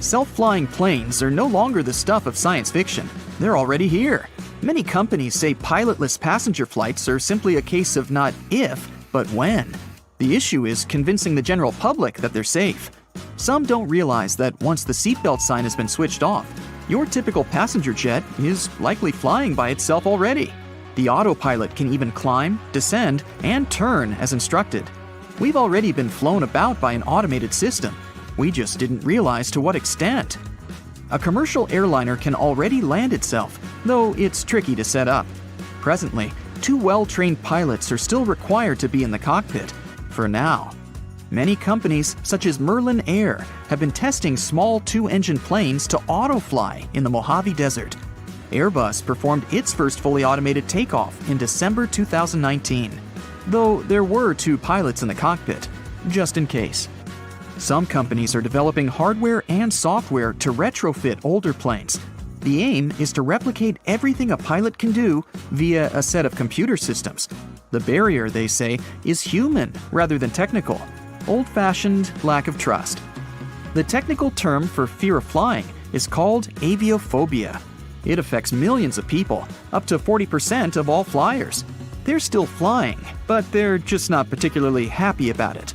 Self-flying planes are no longer the stuff of science fiction. They're already here. Many companies say pilotless passenger flights are simply a case of not if, but when. The issue is convincing the general public that they're safe. Some don't realize that once the seatbelt sign has been switched off, your typical passenger jet is likely flying by itself already. The autopilot can even climb, descend, and turn as instructed. We've already been flown about by an automated system. We just didn't realize to what extent. A commercial airliner can already land itself, though it's tricky to set up. Presently, 2 well-trained pilots are still required to be in the cockpit, for now. Many companies, such as Merlin Air, have been testing small 2-engine planes to autofly in the Mojave Desert. Airbus performed its first fully automated takeoff in December 2019, though there were 2 pilots in the cockpit, just in case. Some companies are developing hardware and software to retrofit older planes. The aim is to replicate everything a pilot can do via a set of computer systems. The barrier, they say, is human rather than technical. Old-fashioned lack of trust. The technical term for fear of flying is called aviophobia. It affects millions of people, up to 40% of all flyers. They're still flying, but they're just not particularly happy about it.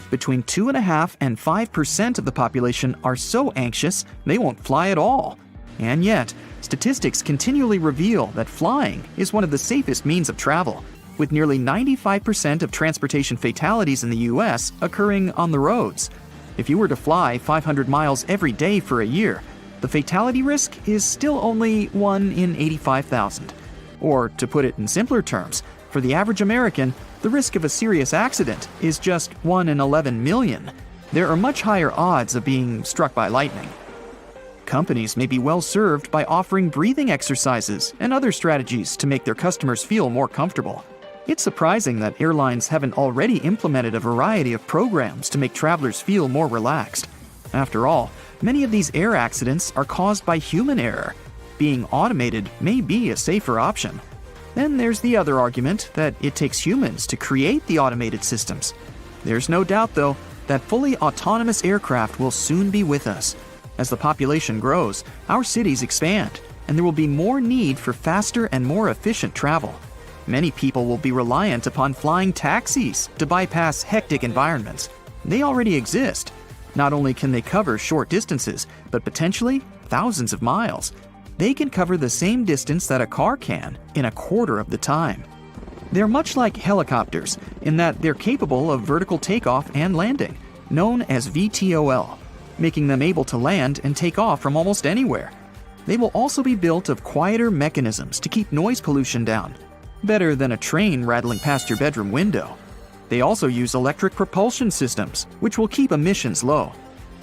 Between 2.5% and 5% of the population are so anxious they won't fly at all. And yet, statistics continually reveal that flying is one of the safest means of travel, with nearly 95% of transportation fatalities in the US occurring on the roads. If you were to fly 500 miles every day for a year, the fatality risk is still only 1 in 85,000. Or, to put it in simpler terms, for the average American, the risk of a serious accident is just 1 in 11 million. There are much higher odds of being struck by lightning. Companies may be well served by offering breathing exercises and other strategies to make their customers feel more comfortable. It's surprising that airlines haven't already implemented a variety of programs to make travelers feel more relaxed. After all, many of these air accidents are caused by human error. Being automated may be a safer option. Then there's the other argument that it takes humans to create the automated systems. There's no doubt, though, that fully autonomous aircraft will soon be with us. As the population grows, our cities expand, and there will be more need for faster and more efficient travel. Many people will be reliant upon flying taxis to bypass hectic environments. They already exist. Not only can they cover short distances, but potentially thousands of miles. They can cover the same distance that a car can in a quarter of the time. They're much like helicopters in that they're capable of vertical takeoff and landing, known as VTOL, making them able to land and take off from almost anywhere. They will also be built of quieter mechanisms to keep noise pollution down, better than a train rattling past your bedroom window. They also use electric propulsion systems, which will keep emissions low.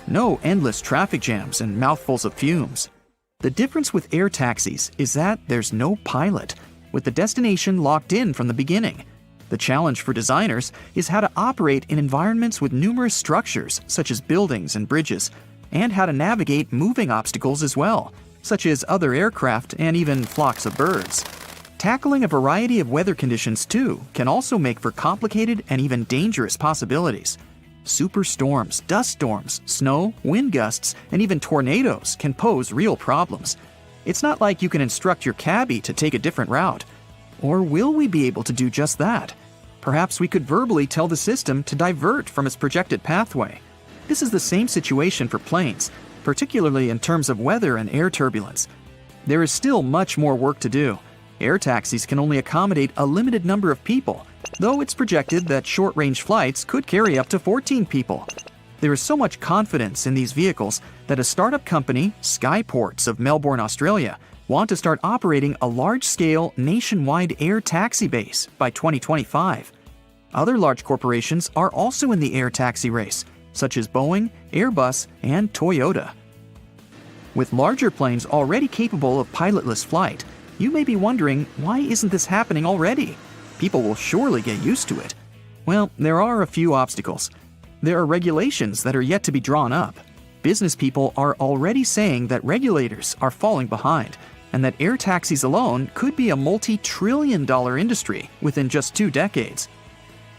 No endless traffic jams and mouthfuls of fumes. The difference with air taxis is that there's no pilot, with the destination locked in from the beginning. The challenge for designers is how to operate in environments with numerous structures, such as buildings and bridges, and how to navigate moving obstacles as well, such as other aircraft and even flocks of birds. Tackling a variety of weather conditions, too, can also make for complicated and even dangerous possibilities. Superstorms, dust storms, snow, wind gusts, and even tornadoes can pose real problems. It's not like you can instruct your cabbie to take a different route. Or will we be able to do just that? Perhaps we could verbally tell the system to divert from its projected pathway. This is the same situation for planes, particularly in terms of weather and air turbulence. There is still much more work to do. Air taxis can only accommodate a limited number of people, though it's projected that short-range flights could carry up to 14 people. There is so much confidence in these vehicles that a startup company, Skyports of Melbourne, Australia, want to start operating a large-scale nationwide air taxi base by 2025. Other large corporations are also in the air taxi race, such as Boeing, Airbus, and Toyota. With larger planes already capable of pilotless flight, you may be wondering, why isn't this happening already? People will surely get used to it. Well, there are a few obstacles. There are regulations that are yet to be drawn up. Business people are already saying that regulators are falling behind, and that air taxis alone could be a multi-trillion-dollar industry within just 2 decades.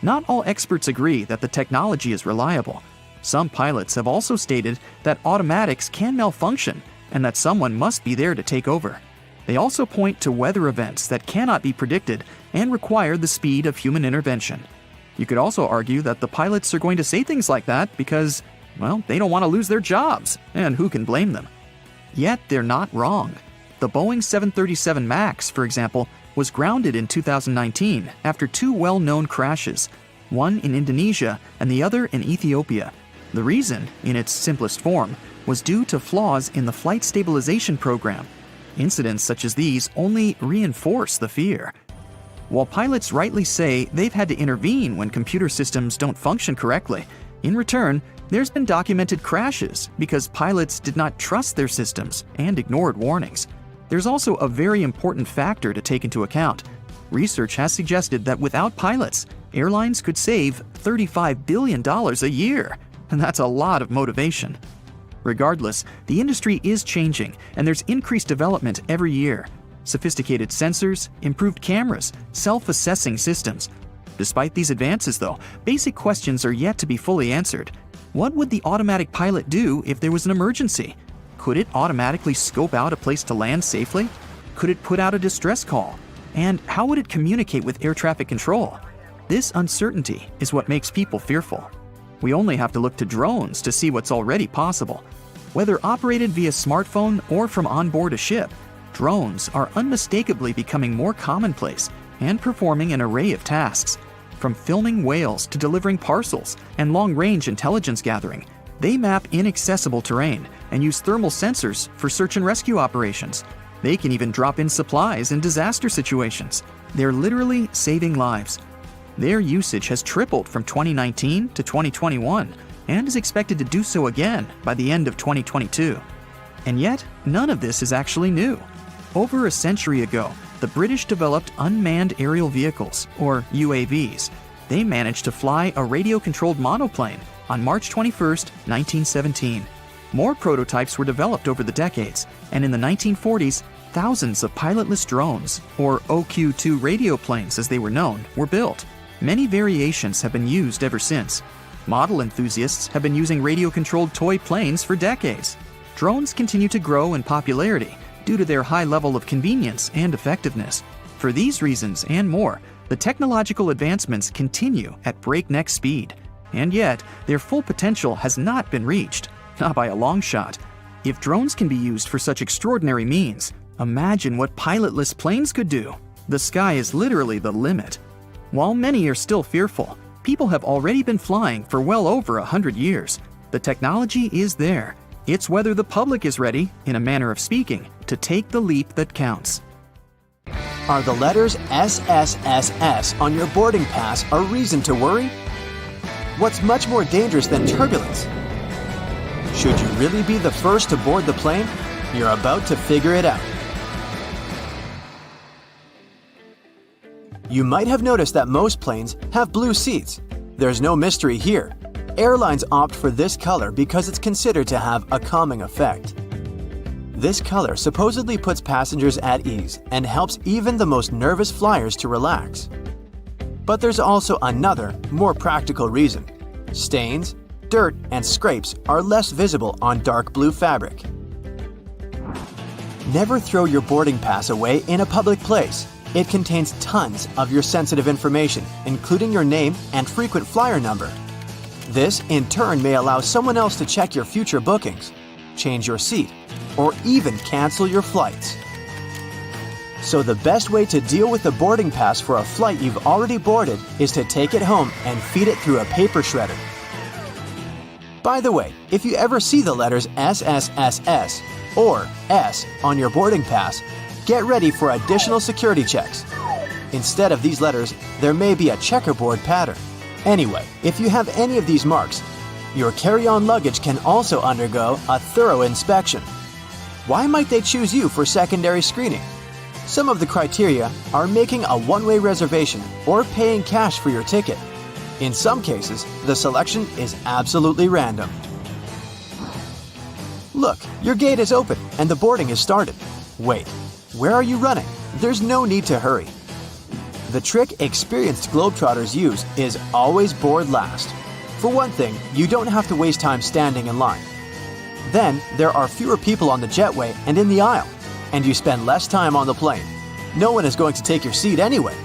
Not all experts agree that the technology is reliable. Some pilots have also stated that automatics can malfunction and that someone must be there to take over. They also point to weather events that cannot be predicted and require the speed of human intervention. You could also argue that the pilots are going to say things like that because, well, they don't want to lose their jobs, and who can blame them? Yet they're not wrong. The Boeing 737 MAX, for example, was grounded in 2019 after 2 well-known crashes, one in Indonesia and the other in Ethiopia. The reason, in its simplest form, was due to flaws in the flight stabilization program. Incidents such as these only reinforce the fear. While pilots rightly say they've had to intervene when computer systems don't function correctly, in return, there's been documented crashes because pilots did not trust their systems and ignored warnings. There's also a very important factor to take into account. Research has suggested that without pilots, airlines could save $35 billion a year, and that's a lot of motivation. Regardless, the industry is changing, and there's increased development every year. Sophisticated sensors, improved cameras, self-assessing systems. Despite these advances, though, basic questions are yet to be fully answered. What would the automatic pilot do if there was an emergency? Could it automatically scope out a place to land safely? Could it put out a distress call? And how would it communicate with air traffic control? This uncertainty is what makes people fearful. We only have to look to drones to see what's already possible. Whether operated via smartphone or from onboard a ship, drones are unmistakably becoming more commonplace and performing an array of tasks. From filming whales to delivering parcels and long-range intelligence gathering, they map inaccessible terrain and use thermal sensors for search and rescue operations. They can even drop in supplies in disaster situations. They're literally saving lives. Their usage has tripled from 2019 to 2021 and is expected to do so again by the end of 2022. And yet, none of this is actually new. Over a century ago, the British developed unmanned aerial vehicles, or UAVs. They managed to fly a radio-controlled monoplane on March 21, 1917. More prototypes were developed over the decades, and in the 1940s, thousands of pilotless drones, or OQ-2 radio planes as they were known, were built. Many variations have been used ever since. Model enthusiasts have been using radio-controlled toy planes for decades. Drones continue to grow in popularity due to their high level of convenience and effectiveness. For these reasons and more, the technological advancements continue at breakneck speed. And yet, their full potential has not been reached, not by a long shot. If drones can be used for such extraordinary means, imagine what pilotless planes could do. The sky is literally the limit. While many are still fearful, people have already been flying for well over 100 years. The technology is there. It's whether the public is ready, in a manner of speaking, to take the leap that counts. Are the letters SSSS on your boarding pass a reason to worry? What's much more dangerous than turbulence? Should you really be the first to board the plane? You're about to figure it out. You might have noticed that most planes have blue seats. There's no mystery here. Airlines opt for this color because it's considered to have a calming effect. This color supposedly puts passengers at ease and helps even the most nervous flyers to relax. But there's also another, more practical reason. Stains, dirt, and scrapes are less visible on dark blue fabric. Never throw your boarding pass away in a public place. It contains tons of your sensitive information, including your name and frequent flyer number. This, in turn, may allow someone else to check your future bookings, change your seat, or even cancel your flights. So the best way to deal with the boarding pass for a flight you've already boarded is to take it home and feed it through a paper shredder. By the way, if you ever see the letters SSSS or S on your boarding pass, get ready for additional security checks. Instead of these letters, there may be a checkerboard pattern. Anyway, if you have any of these marks, Your carry-on luggage can also undergo a thorough inspection. Why might they choose you for secondary screening? Some of the criteria are making a one-way reservation or paying cash for your ticket. In some cases, the selection is absolutely random. Look, your gate is open and the boarding is started. Wait, where are you running? There's no need to hurry. The trick experienced Globetrotters use is always board last. For one thing, you don't have to waste time standing in line. Then, there are fewer people on the jetway and in the aisle, and you spend less time on the plane. No one is going to take your seat anyway.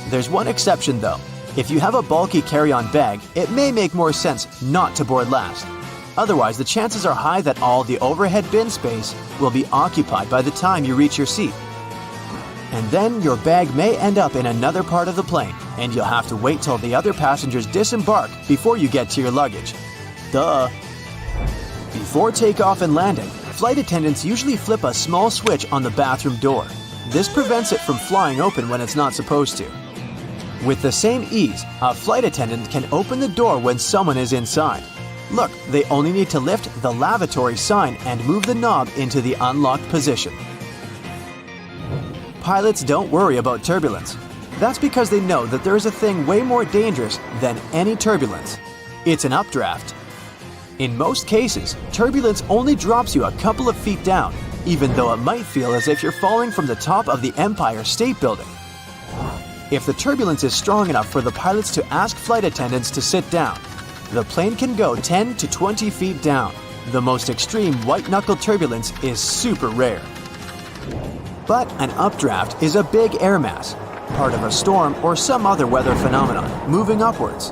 There's one exception though. If you have a bulky carry-on bag, it may make more sense not to board last. Otherwise, the chances are high that all the overhead bin space will be occupied by the time you reach your seat. And then your bag may end up in another part of the plane, and you'll have to wait till the other passengers disembark before you get to your luggage. Duh! Before takeoff and landing, flight attendants usually flip a small switch on the bathroom door. This prevents it from flying open when it's not supposed to. With the same ease, a flight attendant can open the door when someone is inside. Look, they only need to lift the lavatory sign and move the knob into the unlocked position. Pilots don't worry about turbulence. That's because they know that there is a thing way more dangerous than any turbulence. It's an updraft. In most cases, turbulence only drops you a couple of feet down, even though it might feel as if you're falling from the top of the Empire State Building. If the turbulence is strong enough for the pilots to ask flight attendants to sit down, the plane can go 10 to 20 feet down. The most extreme white-knuckle turbulence is super rare. But an updraft is a big air mass, part of a storm or some other weather phenomenon, moving upwards.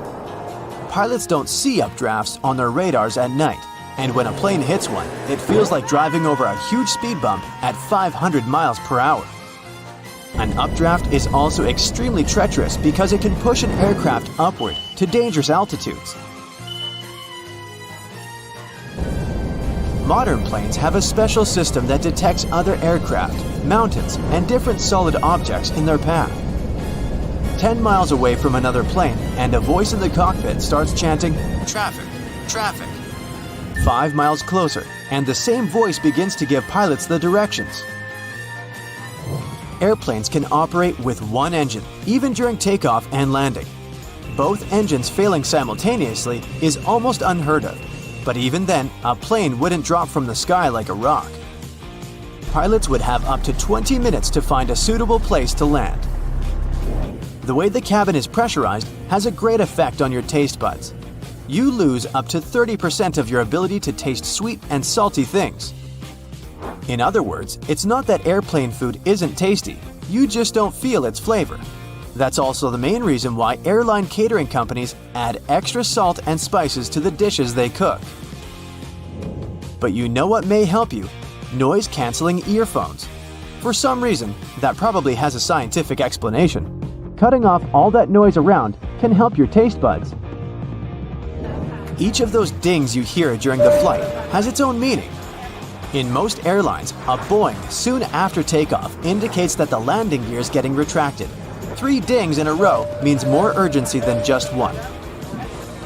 Pilots don't see updrafts on their radars at night, and when a plane hits one, it feels like driving over a huge speed bump at 500 miles per hour. An updraft is also extremely treacherous because it can push an aircraft upward to dangerous altitudes. Modern planes have a special system that detects other aircraft, mountains, and different solid objects in their path. 10 miles away from another plane, and a voice in the cockpit starts chanting, "Traffic, traffic." 5 miles closer, and the same voice begins to give pilots the directions. Airplanes can operate with one engine, even during takeoff and landing. Both engines failing simultaneously is almost unheard of. But even then, a plane wouldn't drop from the sky like a rock. Pilots would have up to 20 minutes to find a suitable place to land. The way the cabin is pressurized has a great effect on your taste buds. You lose up to 30% of your ability to taste sweet and salty things. In other words, it's not that airplane food isn't tasty, you just don't feel its flavor. That's also the main reason why airline catering companies add extra salt and spices to the dishes they cook. But you know what may help you? Noise-canceling earphones. For some reason, that probably has a scientific explanation. Cutting off all that noise around can help your taste buds. Each of those dings you hear during the flight has its own meaning. In most airlines, a boing soon after takeoff indicates that the landing gear is getting retracted. 3 dings in a row means more urgency than just one.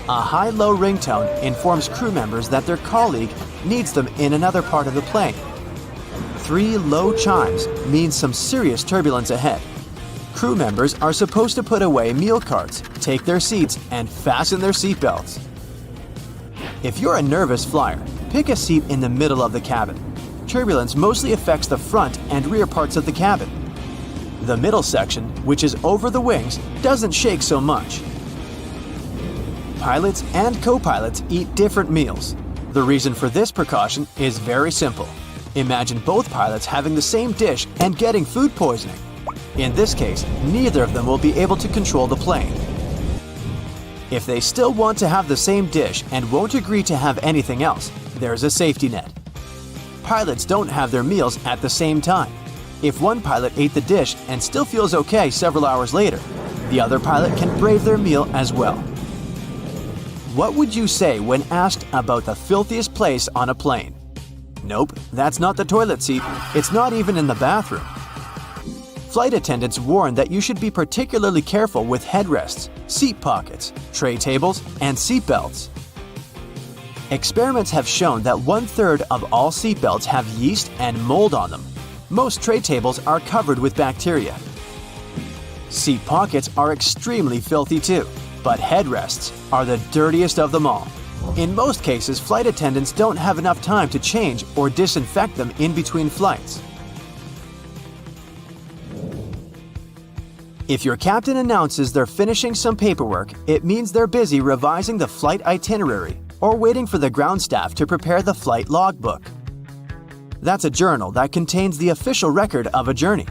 A high-low ringtone informs crew members that their colleague needs them in another part of the plane. 3 low chimes means some serious turbulence ahead. Crew members are supposed to put away meal carts, take their seats, and fasten their seatbelts. If you're a nervous flyer, pick a seat in the middle of the cabin. Turbulence mostly affects the front and rear parts of the cabin. The middle section, which is over the wings, doesn't shake so much. Pilots and co-pilots eat different meals. The reason for this precaution is very simple. Imagine both pilots having the same dish and getting food poisoning. In this case, neither of them will be able to control the plane. If they still want to have the same dish and won't agree to have anything else, there's a safety net. Pilots don't have their meals at the same time. If one pilot ate the dish and still feels okay several hours later, the other pilot can brave their meal as well. What would you say when asked about the filthiest place on a plane? Nope, that's not the toilet seat. It's not even in the bathroom. flight attendants warn that you should be particularly careful with headrests, seat pockets, tray tables, and seat belts. Experiments have shown that 1/3 of all seat belts have yeast and mold on them. Most tray tables are covered with bacteria. Seat pockets are extremely filthy too, but headrests are the dirtiest of them all. In most cases, flight attendants don't have enough time to change or disinfect them in between flights. If your captain announces they're finishing some paperwork, it means they're busy revising the flight itinerary or waiting for the ground staff to prepare the flight logbook. That's a journal that contains the official record of a journey.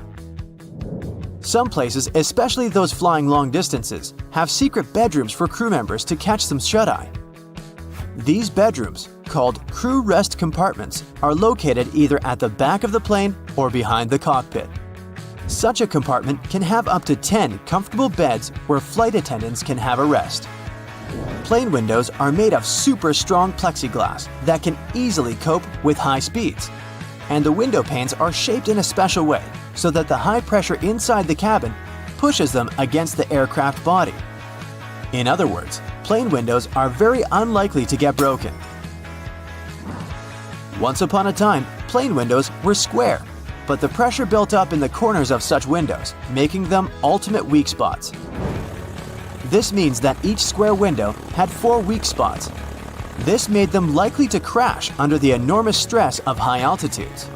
Some places, especially those flying long distances, have secret bedrooms for crew members to catch some shut-eye. These bedrooms, called crew rest compartments, are located either at the back of the plane or behind the cockpit. Such a compartment can have up to 10 comfortable beds where flight attendants can have a rest. Plane windows are made of super strong plexiglass that can easily cope with high speeds. And the window panes are shaped in a special way so that the high pressure inside the cabin pushes them against the aircraft body. In other words, plane windows are very unlikely to get broken. Once upon a time, plane windows were square, but the pressure built up in the corners of such windows, making them ultimate weak spots. This means that each square window had 4 weak spots. This made them likely to crash under the enormous stress of high altitudes.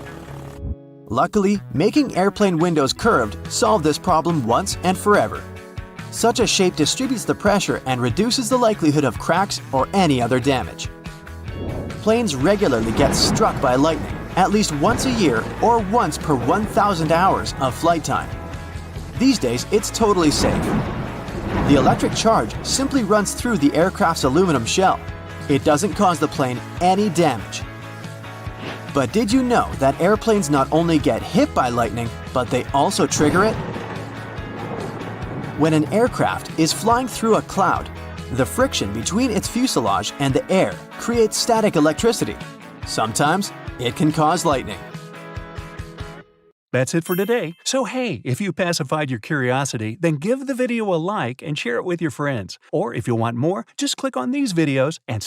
Luckily, making airplane windows curved solved this problem once and forever. Such a shape distributes the pressure and reduces the likelihood of cracks or any other damage. Planes regularly get struck by lightning, at least once a year or once per 1,000 hours of flight time. These days, it's totally safe. The electric charge simply runs through the aircraft's aluminum shell. It doesn't cause the plane any damage. But did you know that airplanes not only get hit by lightning, but they also trigger it? When an aircraft is flying through a cloud, the friction between its fuselage and the air creates static electricity. Sometimes it can cause lightning. That's it for today. So hey, if you pacified your curiosity, then give the video a like and share it with your friends. Or if you want more, just click on these videos and